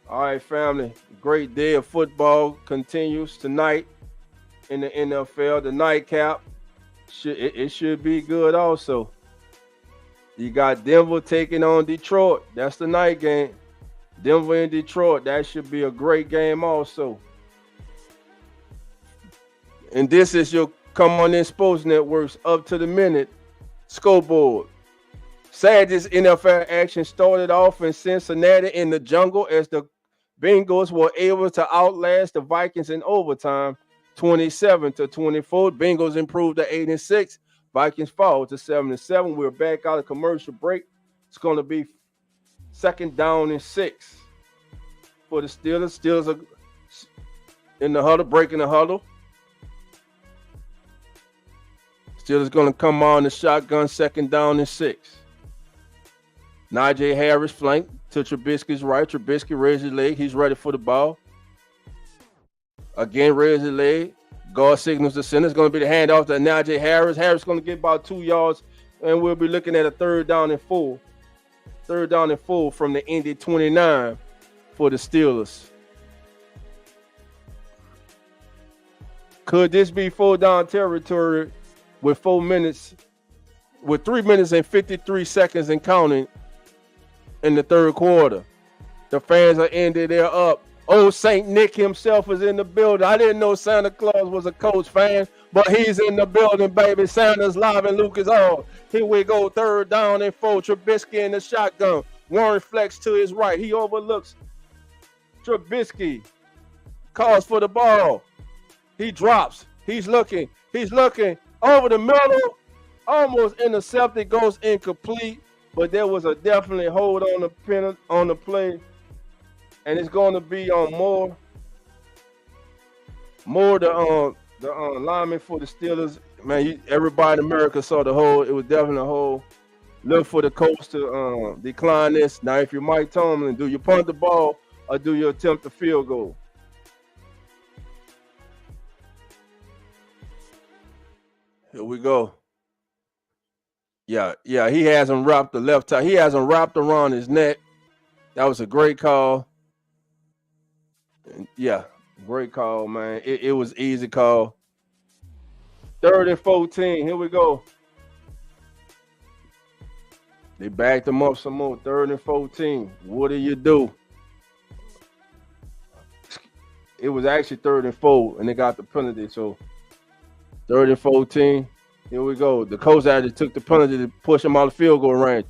All right, family. Great day of football continues tonight in the NFL. The nightcap, it should be good also. You got Denver taking on Detroit. That's the night game. Denver and Detroit. That should be a great game also. And this is your Come On In Sports Network's Up to the Minute scoreboard. Saturday's NFL action started off in Cincinnati in the jungle as the Bengals were able to outlast the Vikings in overtime, 27-24. Bengals improved to 8-6. Vikings fall to 7-7. We're back out of commercial break. It's going to be 2nd down and 6 for the Steelers. Steelers are in the huddle, breaking the huddle. Steelers going to come on the shotgun, 2nd down and 6. Najee Harris flank to Trubisky's right. Trubisky raises his leg. He's ready for the ball. Again, raises his leg. Guard signals the center. It's going to be the handoff to Najee Harris. Harris going to get about 2 yards, and we'll be looking at a 3rd down and 4. 3rd down and 4 from the Indy 29 for the Steelers. Could this be 4-down territory with 3 minutes and 53 seconds and counting in the 3rd quarter? The fans are ended. They're up. Old St. Nick himself is in the building. I didn't know Santa Claus was a Colts fan, but he's in the building, baby. Santa's live in Lucas Hall. Here we go, 3rd down and 4. Trubisky in the shotgun. Warren flex to his right. He overlooks Trubisky. Calls for the ball. He drops. He's looking over the middle. Almost intercepted. Goes incomplete. But there was a definitely hold on the play. And it's going to be on Moore. Moore, the lineman for the Steelers. Man, everybody in America saw the hold. It was definitely a hold. Look for the coach to decline this. Now, if you're Mike Tomlin, do you punt the ball or do you attempt a field goal? Here we go. Yeah, he hasn't wrapped the left tie. He hasn't wrapped around his neck. That was a great call. Yeah, great call, man. It was easy call. 3rd and 14. Here we go. They backed him up some more. 3rd and 14. What do you do? It was actually 3rd and 4, and they got the penalty. So 3rd and 14. Here we go. The coach actually took the penalty to push him out of field goal range.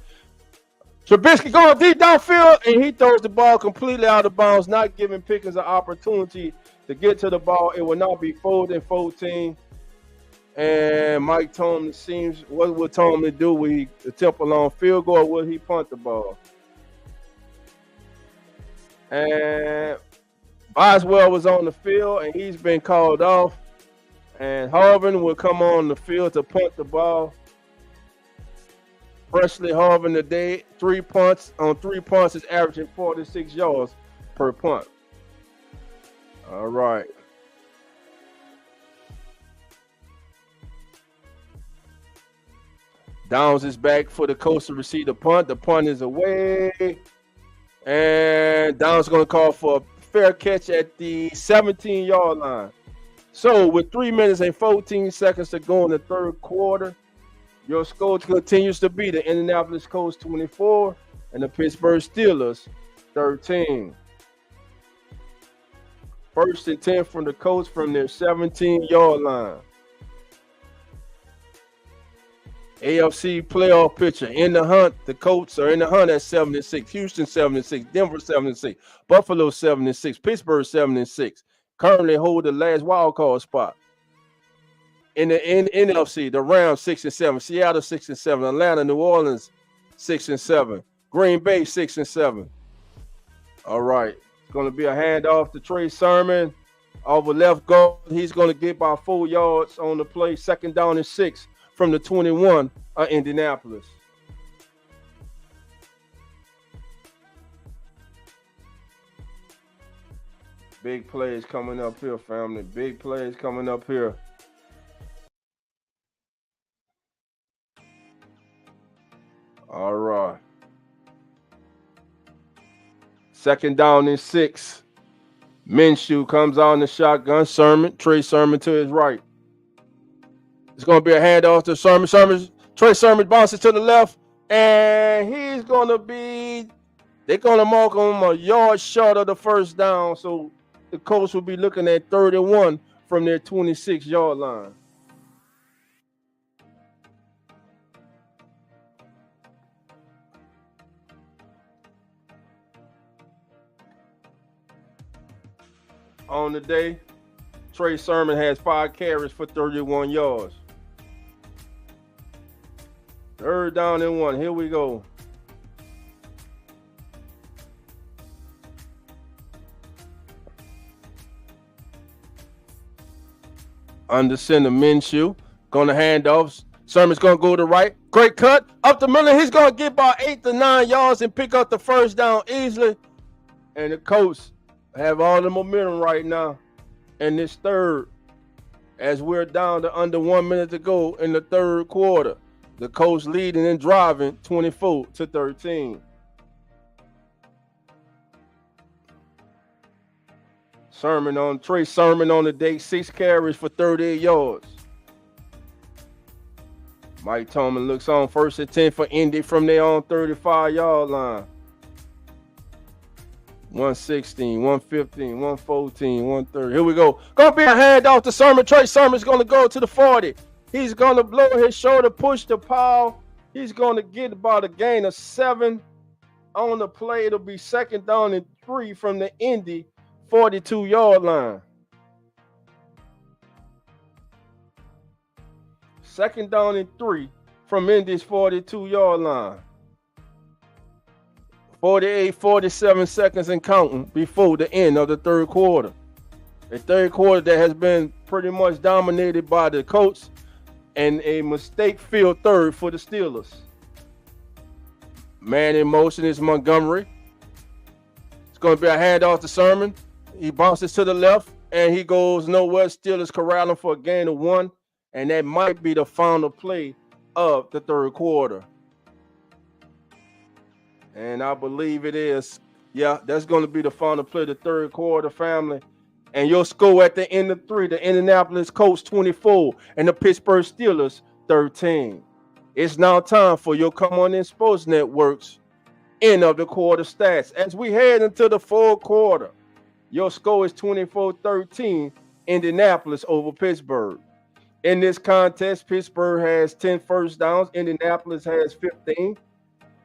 Trubisky going deep downfield, and he throws the ball completely out of bounds, not giving Pickens an opportunity to get to the ball. It will not be 4th and 14. And Mike Tomlin seems, what would Tomlin do? Will he attempt a long field goal, or will he punt the ball? And Boswell was on the field, and he's been called off. And Harvin will come on the field to punt the ball. Presley Harvin today, 3 punts. On 3 punts, is averaging 46 yards per punt. All right. Downs is back for the Colts to receive the punt. The punt is away. And Downs going to call for a fair catch at the 17-yard line. So with 3 minutes and 14 seconds to go in the 3rd quarter, your score continues to be the Indianapolis Colts 24 and the Pittsburgh Steelers 13. 1st and 10 from the Colts from their 17-yard line. AFC playoff picture in the hunt. The Colts are in the hunt at 7-6. Houston 7-6. Denver 7-6. Buffalo 7-6. Pittsburgh 7-6. Currently hold the last wild card spot. In the NFC, the Rams 6-7. Seattle 6-7. Atlanta, New Orleans 6-7. Green Bay 6-7. All right. It's going to be a handoff to Trey Sermon over left guard. He's going to get about 4 yards on the play. 2nd down and 6 from the 21 of Indianapolis. Big plays coming up here, family. Big plays coming up here. All right. 2nd down and 6. Minshew comes on the shotgun. Trey Sermon to his right. It's going to be a handoff to Sermon. Trey Sermon bounces to the left, and he's going to be, they're going to mark him a yard short of the 1st down. So the Colts will be looking at 31 from their 26-yard line. On the day, Trey Sermon has 5 carries for 31 yards. 3rd down and 1. Here we go. Under center, Minshew. Going to hand off. Sermon's going to go to the right. Great cut. Up the middle. He's going to get about 8 to 9 yards and pick up the first down easily. And the Colts have all the momentum right now in this third as we're down to under 1 minute to go in the third quarter. The Colts leading and driving 24-13. Trey Sermon on the day, 6 carries for 38 yards. Mike Tomlin looks on 1st and 10 for Indy from their own 35-yard line. 116, 115, 114, 130. Here we go. Gonna be a handoff to Sermon. Trey Sermon's gonna go to the 40. He's gonna blow his shoulder, push the pile. He's gonna get about a gain of 7 on the play. It'll be 2nd down and 3 from the Indy 42-yard line. 2nd down and 3 from Indy's 42-yard line. 47 seconds and counting before the end of the third quarter. A third quarter that has been pretty much dominated by the Colts and a mistake-filled third for the Steelers. Man in motion is Montgomery. It's going to be a handoff to Sermon. He bounces to the left, and he goes nowhere. Steelers corral him for a gain of 1, and that might be the final play of the third quarter. And I believe it is. Yeah, that's going to be the final play of the third quarter, family. And your score at the end of 3, the Indianapolis Colts 24 and the Pittsburgh Steelers 13. It's now time for your Come On In Sports Network's end of the quarter stats. As we head into the fourth quarter, your score is 24-13, Indianapolis over Pittsburgh. In this contest, Pittsburgh has 10 first downs. Indianapolis has 15.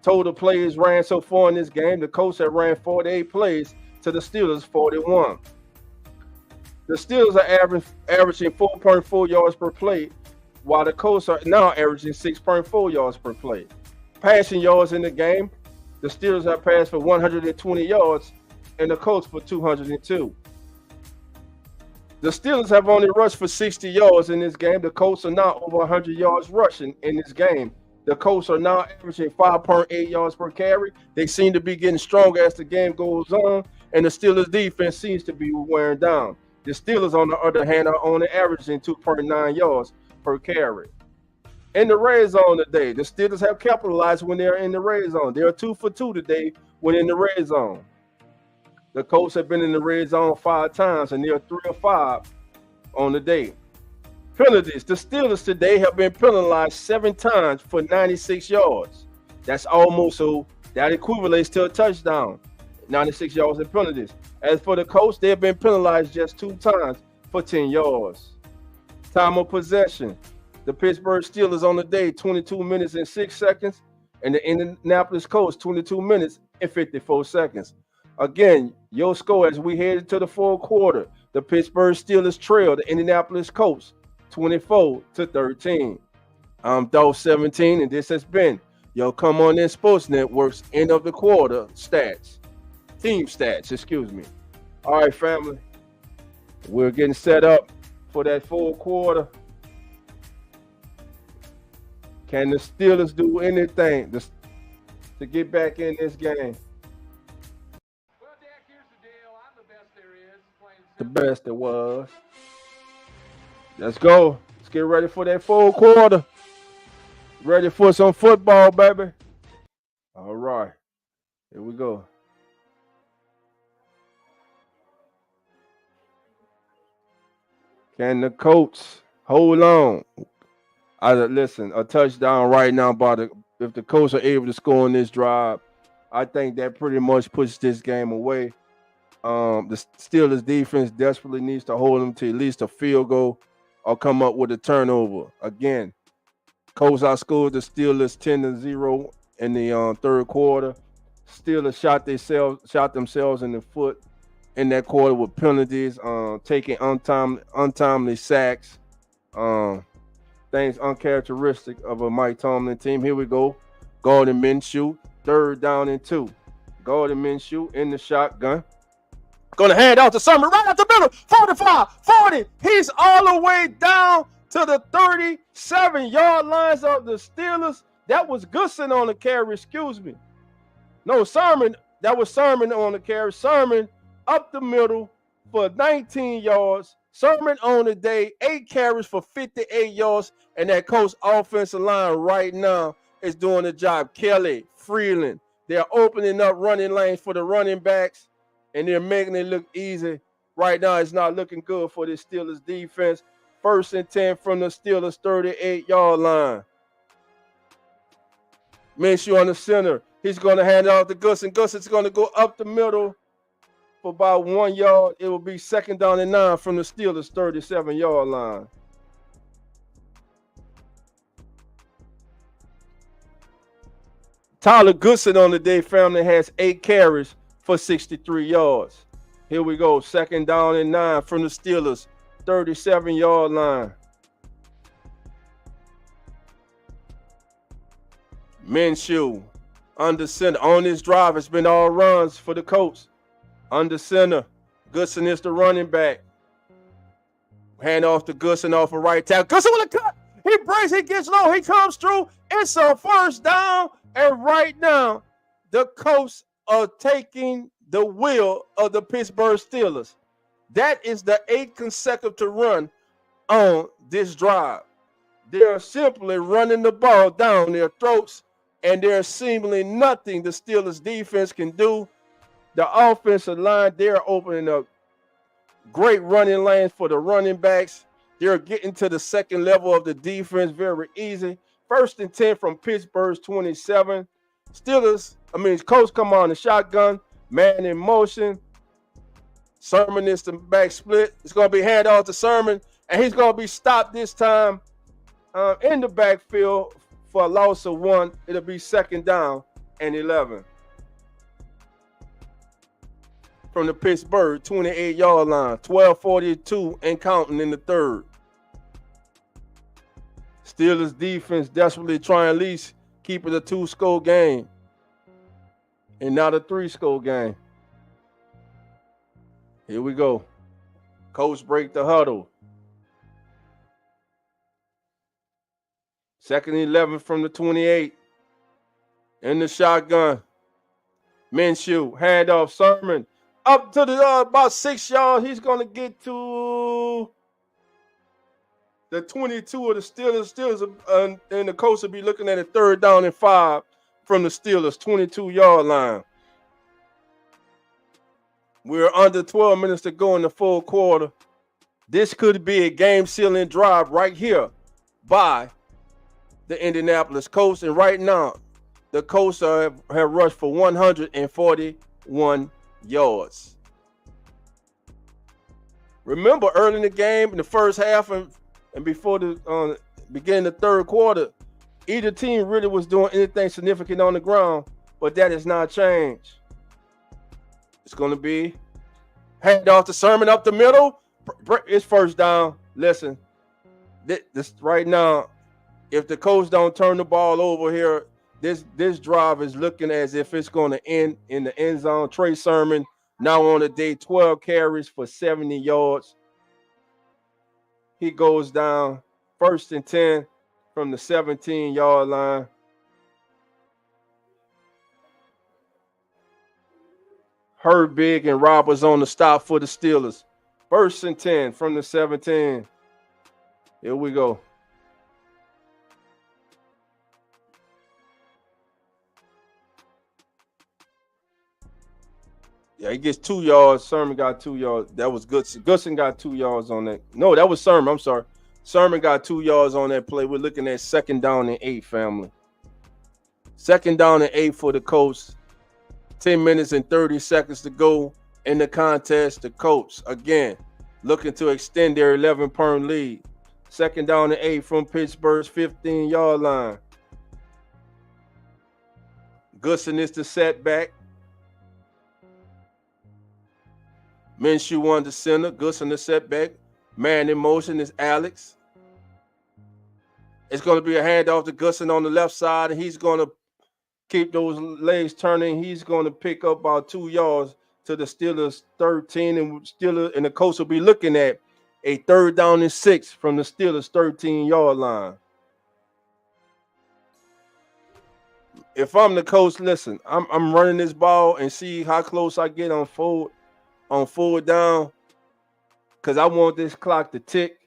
Total plays ran so far in this game. The Colts have ran 48 plays to the Steelers 41. The Steelers are averaging 4.4 yards per play, while the Colts are now averaging 6.4 yards per play. Passing yards in the game, the Steelers have passed for 120 yards and the Colts for 202. The Steelers have only rushed for 60 yards in this game. The Colts are now over 100 yards rushing in this game. The Colts are now averaging 5.8 yards per carry. They seem to be getting stronger as the game goes on, and the Steelers defense seems to be wearing down. The Steelers, on the other hand, are only averaging 2.9 yards per carry. In the red zone today, the Steelers have capitalized when they're in the red zone. They are 2 for 2 today when in the red zone. The Colts have been in the red zone 5 times, and they are 3 of 5 on the day. Penalties. The Steelers today have been penalized 7 times for 96 yards. That's almost so that equates to a touchdown. 96 yards in penalties. As for the Colts, they have been penalized just 2 times for 10 yards. Time of possession. The Pittsburgh Steelers on the day, 22 minutes and 6 seconds. And the Indianapolis Colts, 22 minutes and 54 seconds. Again, your score as we head into the fourth quarter. The Pittsburgh Steelers trail the Indianapolis Colts 24-13. I'm Dolph 17, and this has been your Come On In Sports Network's end of the quarter stats. Team stats, excuse me. All right, family. We're getting set up for that fourth quarter. Can the Steelers do anything to get back in this game? Well, Dak, here's the deal. I'm the best there is. The best there was. Let's go. Let's get ready for that fourth quarter. Ready for some football, baby. All right. Here we go. Can the Colts hold on? Listen, a touchdown right now if the Colts are able to score on this drive, I think that pretty much puts this game away. The Steelers defense desperately needs to hold them to at least a field goal or come up with a turnover. Again, Colts outscored the Steelers 10-0 in the third quarter. Steelers shot themselves in the foot in that quarter with penalties, taking untimely sacks, things uncharacteristic of a Mike Tomlin team. Here we go. Gardner Minshew, 3rd down and 2. Gardner Minshew in the shotgun. Gonna hand out to Summer right out the middle. 45, 40. He's all the way down to the 37-yard lines of the Steelers. That was Goodson on the carry, excuse me. No, Sermon. That was Sermon on the carry. Sermon up the middle for 19 yards. Sermon on the day, 8 carries for 58 yards. And that Colts offensive line right now is doing the job. Kelly, Freeland, they're opening up running lanes for the running backs, and they're making it look easy. Right now, it's not looking good for the Steelers defense. 1st and 10 from the Steelers 38-yard line. Minshew on the center. He's going to hand it off to Goodson. Goodson's going to go up the middle for about 1 yard. It will be 2nd down and 9 from the Steelers 37-yard line. Tyler Goodson on the day, family, has 8 carries for 63 yards. Here we go. 2nd down and 9 from the Steelers 37-yard line. Minshew under center. On this drive, it's been all runs for the Colts. Under center. Goodson is the running back. Hand off to Goodson off a right tackle. Goodson with a cut. He breaks, he gets low, he comes through. It's a 1st down. And right now, the Colts are taking the wheel of the Pittsburgh Steelers. That is the 8th consecutive run on this drive. They're simply running the ball down their throats, and there's seemingly nothing the Steelers defense can do. The offensive line, they're opening up great running lanes for the running backs. They're getting to the 2nd level of the defense very easy. 1st and 10 from Pittsburgh's 27. Colts come on the shotgun, man in motion. Sermon is the back split. It's going to be hand off to Sermon, and he's going to be stopped this time in the backfield for a loss of 1. It'll be 2nd down and 11. From the Pittsburgh 28-yard line, 12:42 and counting in the 3rd. Steelers defense desperately trying at least keep it a 2-score game and not a 3-score game. Here we go. Coach break the huddle. 2nd and 11 from the 28. In the shotgun. Minshew, handoff, Sermon. Up to the about 6 yards. He's going to get to the 22 of the Steelers. And the Colts will be looking at a 3rd down and 5 from the Steelers, 22-yard line. We're under 12 minutes to go in the 4th quarter. This could be a game-sealing drive right here by the Indianapolis Colts. And right now, the Colts have rushed for 141 yards. Remember, early in the game, in the first half and before the beginning of the 3rd quarter, either team really was doing anything significant on the ground, but that has not changed. It's going to be hand off to Sermon up the middle. It's 1st down. Listen, this right now, if the Colts don't turn the ball over here, this drive is looking as if it's going to end in the end zone. Trey Sermon now on the day, 12 carries for 70 yards. He goes down. 1st and 10 from the 17-yard line. Herbig and Roberts on the stop for the Steelers. 1st and 10 from the 17. Here we go. Yeah, he gets 2 yards. Sermon got 2 yards. That was Goodson. Goodson got 2 yards on that. No, that was Sermon. I'm sorry. Sermon got 2 yards on that play. We're looking at 2nd down and 8, family. 2nd down and 8 for the Colts. 10 minutes and 30 seconds to go in the contest. The Colts, again, looking to extend their 11-point lead. 2nd down and 8 from Pittsburgh's 15-yard line. Goodson is the setback. Minshew on the center. Goodson the setback. Man in motion is Alex. It's going to be a handoff to Goodson on the left side, and he's going to keep those legs turning. He's going to pick up about 2 yards to the Steelers 13, and the Colts will be looking at a 3rd down and 6 from the Steelers 13-yard line. If I'm the coach, listen, I'm running this ball and see how close I get on forward down, because I want this clock to tick,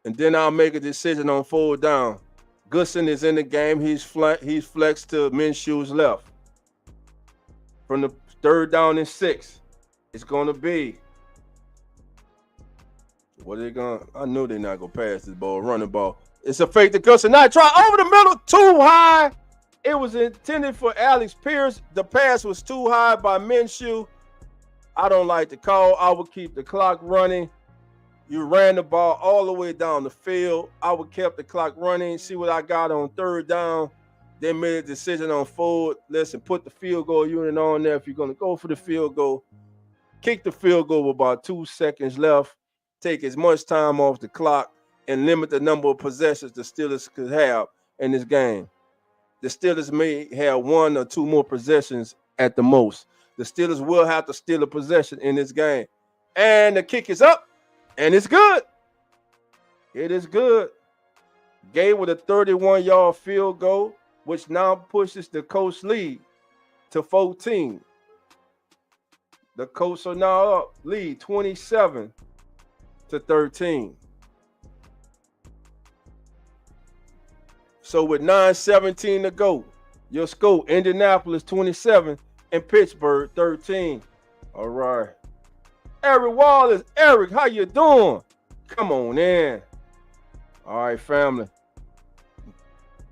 and then I'll make a decision on forward down. Goodson is in the game. He's flexed to Minshew's left. From the 3rd down and 6, it's going to be, what are they going? I knew they're not going to pass this ball, running ball. It's a fake to Goodson. Now try over the middle, too high. It was intended for Alex Pierce. The pass was too high by Minshew. I don't like the call. I would keep the clock running. You ran the ball all the way down the field. I would keep the clock running, see what I got on 3rd down. Then made a decision on forward. Listen, put the field goal unit on there if you're going to go for the field goal. Kick the field goal with about 2 seconds left. Take as much time off the clock and limit the number of possessions the Steelers could have in this game. The Steelers may have 1 or 2 more possessions at the most. The Steelers will have to steal a possession in this game. And the kick is up, and it's good. It is good. Gay with a 31-yard field goal, which now pushes the Colts lead to 14. The Colts are now up, lead 27-13. So with 9:17 to go, your score, Indianapolis 27 and Pittsburgh 13. All right. Eric Wallace. Eric, how you doing? Come on in. All right, family.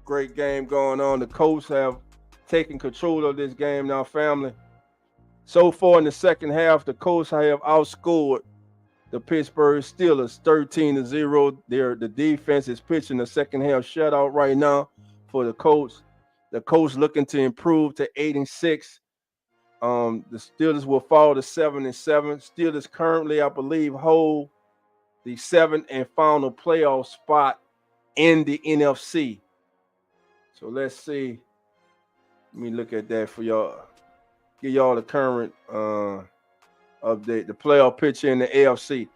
Great game going on. The Colts have taken control of this game now, family. So far in the second half, the Colts have outscored the Pittsburgh Steelers 13-0. The defense is pitching the second half shutout right now for the Colts. The Colts looking to improve to 8-6. The Steelers will fall to 7-7. Steelers currently, I believe, hold the 7th and final playoff spot in the NFC. So let's see. Let me look at that for y'all. Give y'all the current update. The playoff picture in the AFC.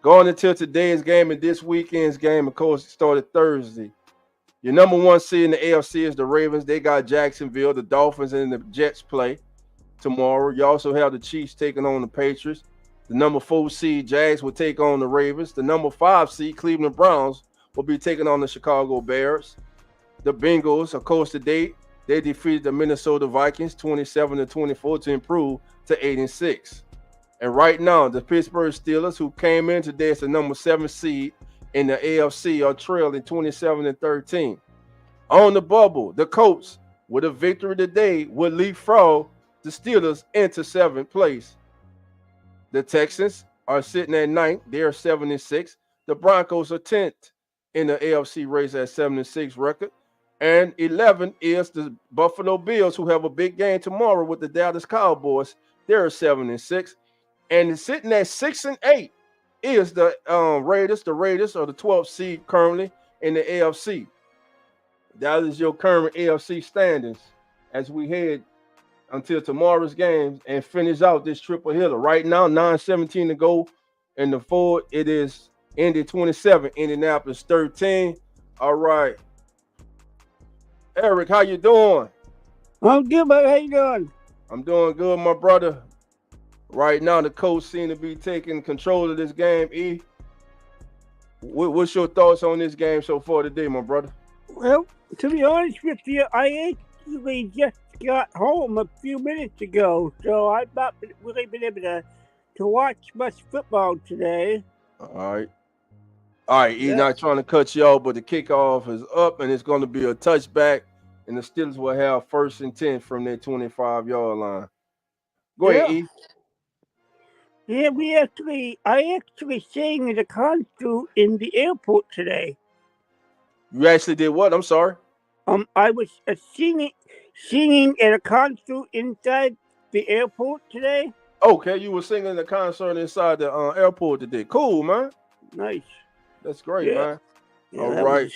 Going until today's game and this weekend's game, of course, it started Thursday. Your number 1 seed in the AFC is the Ravens. They got Jacksonville. The Dolphins and the Jets play tomorrow. You also have the Chiefs taking on the Patriots. The number 4 seed, Jags, will take on the Ravens. The number 5 seed, Cleveland Browns, will be taking on the Chicago Bears. The Bengals, of course, today, they defeated the Minnesota Vikings 27-24 to improve to 8-6. And right now, the Pittsburgh Steelers, who came in today as the number 7 seed in the AFC, are trailing 27-13. On the bubble, the Colts, with a victory today, would leapfrog the Steelers into 7th place. The Texans are sitting at 9th. They are 7-6. The Broncos are 10th in the AFC race at 7-6 record. And 11 is the Buffalo Bills, who have a big game tomorrow with the Dallas Cowboys. They're 7-6. And sitting at 6-8 is the Raiders. The Raiders are the 12th seed currently in the AFC. That is your current AFC standings as we head until tomorrow's games and finish out this triple hitter. Right now, 9:17 to go in the fourth. It is Indy 27, Indianapolis 13. All right. Eric, how you doing? I'm good, buddy. How you doing? I'm doing good, my brother. Right now, the Colts seem to be taking control of this game. E, what's your thoughts on this game so far today, my brother? Well, to be honest with you, I actually just got home a few minutes ago, so I've not really been able to watch much football today. All right. All right, E, not trying to cut you off, but the kickoff is up, and it's going to be a touchback, and the Steelers will have 1st and 10 from their 25-yard line. Go ahead, E. Yeah, I actually sang at a concert in the airport today. You actually did what? I'm sorry. I was singing at a concert inside the airport today. Okay, you were singing the concert inside the airport today. Cool, man. Nice. That's great, man. Yeah, all right.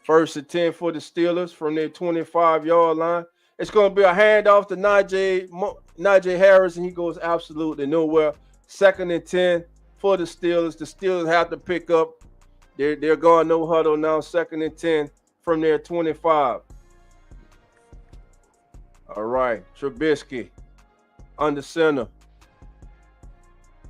1st and 10 for the Steelers from their 25-yard line. It's going to be a handoff to Najee Harris, and he goes absolutely nowhere. 2nd and 10 for the Steelers. The Steelers have to pick up. They're going no huddle now, 2nd and 10 from their 25. All right, Trubisky under center.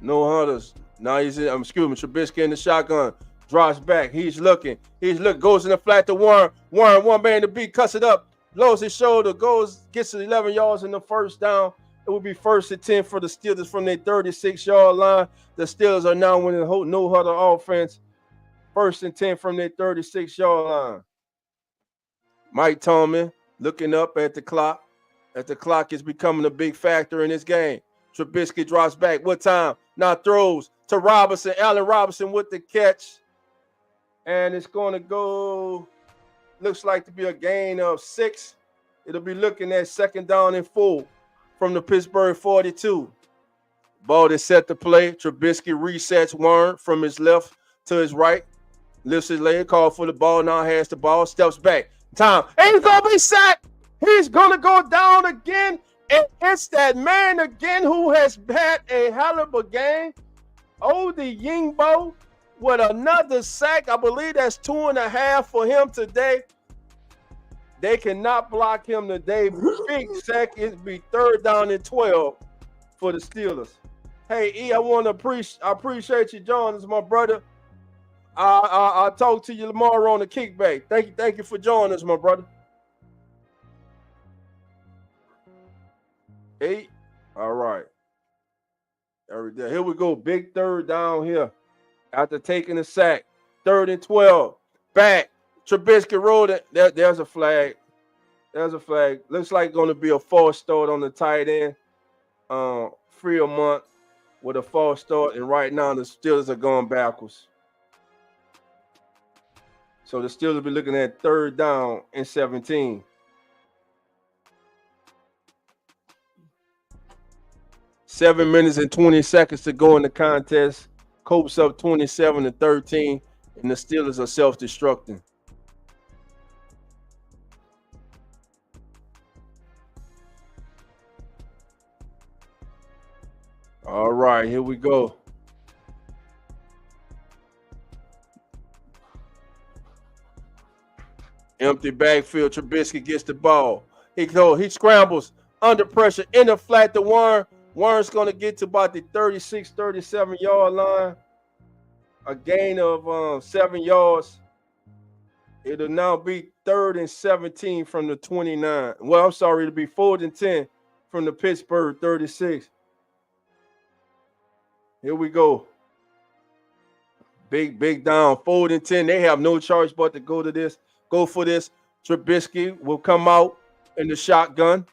No huddles. Now Trubisky in the shotgun. Drops back. He's looking. Goes in the flat to Warren. One man to beat, cuts it up. Lowers his shoulder. Gets to 11 yards in the first down. It will be 1st and 10 for the Steelers from their 36-yard line. The Steelers are now winning the no huddle offense. 1st and 10 from their 36-yard line. Mike Tomlin looking up at the clock. As the clock is becoming a big factor in this game. Trubisky drops back. What time? Now throws to Robinson. Allen Robinson with the catch. And it's going to go, looks like to be a gain of 6. It'll be looking at 2nd down and 4 from the Pittsburgh 42. Ball is set to play. Trubisky resets Warren from his left to his right. Lifts his leg, call for the ball. Now has the ball. Steps back. Time. And he's going to be sacked. He's going to go down again. And it's that man again who has had a hell of a game. Odi Yingbo with another sack. I believe that's 2.5 for him today. They cannot block him today. Big sack. It'll be 3rd down and 12 for the Steelers. Hey, E, I appreciate you joining us, my brother. I'll talk to you tomorrow on the kickback. Thank you for joining us, my brother. 8. All right. Here we go. Big 3rd down here. After taking a sack. 3rd and 12. Back. Trubisky rolled it. There's a flag. Looks like going to be a false start on the tight end. Fremont with a false start. And right now the Steelers are going backwards. So the Steelers will be looking at 3rd down and 17. Seven minutes and 20 seconds to go in the contest. Colts up 27-13, and the Steelers are self-destructing. All right, here we go. Empty backfield. Trubisky gets the ball. He scrambles under pressure in the flat to Warren. Warren's going to get to about the 36, 37-yard line. A gain of 7 yards. It'll now be 3rd and 17 from the 29. Well, I'm sorry, it'll be 4th and 10 from the Pittsburgh 36. Here we go. Big down, 4th and 10. They have no choice but to go for this. Trubisky will come out in the shotgun.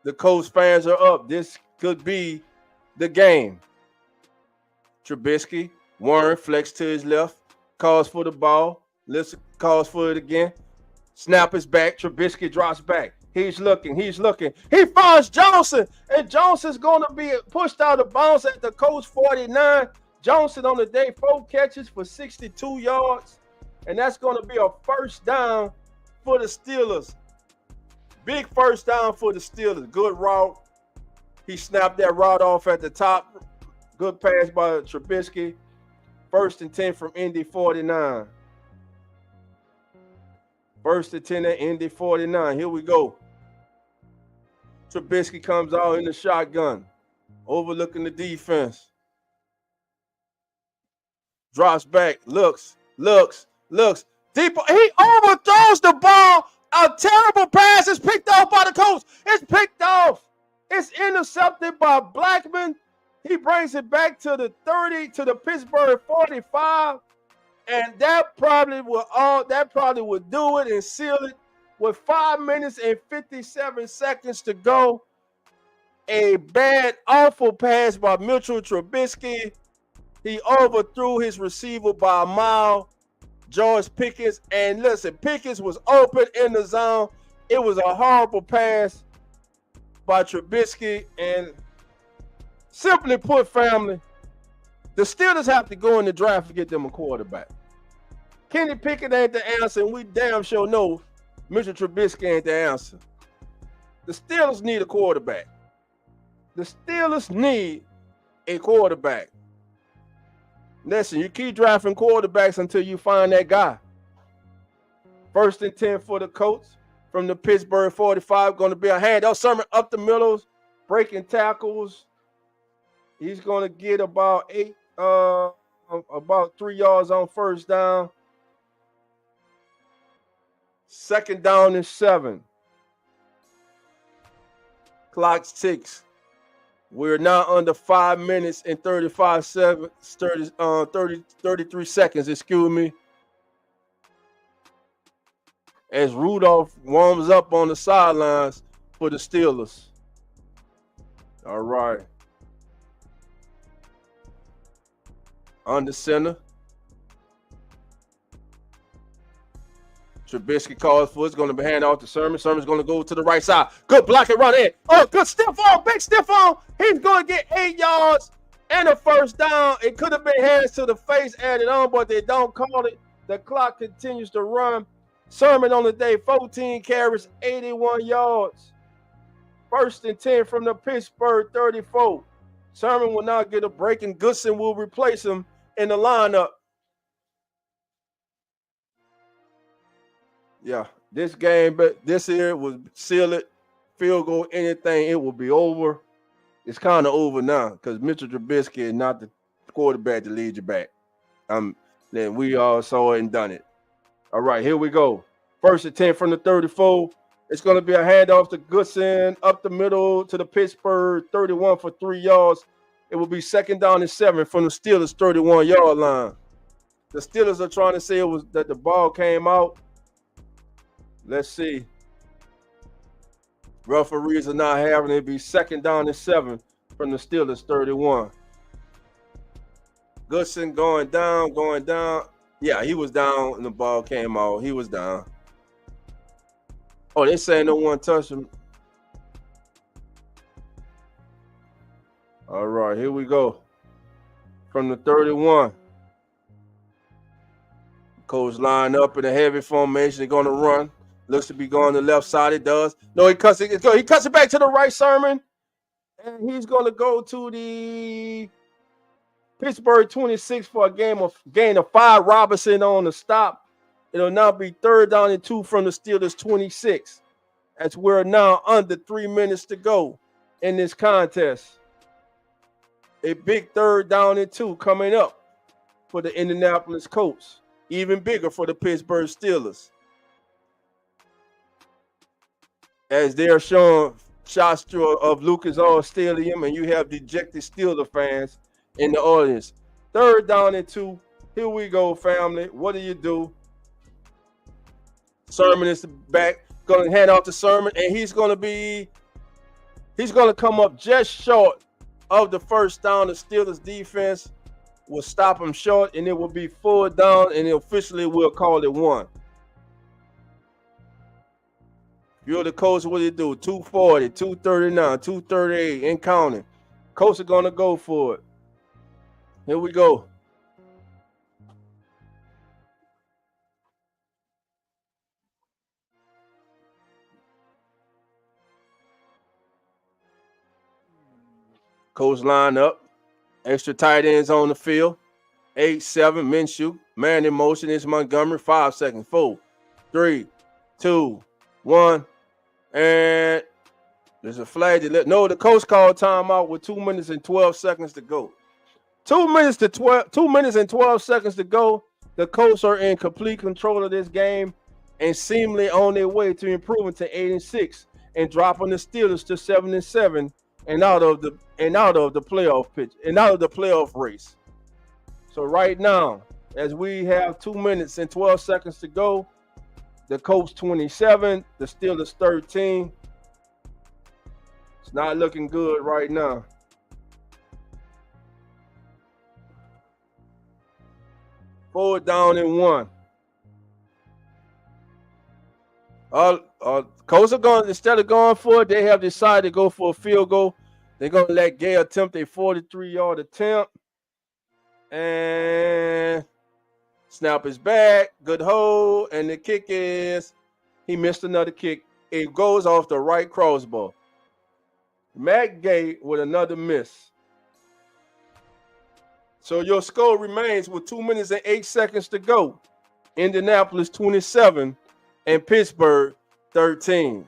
The Colts fans are up. This could be the game. Trubisky, Warren flex to his left, calls for the ball, calls for it again. Snap is back. Trubisky drops back. He's looking. He finds Johnson, and Johnson's going to be pushed out of bounds at the Colts 49. Johnson on the day, 4 catches for 62 yards, and that's going to be a 1st down for the Steelers. Big 1st down for the Steelers. Good route. He snapped that route off at the top. Good pass by Trubisky. 1st and 10 from Indy 49. 1st and 10 at Indy 49. Here we go. Trubisky comes out in the shotgun. Overlooking the defense. Drops back. Looks. Deep. He overthrows the ball. A terrible pass is picked off by the Colts. It's picked off. It's intercepted by Blackman. He brings it back to the 30, to the Pittsburgh 45. And that probably would do it and seal it with 5 minutes and 57 seconds to go. A bad, awful pass by Mitchell Trubisky. He overthrew his receiver by a mile. George Pickens, and listen, Pickens was open in the zone. It was a horrible pass by Trubisky, and simply put, family, the Steelers have to go in the draft to get them a quarterback. Kenny Pickett ain't the answer, and we damn sure know Mitchell Trubisky ain't the answer. The Steelers need a quarterback. The Steelers need a quarterback. Listen, you keep drafting quarterbacks until you find that guy. 1st and 10 for the Colts from the Pittsburgh 45. Going to be a handoff. Sermon up the middle, breaking tackles. He's going to get about 3 yards on 1st down. 2nd down and 7. Clock ticks. We're now under 5 minutes and 33 seconds, excuse me. As Rudolph warms up on the sidelines for the Steelers. All right. Under center. Trubisky calls for it's going to be handed off to Sermon. Sermon's going to go to the right side. Good block and run in. Oh, good stiff arm. Big stiff arm. He's going to get 8 yards and a 1st down. It could have been hands to the face added on, but they don't call it. The clock continues to run. Sermon on the day, 14 carries, 81 yards. 1st and 10 from the Pittsburgh 34. Sermon will now get a break, and Goodson will replace him in the lineup. Yeah, this game, but this here was seal it, field goal, anything, it will be over. It's kind of over now because Mitchell Trubisky is not the quarterback to lead you back. Then we all saw it and done it. All right, here we go. 1st and 10 from the 34. It's going to be a handoff to Goodson up the middle to the Pittsburgh 31 for 3 yards. It will be 2nd down and 7 from the Steelers 31-yard line. The Steelers are trying to say it was that the ball came out. Let's see. Referees are not having it. Be 2nd down and 7 from the Steelers 31. Goodson going down. Yeah, he was down and the ball came out. He was down. Oh, they saying no one touched him. All right, here we go. From the 31. Coach line up in a heavy formation. They're going to run. Looks to be going to the left side. It does. No, he cuts it. He cuts it back to the right, Sermon. And he's going to go to the Pittsburgh 26 for a gain of 5. Robinson on the stop. It'll now be 3rd down and 2 from the Steelers 26. As we're now under 3 minutes to go in this contest. A big 3rd down and 2 coming up for the Indianapolis Colts. Even bigger for the Pittsburgh Steelers. As they are showing shots of Lucas Oil Stadium, and you have dejected Steelers fans in the audience. 3rd down and 2. Here we go, family. What do you do? Sermon is back. Going to hand off to Sermon, and he's going to come up just short of the 1st down. The Steelers defense will stop him short, and it will be 4th down, and officially we'll call it 1. You're the Colts, what do you do? 240, 239, 238, and counting. Colts are going to go for it. Here we go. Colts line up. Extra tight ends on the field. 8-7, Minshew. Man in motion is Montgomery. 5 seconds. 4, 3, 2, 1. And there's a flag. No, the Colts called timeout with 2 minutes and 12 seconds to go. 2 minutes and 12 seconds to go. The Colts are in complete control of this game and seemingly on their way to improving to 8-6 and dropping the Steelers to 7-7 and out of the playoff race. So right now, as we have 2 minutes and 12 seconds to go, the Colts 27, the Steelers 13. It's not looking good right now. Forward down and 1. Colts are going, instead of going for it, they have decided to go for a field goal. They're going to let Gay attempt a 43-yard attempt. And snap is back. Good hold. And the kick is, he missed another kick. It goes off the right crossbar. Matt Gay with another miss. So your score remains with 2 minutes and 8 seconds to go. Indianapolis 27 and Pittsburgh 13.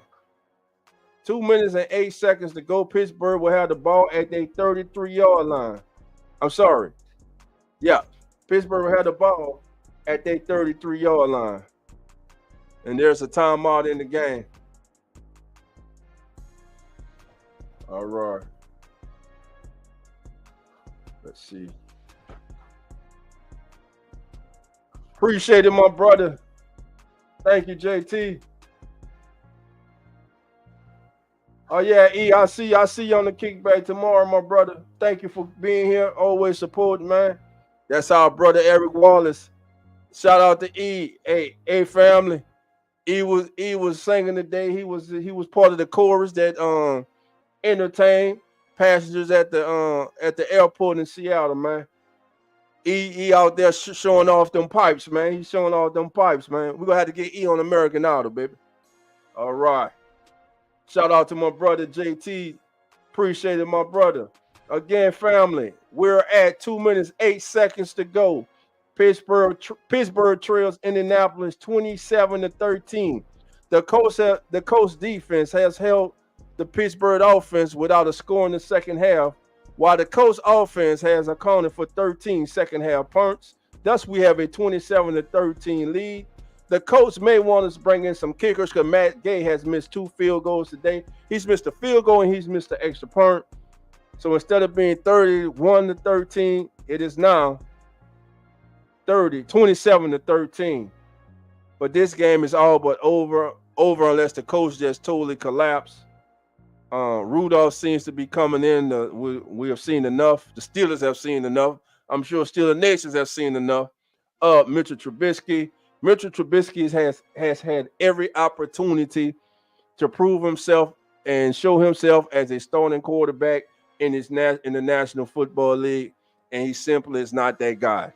2 minutes and 8 seconds to go. Pittsburgh will have the ball at their 33-yard line. I'm sorry. Yeah, Pittsburgh will have the ball at their 33-yard line. And there's a timeout in the game. All right. Let's see. Appreciate it, my brother. Thank you, JT. Oh yeah, E, I see you on the kickback tomorrow, my brother. Thank you for being here. Always supporting, man. That's our brother Eric Wallace. Shout out to E. Hey, family. E was singing today. He was part of the chorus that entertained passengers at the airport in Seattle, man. E out there showing off them pipes, man. He's showing off them pipes, man. We're gonna have to get E on American Idol, baby. All right. Shout out to my brother JT. Appreciate it, my brother. Again, family, we're at 2 minutes, 8 seconds to go. Pittsburgh trails Indianapolis 27-13. The Colts defense has held the Pittsburgh offense without a score in the second half, while the Colts offense has accounted for 13 second half punts. Thus, we have a 27-13 lead. The Colts may want us to bring in some kickers because Matt Gay has missed 2 field goals today. He's missed a field goal and he's missed an extra punt. So instead of being 31-13, it is now 27-13. But this game is all but over unless the Colts just totally collapse. Rudolph seems to be coming in. We have seen enough. The Steelers have seen enough. I'm sure Steelers Nations have seen enough. Mitchell Trubisky has had every opportunity to prove himself and show himself as a starting quarterback in the National Football League, and he simply is not that guy.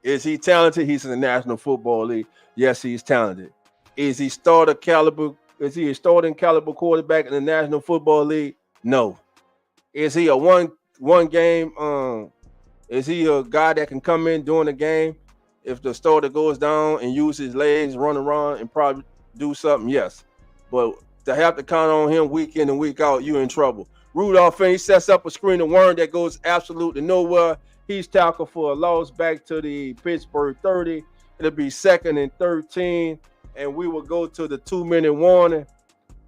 Is he talented? He's in the National Football League. Yes, he's talented. Is he a starting caliber quarterback in the National Football League? No. Is he a one game? Is he a guy that can come in during the game if the starter goes down and use his legs, run around, and probably do something? Yes. But to have to count on him week in and week out, you're in trouble. Rudolph, he sets up a screen of worm that goes absolutely nowhere. He's tackled for a loss back to the Pittsburgh 30. It'll be 2nd and 13, and we will go to the 2-minute warning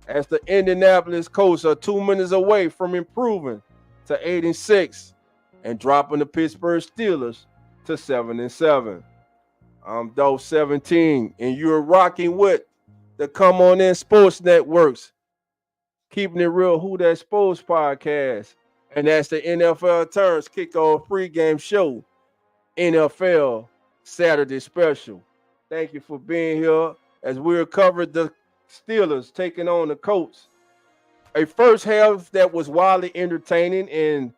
as the Indianapolis Colts are 2 minutes away from improving to 8-6 and dropping the Pittsburgh Steelers to 7-7. I'm Dolph 17, and you're rocking with the Come On In Sports Networks, Keeping It Real Who That Sports podcast. And that's the NFL Turns Kickoff Pregame Show, NFL Saturday Special. Thank you for being here as we'll cover the Steelers taking on the Colts. A first half that was wildly entertaining, and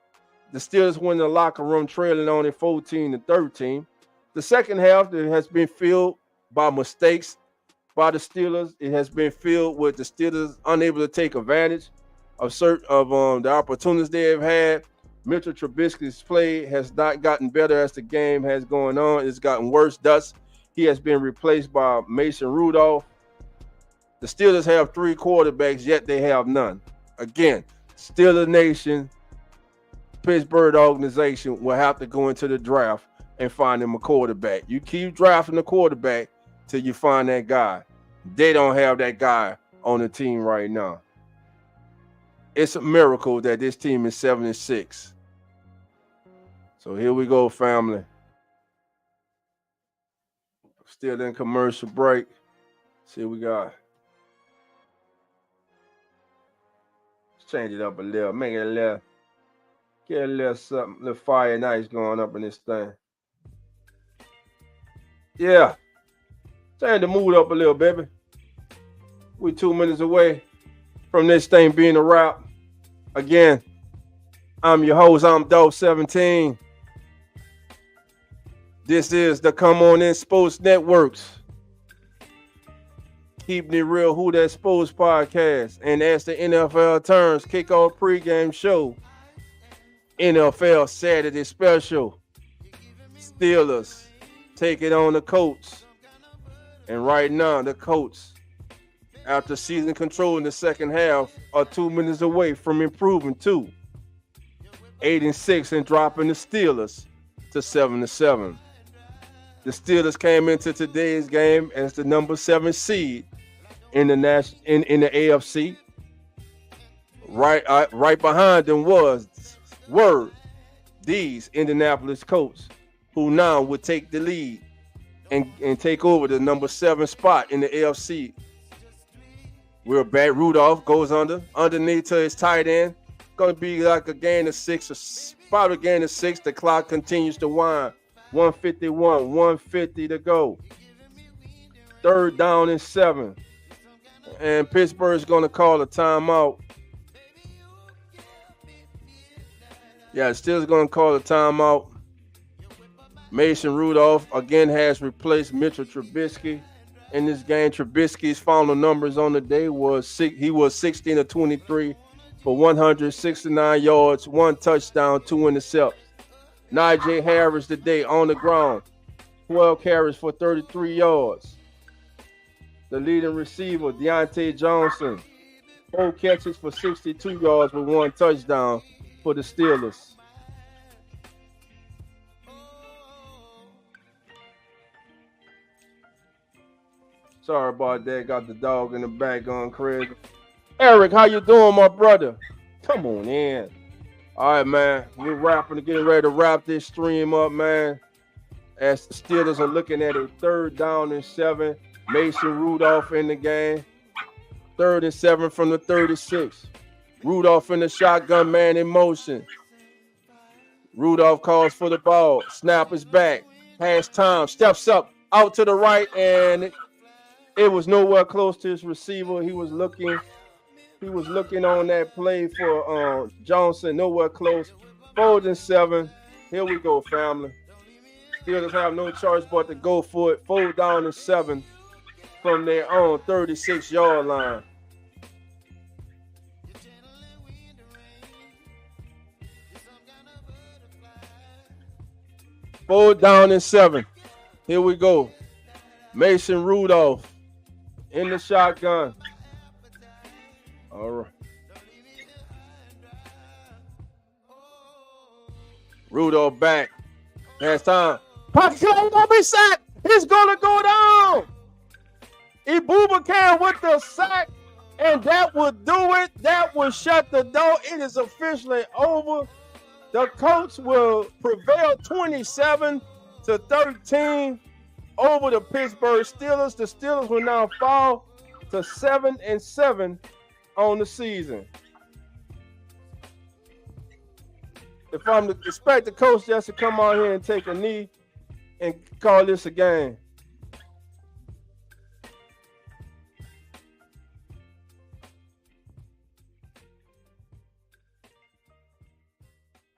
the Steelers went in the locker room trailing on it 14-13. The second half that has been filled by mistakes by the Steelers. It has been filled with the Steelers unable to take advantage of the opportunities they have had. Mitchell Trubisky's play has not gotten better as the game has gone on. It's gotten worse. Thus, he has been replaced by Mason Rudolph. The Steelers have 3 quarterbacks, yet they have none. Again, Steelers Nation, Pittsburgh organization will have to go into the draft and find him a quarterback. You keep drafting the quarterback till you find that guy. They don't have that guy on the team right now. It's a miracle that this team is 7-6. So here we go, family. Still in commercial break. See what we got. Let's change it up a little. Make it a little. Get a little something, a little fire and ice going up in this thing. Yeah. Change the mood up a little, baby. We're 2 minutes away from this thing being a wrap. Again, I'm your host. I'm Dolph 17. This is the Come On In Sports Networks, Keeping It Real Who That Sports podcast. And as the NFL Turns Kickoff Pregame Show, NFL Saturday special. Steelers take it on the Colts. And right now, the Colts, after season control in the second half, are 2 minutes away from improving to 8-6 and dropping the Steelers to 7-7. The Steelers came into today's game as the number 7 seed in the AFC. Right behind them were these Indianapolis Colts, who now would take the lead and take over the number 7 spot in the AFC. Where Bat Rudolph goes underneath to his tight end. Going to be like a gain of 6, probably a gain of 6. The clock continues to wind. 151, 150 to go. 3rd down and 7. And Pittsburgh's going to call a timeout. Yeah, Steelers going to call a timeout. Mason Rudolph again has replaced Mitchell Trubisky in this game. Trubisky's final numbers on the day was 16 of 23 for 169 yards, 1 touchdown, 2 interceptions. Najee Harris today on the ground, 12 carries for 33 yards. The leading receiver, Deontay Johnson, 4 catches for 62 yards with 1 touchdown for the Steelers. Sorry about that. Got the dog in the back going crazy. Eric, how you doing, my brother? Come on in. All right, man. We're getting ready to wrap this stream up, man. As the Steelers are looking at a 3rd down and 7. Mason Rudolph in the game. 3rd and 7 from the 36. Rudolph in the shotgun, man in motion. Rudolph calls for the ball. Snap is back. Pass time. Steps up. Out to the right, and it was nowhere close to his receiver. He was looking on that play for Johnson. Nowhere close. 4th and 7. Here we go, family. Steelers have no choice but to go for it. 4th down and 7 from their own 36-yard line. Fourth down and 7. Here we go. Mason Rudolph in the shotgun. All right. Rudolph back. Last time. Pocket ain't gonna be sacked. He's gonna go down. Ibubakar with the sack, and that would do it. That will shut the door. It is officially over. The Colts will prevail 27-13 over the Pittsburgh Steelers. The Steelers will now fall to 7-7 on the season. If I'm to expect the coach just to come out here and take a knee and call this a game.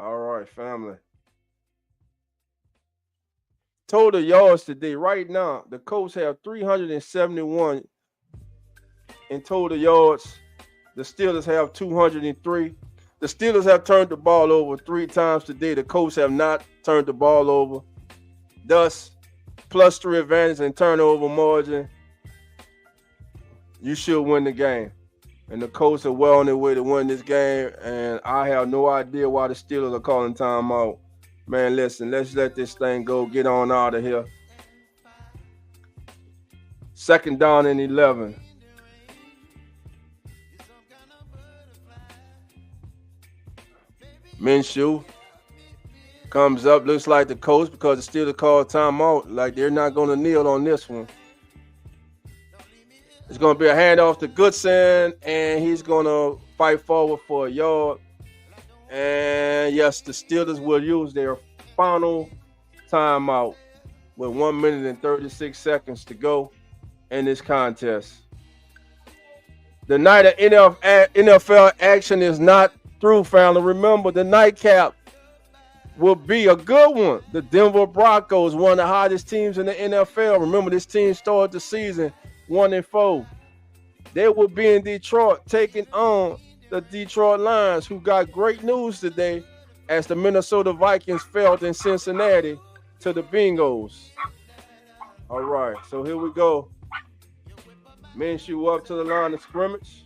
All right, family. Total yards today. Right now, the Colts have 371 in total yards. The Steelers have 203. The Steelers have turned the ball over 3 times today. The Colts have not turned the ball over. Thus, +3 advantage and turnover margin. You should win the game. And the Colts are well on their way to win this game. And I have no idea why the Steelers are calling timeout. Man, listen, let's let this thing go. Get on out of here. 2nd down and 11. Minshew comes up, looks like the coach because the Steelers called timeout. Like they're not going to kneel on this one. It's going to be a handoff to Goodson, and he's going to fight forward for a yard. And yes, the Steelers will use their final timeout with 1 minute and 36 seconds to go in this contest. The night of NFL action is not through, family. Remember, the nightcap will be a good one. The Denver Broncos, one of the hottest teams in the NFL. Remember, this team started the season 1-4. They will be in Detroit taking on the Detroit Lions, who got great news today. as the Minnesota Vikings fell in Cincinnati to the Bengals. All right, so here we go. Minshew up to the line of scrimmage.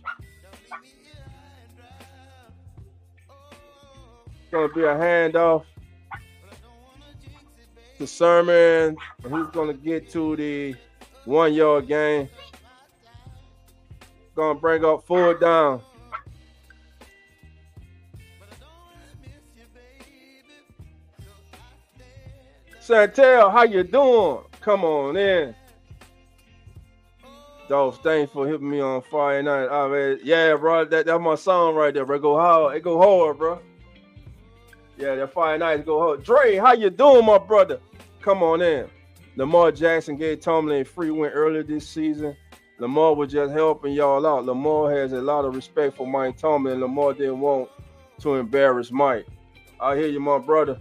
It's going to be a handoff to Sermon, and he's going to get to the 1 yard gain. Going to bring up 4th down. Santel, how you doing? Come on in. Dolph, thanks for hitting me on Friday night. Yeah, bro, that's my song right there, bro. It go hard. It go hard, bro. Yeah, that Friday night go hard. Dre, how you doing, my brother? Come on in. Lamar Jackson gave Tomlin a free win earlier this season. Lamar was just helping y'all out. Lamar has a lot of respect for Mike Tomlin. Lamar didn't want to embarrass Mike. I hear you, my brother.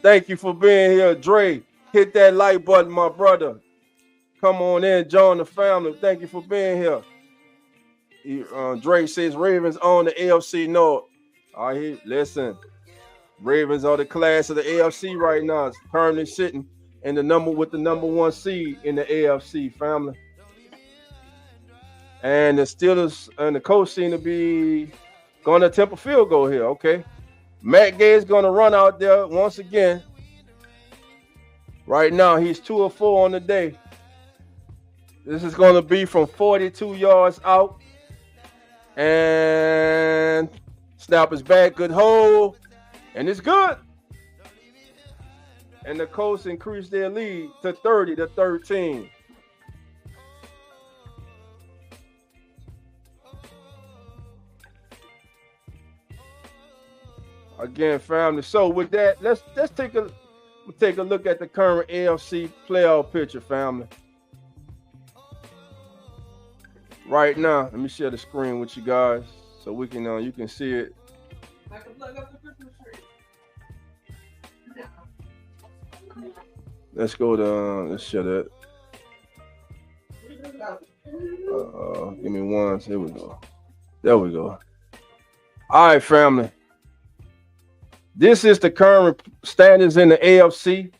Thank you for being here, Dre. Hit that like button, my brother. Come on in, join the family. Thank you for being here. Dre says Ravens on the AFC North. All right, listen. Ravens are the class of the AFC right now. It's currently sitting in the number 1 seed in the AFC, family. And the Steelers and the Colts seem to be going to attempt a field goal here. Okay. Matt Gay is going to run out there once again. Right now, he's 2 of 4 on the day. This is going to be from 42 yards out. And snap is back. Good hold. And it's good. And the Colts increase their lead to 30-13. Again, family. So with that, let's take a look at the current AFC playoff picture, family. Right now, let me share the screen with you guys so we can you can see it. Let's go to let's share that. Give me one. Here we go. There we go. All right, family. This is the current standings in the AFC.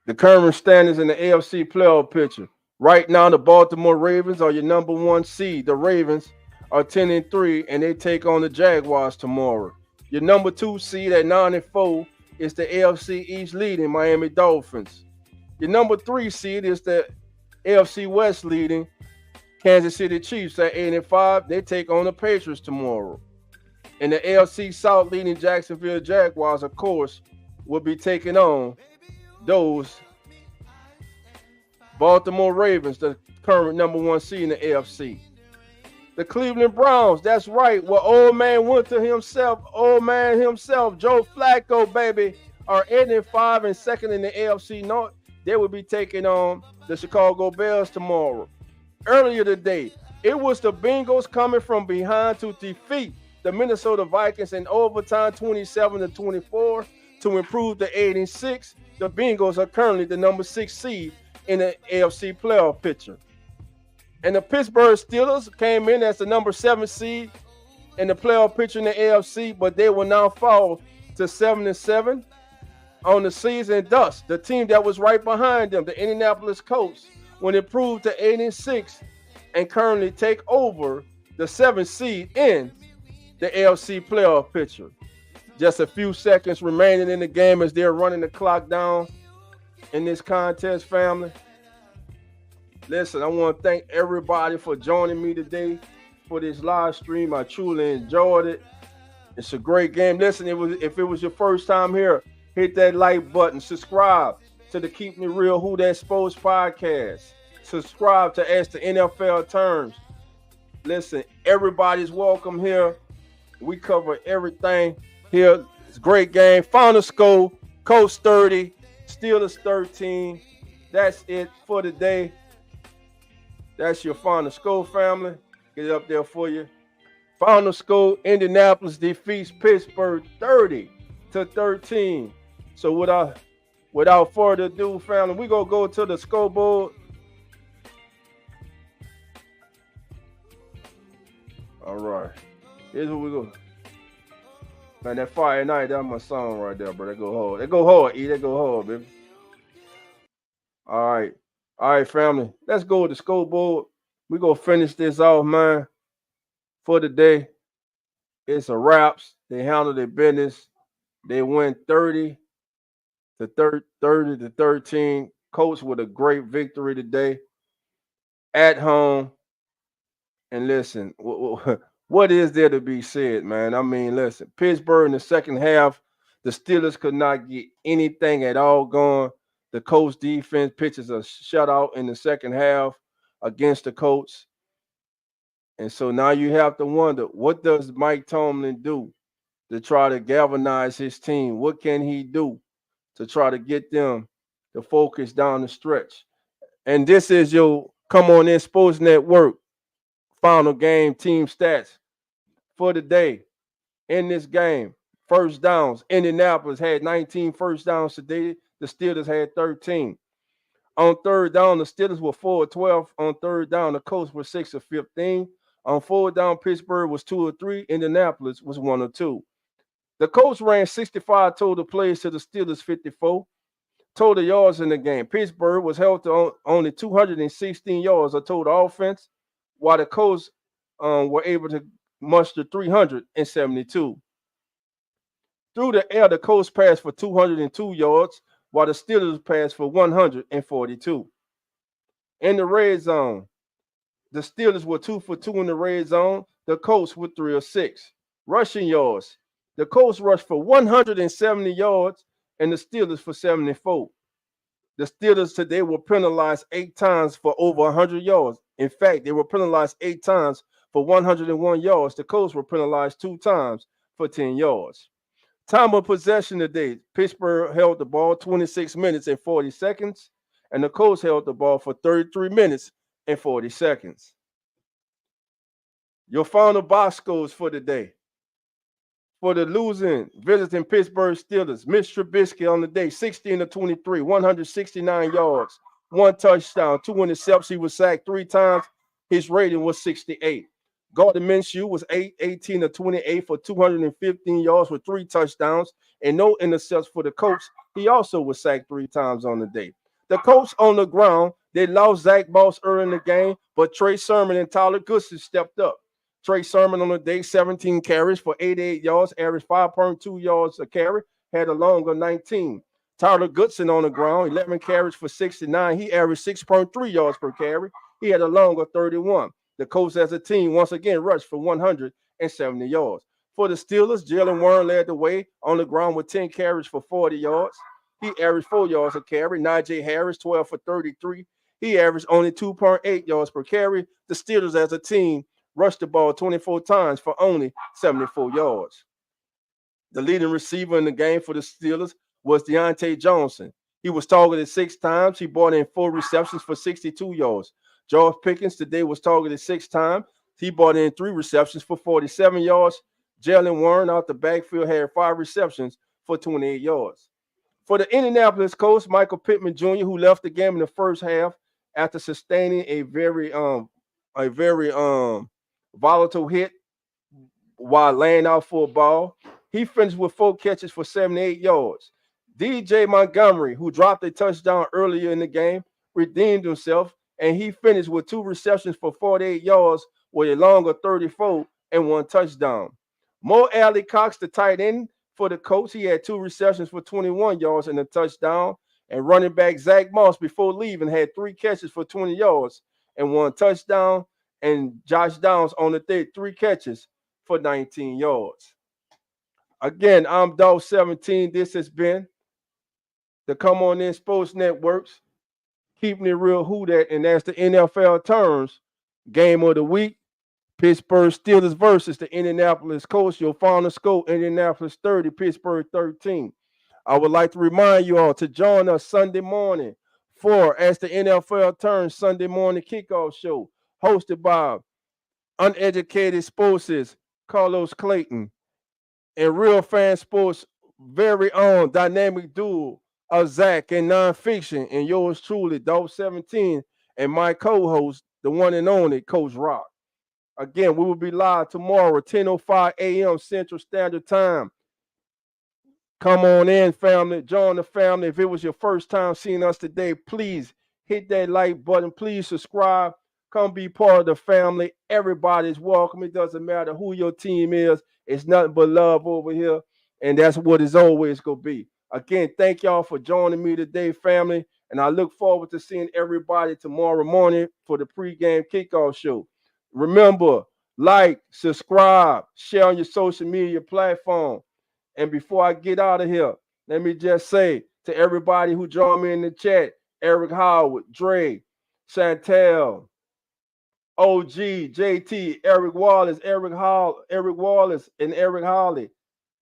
The current standings in the AFC playoff picture. Right now, the Baltimore Ravens are your number 1 seed. The Ravens are 10-3, and they take on the Jaguars tomorrow. Your number 2 seed at 9-4 is the AFC East leading Miami Dolphins. Your number 3 seed is the AFC West leading Kansas City Chiefs at 8-5. They take on the Patriots tomorrow. And the AFC South leading Jacksonville Jaguars, of course, will be taking on those Baltimore Ravens, the current number 1 seed in the AFC. The Cleveland Browns, that's right, where old man himself, Joe Flacco, baby, are 8-5 and second in the AFC North. They will be taking on the Chicago Bears tomorrow. Earlier today, it was the Bengals coming from behind to defeat the Minnesota Vikings in overtime 27-24 to improve to 8-6. The Bengals are currently the number 6 seed in the AFC playoff picture. And the Pittsburgh Steelers came in as the number 7 seed in the playoff picture in the AFC, but they will now fall to 7-7 on the season. Thus, the team that was right behind them, the Indianapolis Colts, will improve to 8-6 and currently take over the 7th seed in the AFC playoff picture. Just a few seconds remaining in the game as they're running the clock down in this contest, family. Listen, I want to thank everybody for joining me today for this live stream. I truly enjoyed it. It's a great game. Listen, if it was your first time here, hit that like button. Subscribe to the Keep Me Real Who That Sports podcast. Subscribe to Ask the NFL Terms. Listen, everybody's welcome here. We cover everything here. It's a great game. Final score, Colts 30, Steelers 13. That's it for today. That's your final score, family. Get it up there for you. Final score, Indianapolis defeats Pittsburgh 30-13. So without further ado, family, we're going to go to the scoreboard. All right. Here's what we go. Man, that Fire Night, that's my song right there, bro. That go hard. That go hard, E. That go hard, baby. All right. All right, family. Let's go with the scoreboard. We gonna finish this off, man, for the day. It's a wraps. They handle their business. They win 30 to 13. Colts with a great victory today at home. And listen, what is there to be said, man? I mean, listen, Pittsburgh in the second half, the Steelers could not get anything at all going. The Colts defense pitches a shutout in the second half against the Colts. And so now you have to wonder, what does Mike Tomlin do to try to galvanize his team? What can he do to try to get them to focus down the stretch? And this is your Come On In Sports Network final game team stats for the day. In this game, first downs, Indianapolis had 19 first downs today. The Steelers had 13. On third down, the Steelers were 4 of 12. On third down, the Colts were 6 of 15. On fourth down, Pittsburgh was 2 of 3. Indianapolis was 1 of 2. The Colts ran 65 total plays to the Steelers 54. Total yards in the game, Pittsburgh was held to only 216 yards of total offense, while the Colts were able to muster 372. Through the air, the Colts passed for 202 yards, while the Steelers passed for 142. In the red zone, the Steelers were 2 for 2 in the red zone. The Colts were 3 of 6. Rushing yards, the Colts rushed for 170 yards and the Steelers for 74. The Steelers today were penalized 8 times for over 100 yards. In fact, they were penalized 8 times for 101 yards. The Colts were penalized 2 times for 10 yards. Time of possession today, Pittsburgh held the ball 26 minutes and 40 seconds, and the Colts held the ball for 33 minutes and 40 seconds. Your final box scores for the day. For the losing visiting Pittsburgh Steelers, Mitch Trubisky on the day, 16 of 23, 169 yards, 1 touchdown, 2 interceptions. He was sacked 3 times. His rating was 68. Gardner Minshew was 18 of 28 for 215 yards with 3 touchdowns and no interceptions for the Colts. He also was sacked 3 times on the day. The Colts on the ground, they lost Zach Moss early in the game, but Trey Sermon and Tyler Goodson stepped up. Trey Sermon on the day, 17 carries for 88 yards, averaged 5.2 yards a carry, had a long of 19. Tyler Goodson on the ground, 11 carries for 69. He averaged 6.3 yards per carry. He had a long of 31. The Colts as a team once again rushed for 170 yards. For the Steelers, Jalen Warren led the way on the ground with 10 carries for 40 yards. He averaged 4 yards a carry. Najee Harris, 12 for 33. He averaged only 2.8 yards per carry. The Steelers as a team rushed the ball 24 times for only 74 yards. The leading receiver in the game for the Steelers was Deontay Johnson. He was targeted 6 times. He brought in 4 receptions for 62 yards. George Pickens today was targeted 6 times. He brought in 3 receptions for 47 yards. Jalen Warren out the backfield had 5 receptions for 28 yards. For the Indianapolis Colts, Michael Pittman Jr., who left the game in the first half after sustaining a very volatile hit while laying out for a ball. He finished with 4 catches for 78 yards. DJ Montgomery, who dropped a touchdown earlier in the game, redeemed himself, and he finished with 2 receptions for 48 yards with a long of 34 and 1 touchdown. Mo Alley Cox, the tight end for the Colts, he had 2 receptions for 21 yards and a touchdown. And running back Zach Moss, before leaving, had 3 catches for 20 yards and 1 touchdown. And Josh Downs on the day, 3 catches for 19 yards. Again, I'm Dog 17. This has been the Come On In Sports Networks, keeping it real who that, and that's the NFL terms. Game of the week, Pittsburgh Steelers versus the Indianapolis Colts. Your final score, Indianapolis 30, Pittsburgh 13. I would like to remind you all to join us Sunday morning for As the NFL Turns Sunday morning kickoff show, hosted by Uneducated Sports' Carlos Clayton and Real Fan Sports' very own dynamic duo of Zach and Nonfiction, and yours truly, Dog 17, and my co-host, the one and only Coach Rock. Again, we will be live tomorrow, 10:05 a.m. Central Standard Time. Come on in, family. Join the family. If it was your first time seeing us today, please hit that like button. Please subscribe. Come be part of the family. Everybody's welcome. It doesn't matter who your team is. It's nothing but love over here. And that's what it's always going to be. Again, thank y'all for joining me today, family. And I look forward to seeing everybody tomorrow morning for the pregame kickoff show. Remember, like, subscribe, share on your social media platform. And before I get out of here, let me just say to everybody who joined me in the chat, Eric Howard, Dre, Chantel, OG, JT, Eric Wallace, Eric Wallace, and Eric Holly,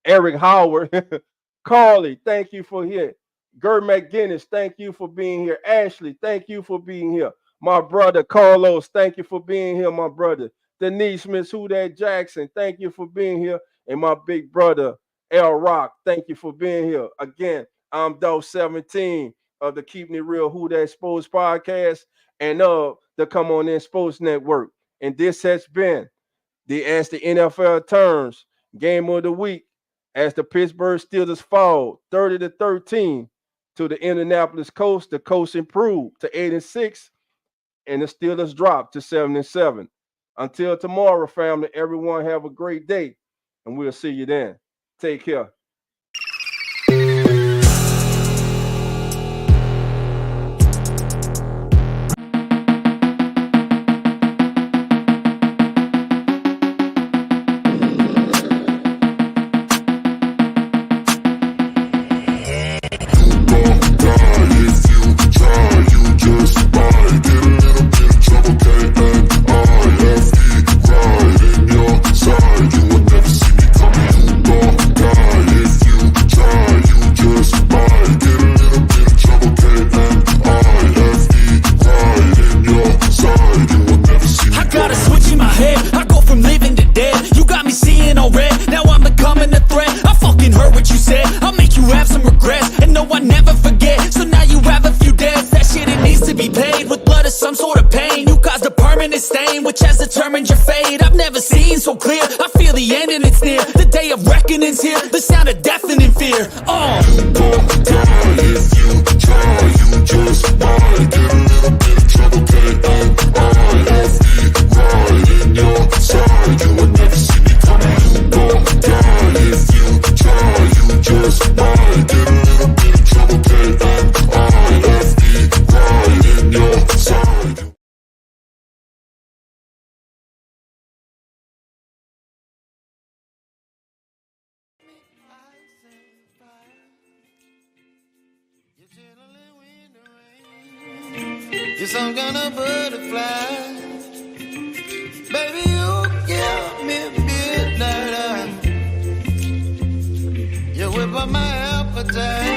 Eric Howard, Carly, thank you for here. Gert McGinnis, thank you for being here. Ashley, thank you for being here. My brother Carlos, thank you for being here, my brother. Denise Miss Huda Jackson, thank you for being here. And my big brother, L Rock, thank you for being here. Again, I'm Dose 17 of the Keeping It Real Who That Sports podcast and of the Come On In Sports Network. And this has been as the NFL turns, game of the week, as the Pittsburgh Steelers fall 30-13 to the Indianapolis Colts. The Colts improved to 8-6, and the Steelers dropped to 7-7. Until tomorrow, family, everyone have a great day, and we'll see you then. Take care. So clear, I feel the end and it's near. The day of reckoning's here, the sound of deafening fear. You gon' die if you try. You just might get a little bit of trouble. K-N-I-F-E, right in your side. You will never see me coming. You gon' die if you try. You just might get a little bit of trouble. K-N-I-F-E, right in your side. You're some kind of butterfly. Baby, you give me midnight. You whip up my appetite.